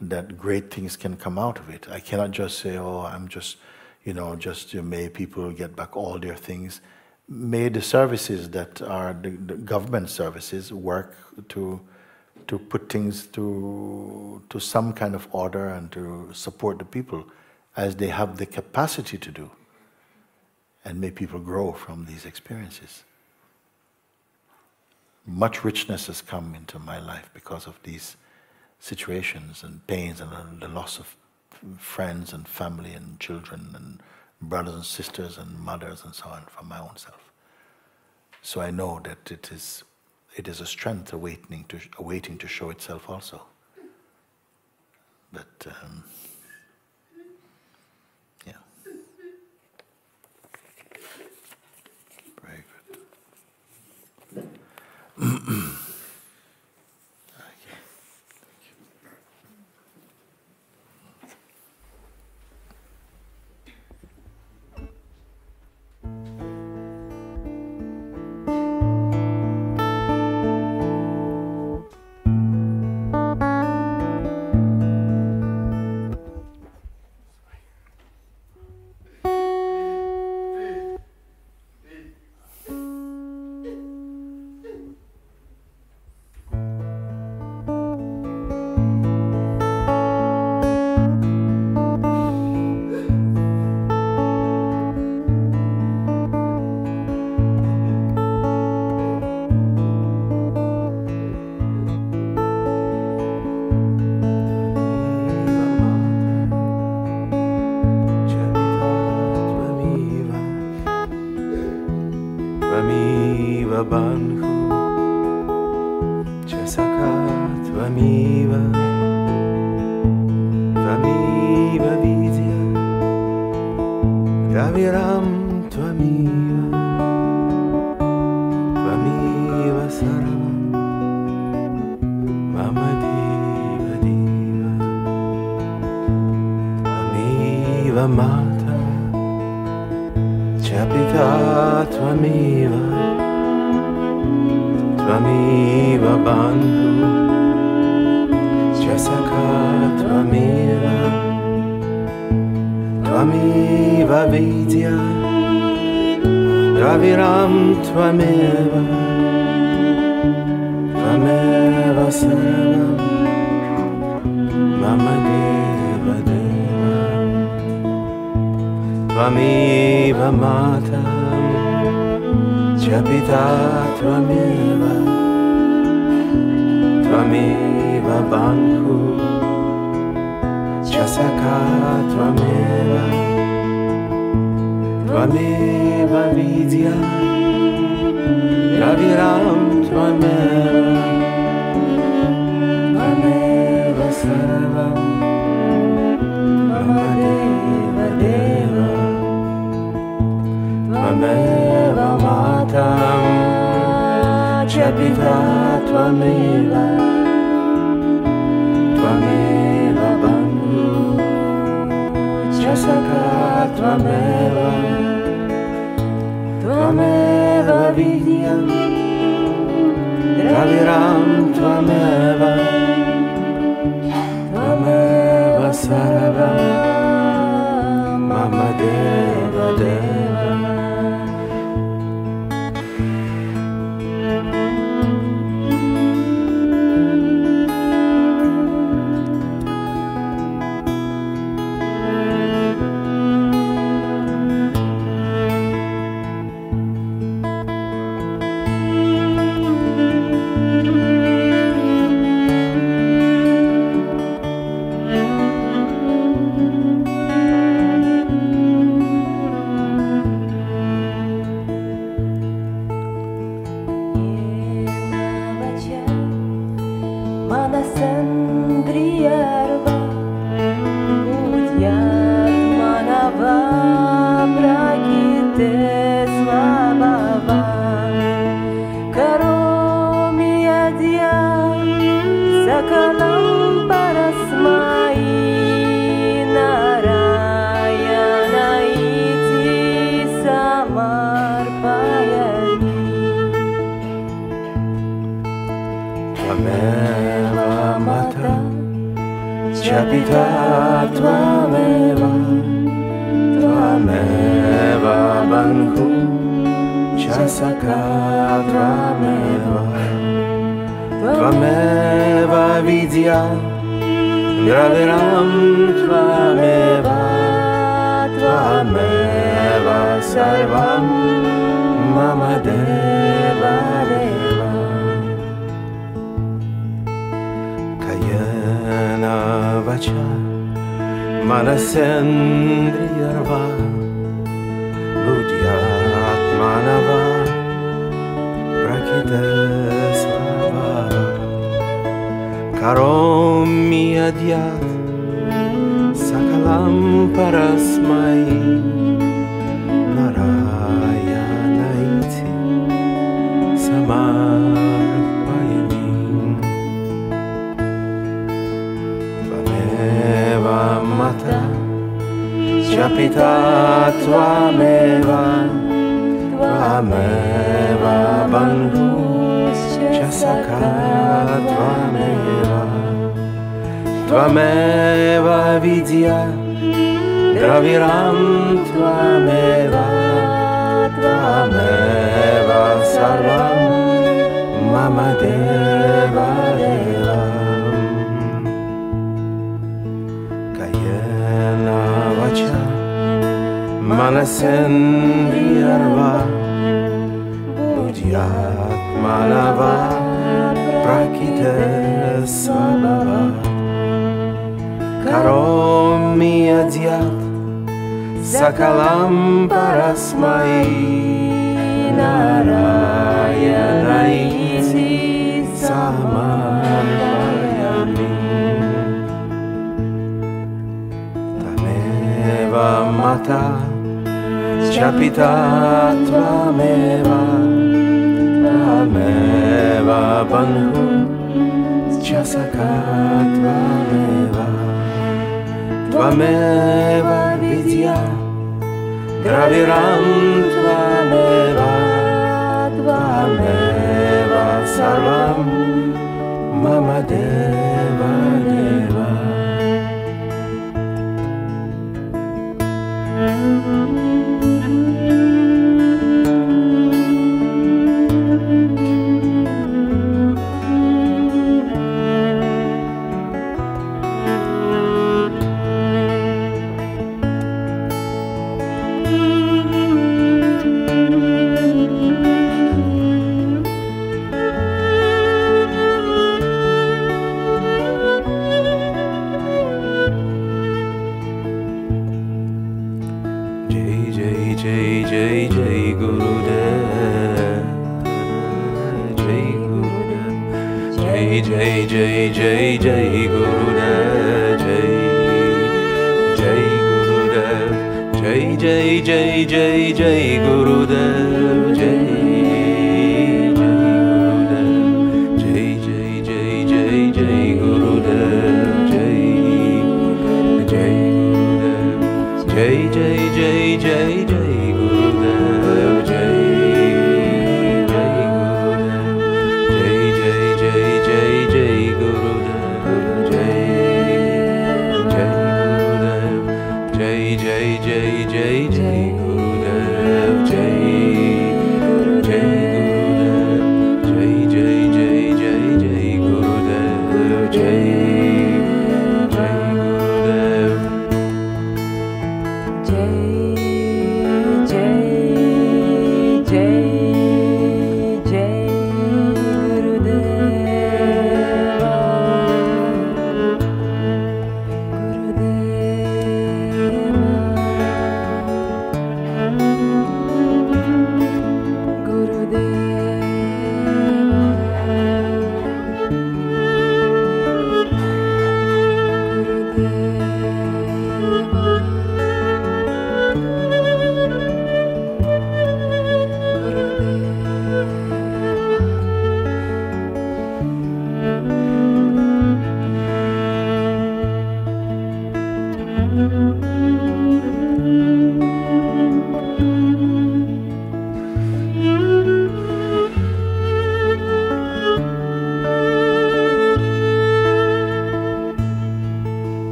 S1: that great things can come out of it. I cannot just say, oh, I'm just, you know, may people get back all their things. May the services that are the government services work to put things to some kind of order and to support the people as they have the capacity to do. And may people grow from these experiences. Much richness has come into my life because of these situations and pains and the loss of friends and family and children and brothers and sisters and mothers and so on from my own self. So I know that it is a strength awaiting to show itself also. But yeah, very good.
S9: Twameva, Twameva Sarvam, Mama Deva Deva, Twameva Mata, Chapita Twameva, Twameva Banhu, Chasaka Twameva, Twameva Vidya, Raviram Twameva, Twameva Sarvam, Mama Deva Deva, Twameva Matam, Chapita Twameva, Twameva Bandhu, Chasaka Twameva, Twameva Vidya, Raviram Twameva, Twameva Sarvam, Mama Deva Deva. Chapita Twameva, Twameva Banhu, Chasaka Twameva, Twameva Vidya, Raviram Twameva, Twameva Sarva. Manasendriyarva Buddhyatmanava Prakitesvava Karomi adyat Sakalam parasmai Narayanaiti Samarpayami Tvameva Mata Chapita Twameva Twameva Bandhu Chasaka Twameva Twameva Vidya Draviram Twameva Twameva Sarvam Mama Deva Deva Kayena Vacha Manasendriyarva Buddhyatmanava Prakitesvabhava Karomi adyat Sakalam parasmai Narayanaiti Samarpayami Tvameva Mata Chapita Tvameva Tvameva Bandhu Chasaka Tvameva Tvameva Vidya Draviram Tvameva Tvameva Sarvam Mama Deva Deva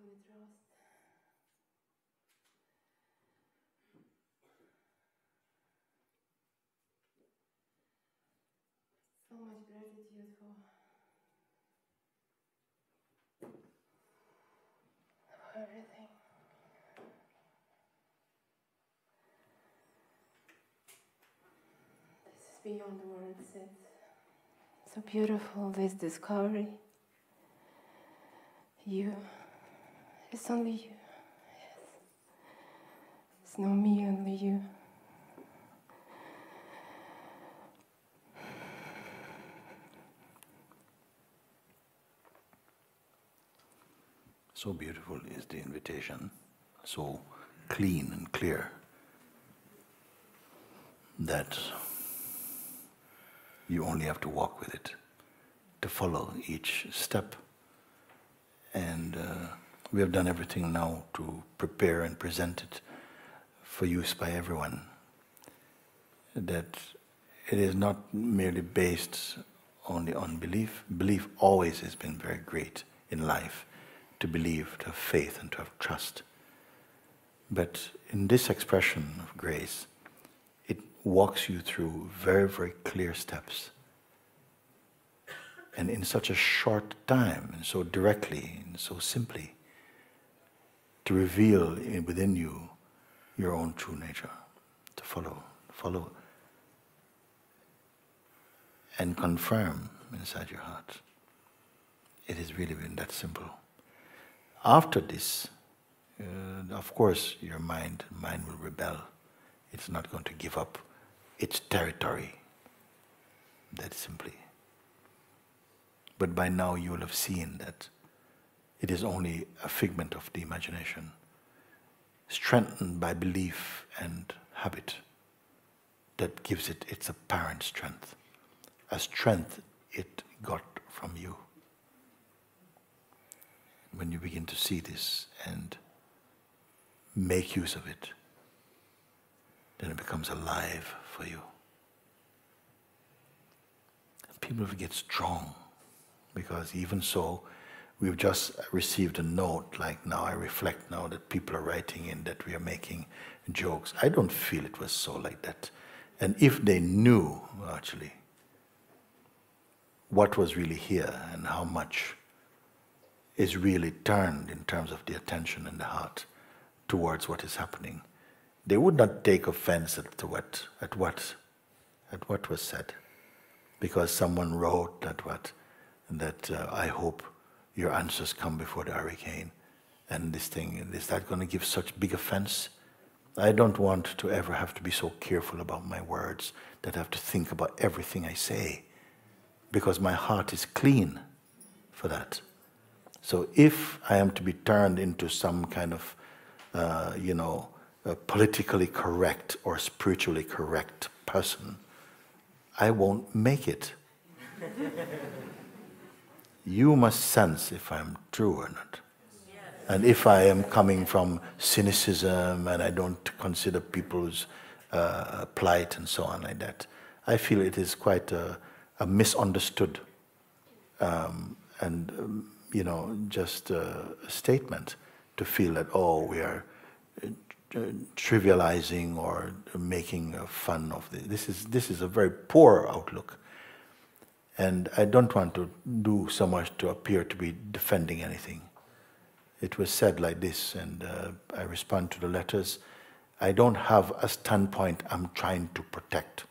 S6: infinite trust. So much gratitude for everything. This is beyond the words. It's so beautiful, this discovery. You. It's only you. Yes. It's no me, only you.
S1: So beautiful is the invitation, so clean and clear, that you only have to walk with it, to follow each step. And we have done everything now to prepare and present it for use by everyone. That it is not merely based only on belief. Belief always has been very great in life. To believe, to have faith, and to have trust. But in this expression of grace, it walks you through very, very clear steps. And in such a short time, and so directly, and so simply, to reveal within you your own true nature, to follow, and confirm inside your heart. It has really been that simple. After this, of course, your mind will rebel. It's not going to give up its territory, that simply. But by now you will have seen that it is only a figment of the imagination, strengthened by belief and habit, that gives it its apparent strength, a strength it got from you. When you begin to see this and make use of it, then it becomes alive for you. And people get strong, because even so, we've just received a note, like now I reflect now that people are writing in that we are making jokes. I don't feel it was so like that. And if they knew, actually, what was really here and how much is really turned in terms of the attention and the heart towards what is happening, they would not take offense at what was said, because someone wrote that I hope your answers come before the hurricane, and this thing, is that going to give such big offense? I don't want to ever have to be so careful about my words that I have to think about everything I say, because my heart is clean for that. So if I am to be turned into some kind of, politically correct or spiritually correct person, I won't make it. You must sense if I'm true or not. And if I am coming from cynicism and I don't consider people's plight and so on like that, I feel it is quite a misunderstood just a statement to feel that, we are trivializing or making fun of this. This is a very poor outlook. And I don't want to do so much to appear to be defending anything. It was said like this, and I respond to the letters. I don't have a standpoint I'm trying to protect.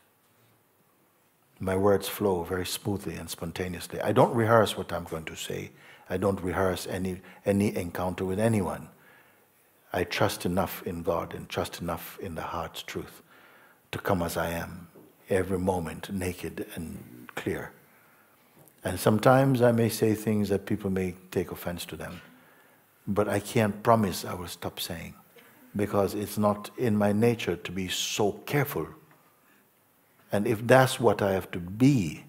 S1: My words flow very smoothly and spontaneously. I don't rehearse what I'm going to say. I don't rehearse any encounter with anyone. I trust enough in God and trust enough in the heart's truth to come as I am, every moment, naked and clear. And sometimes I may say things that people may take offense to them, but I can't promise I will stop saying, because it's not in my nature to be so careful. And if that's what I have to be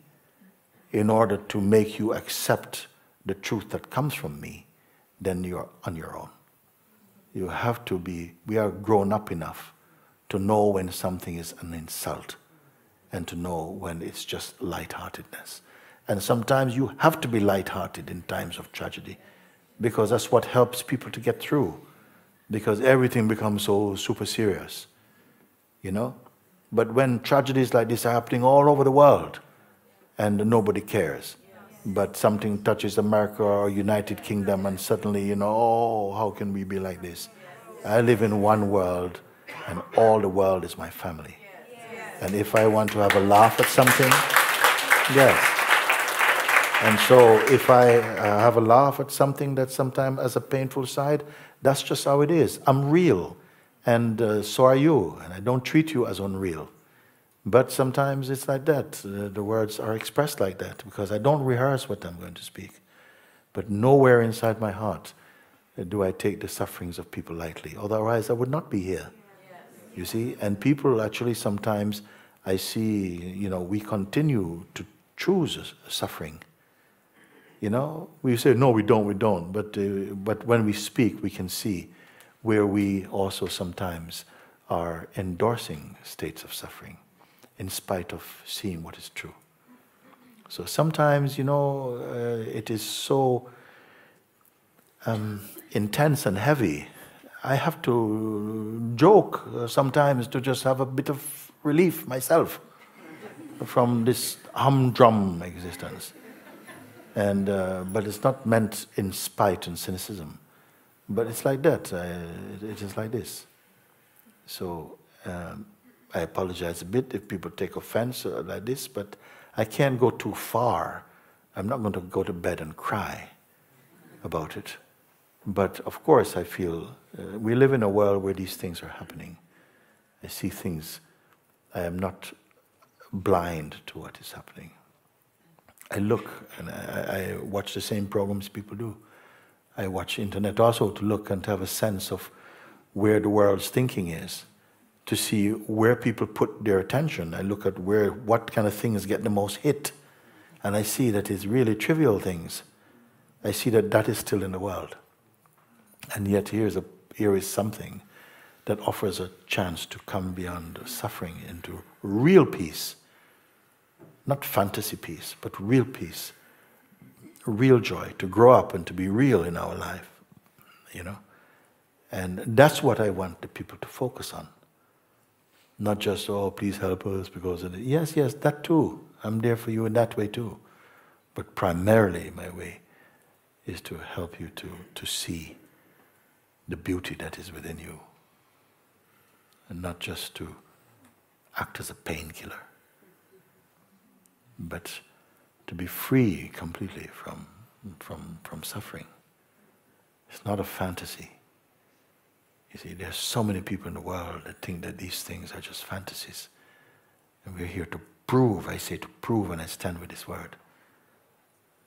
S1: in order to make you accept the truth that comes from me, then you're on your own. You have to be, we are grown up enough to know when something is an insult and to know when it's just lightheartedness. And sometimes you have to be lighthearted in times of tragedy, because that's what helps people to get through, because everything becomes so super serious, you know? But when tragedies like this are happening all over the world and nobody cares, but something touches America or United Kingdom and suddenly, you know, oh, how can we be like this? I live in one world and all the world is my family. And if I want to have a laugh at something, yes. And so if I have a laugh at something that sometimes has a painful side, that's just how it is. I'm real, and so are you, and I don't treat you as unreal. But sometimes it's like that. The words are expressed like that, because I don't rehearse what I'm going to speak. But nowhere inside my heart do I take the sufferings of people lightly. Otherwise, I would not be here. You see? And people actually sometimes, I see, you know, we continue to choose suffering. You know, we say, no, we don't. But when we speak, we can see where we also sometimes are endorsing states of suffering in spite of seeing what is true. So sometimes, you know, it is so intense and heavy. I have to joke sometimes to just have a bit of relief myself from this humdrum existence. And but it's not meant in spite and cynicism. But it's like that. It is like this. So I apologize a bit if people take offense like this, but I can't go too far. I'm not going to go to bed and cry about it. But of course I feel we live in a world where these things are happening. I see things. I am not blind to what is happening. I look and I watch the same programs people do. I watch internet also to look and to have a sense of where the world's thinking is, to see where people put their attention. I look at what kind of things get the most hit, and I see that it's really trivial things. I see that that is still in the world. And yet here is something that offers a chance to come beyond suffering into real peace. Not fantasy peace, but real peace, real joy, to grow up and to be real in our life, you know. And that's what I want the people to focus on. Not just, oh, please help us because of it. Yes, that too. I'm there for you in that way too. But primarily my way is to help you to see the beauty that is within you. And not just to act as a painkiller, but to be free completely from suffering. It's not a fantasy. You see, there's so many people in the world that think that these things are just fantasies. And we're here to prove, I say to prove, and I stand with this word,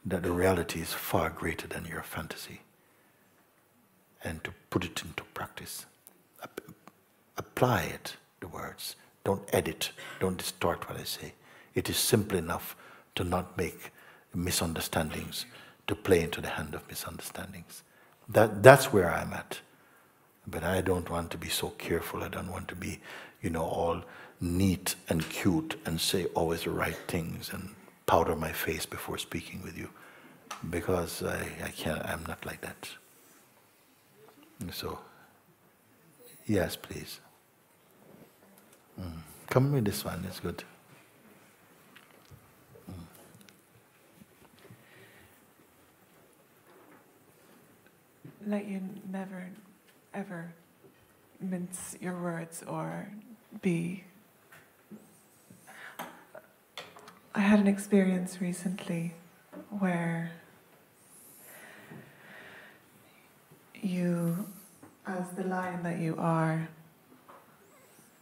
S1: that the reality is far greater than your fantasy. And to put it into practice. Apply it, the words. Don't edit, don't distort what I say. It is simple enough to not make misunderstandings, to play into the hand of misunderstandings. That's where I'm at. But I don't want to be so careful. I don't want to be, you know, all neat and cute and say always the right things and powder my face before speaking with you. Because I can't, I'm not like that. So, yes, please. Come with this one, it's good.
S10: Let you never, ever mince your words or be... I had an experience recently where you, as the lion that you are,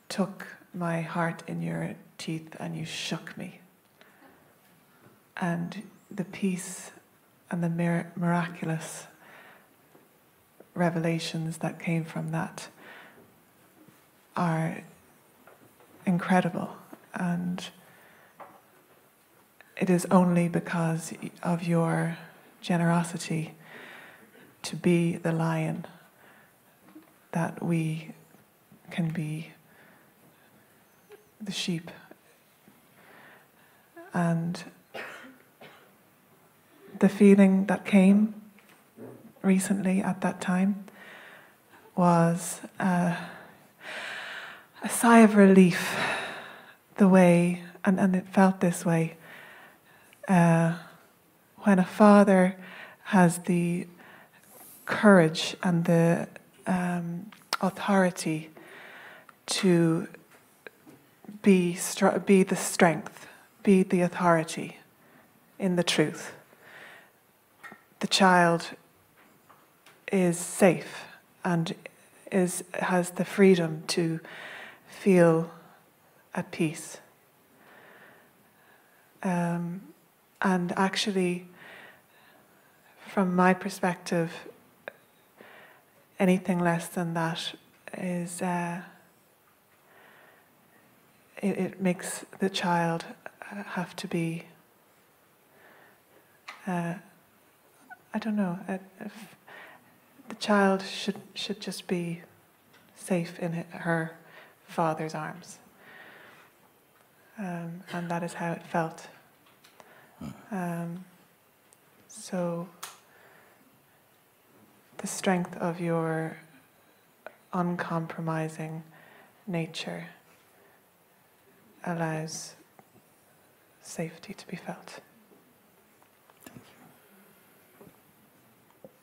S10: took my heart in your teeth and you shook me. And the peace and the miraculous revelations that came from that are incredible, and it is only because of your generosity to be the lion that we can be the sheep. And the feeling that came recently at that time was a sigh of relief, the way, and it felt this way, when a father has the courage and the authority to be the strength, be the authority in the truth. The child is safe and has the freedom to feel at peace. And actually, from my perspective, anything less than that is it makes the child have to be I don't know, the child should just be safe in her father's arms, and that is how it felt. So the strength of your uncompromising nature allows safety to be felt.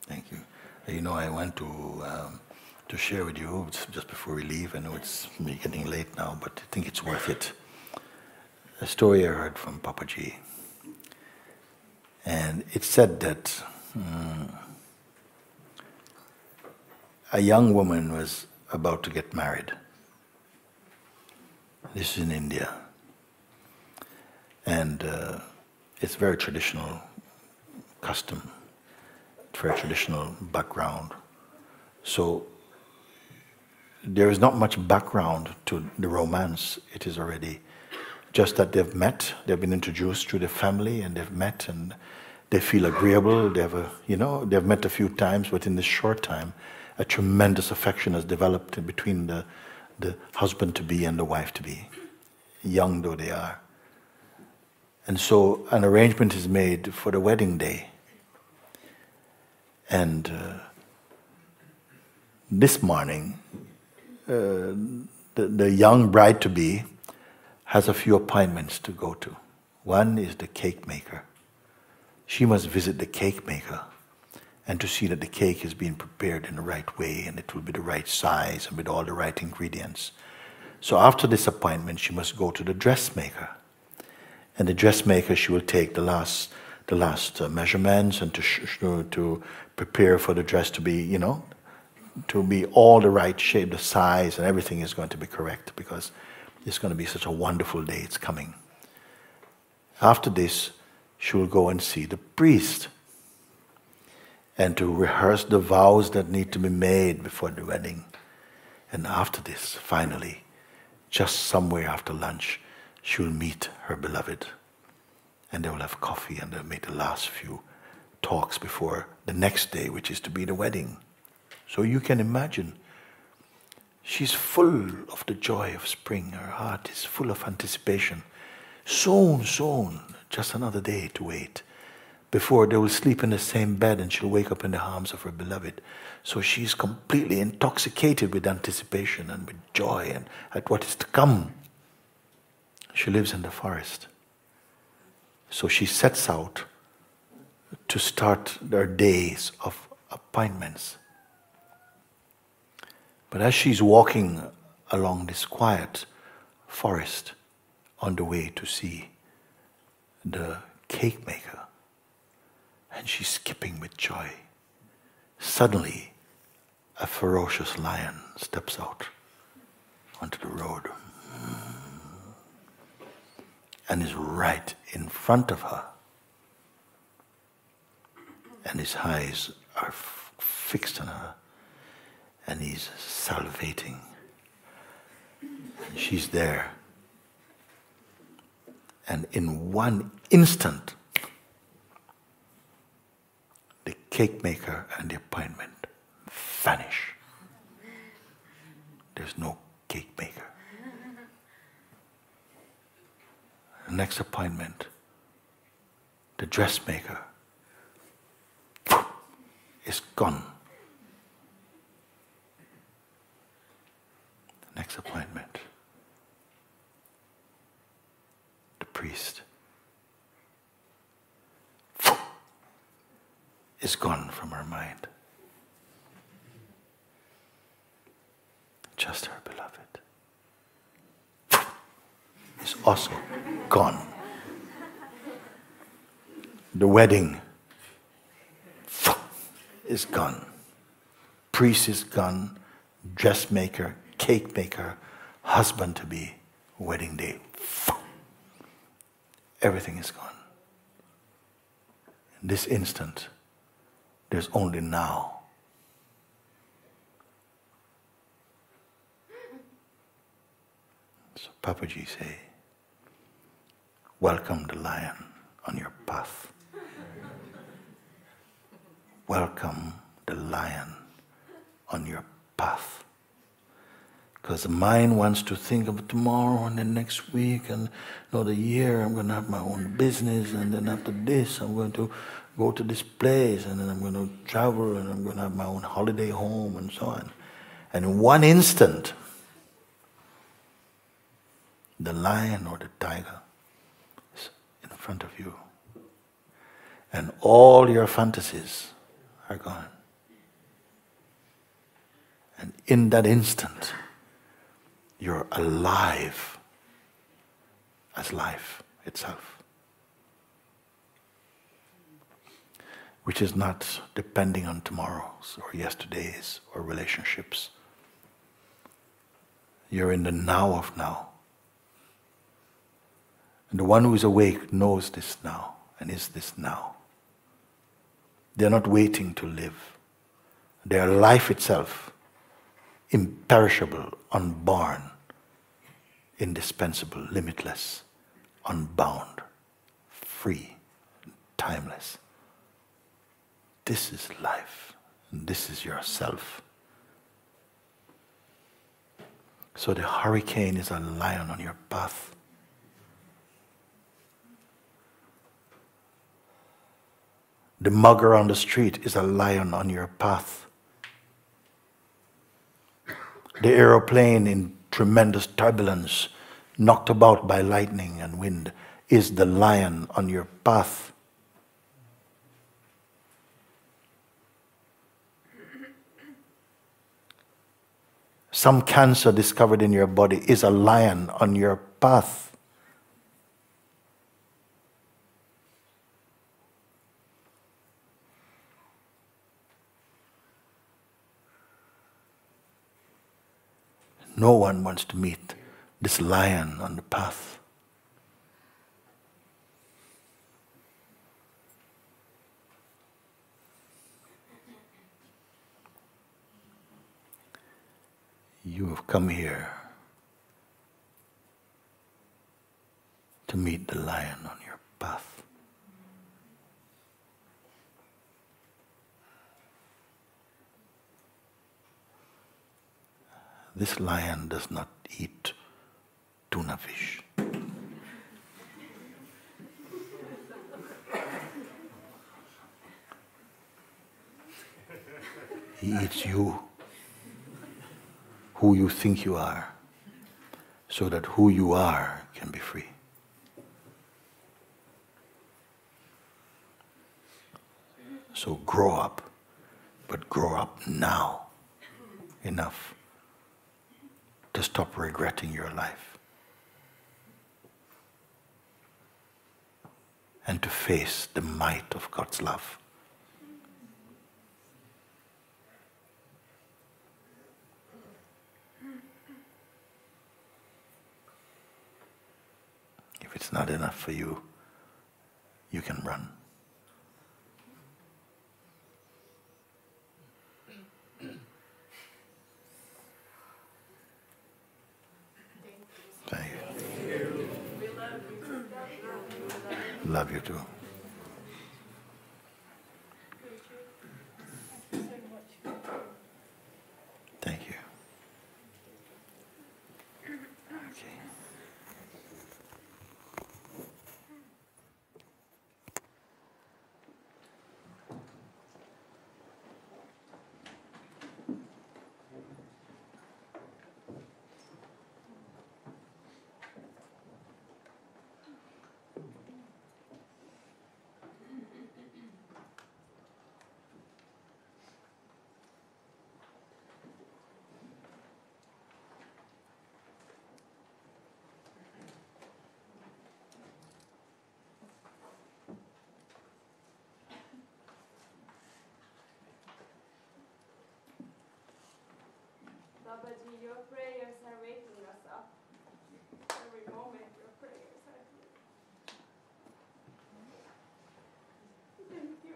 S1: Thank you. You know, I want to share with you, just before we leave, I know it's getting late now, but I think it's worth it. A story I heard from Papaji. And it said that a young woman was about to get married. This is in India. And it's very traditional custom, very traditional background. So there is not much background to the romance. It is already just that they've met, they've been introduced through the family, and they've met and they feel agreeable. They have they've met a few times, but in this short time, a tremendous affection has developed between the husband-to-be and the wife-to-be, young though they are. And so an arrangement is made for the wedding day. And this morning, the young bride-to-be has a few appointments to go to. One is the cake maker. She must visit the cake maker and to see that the cake is being prepared in the right way and it will be the right size and with all the right ingredients. So after this appointment, she must go to the dressmaker. And the dressmaker, she will take the last measurements and to prepare for the dress to be, to be all the right shape, the size, and everything is going to be correct because it's going to be such a wonderful day, it's coming. After this, she will go and see the priest and to rehearse the vows that need to be made before the wedding. And after this, finally, just somewhere after lunch, she will meet her beloved. And they will have coffee and they'll make the last few talks before the next day, which is to be the wedding. So you can imagine, she's full of the joy of spring. Her heart is full of anticipation. Soon, just another day to wait. Before they will sleep in the same bed and she'll wake up in the arms of her beloved. So she's completely intoxicated with anticipation and with joy and at what is to come. She lives in the forest. So she sets out to start their days of appointments. But as she's walking along this quiet forest on the way to see the cake maker, and she's skipping with joy, suddenly a ferocious lion steps out onto the road and is right in front of her. And his eyes are fixed on her. And he's salivating. And she's there. And in one instant, the cake maker and the appointment vanish. There's no cake maker. The next appointment, the dressmaker is gone. The next appointment, the priest is gone from her mind. Just her beloved is also gone. The wedding is gone. Priest is gone. Dressmaker, cake maker, husband to be, wedding day. Everything is gone. In this instant, there's only now. So Papaji say, welcome the lion on your path. Welcome the lion on your path. Because the mind wants to think of tomorrow and then next week and another year I'm going to have my own business, and then after this I'm going to go to this place, and then I'm going to travel, and I'm going to have my own holiday home and so on. And in one instant, the lion or the tiger is in front of you. And all your fantasies are gone. And in that instant, you're alive as life itself, which is not depending on tomorrows or yesterdays or relationships. You're in the now of now. And the one who is awake knows this now and is this now. They're not waiting to live. They are life itself, imperishable, unborn, indispensable, limitless, unbound, free, timeless. This is life, and this is yourself. So the hurricane is a lion on your path. The mugger on the street is a lion on your path. The aeroplane in tremendous turbulence, knocked about by lightning and wind, is the lion on your path. Some cancer discovered in your body is a lion on your path. No one wants to meet this lion on the path. You have come here to meet the lion on your path. This lion does not eat tuna fish. He eats you, who you think you are, so that who you are can be free. So grow up, but grow up now. Enough to stop regretting your life and to face the might of God's love. If it's not enough for you, you can run. Thank you. Love you too. Thank you. Okay.
S11: Babaji, your prayers are waking us up. Every moment your prayers are here. Thank you.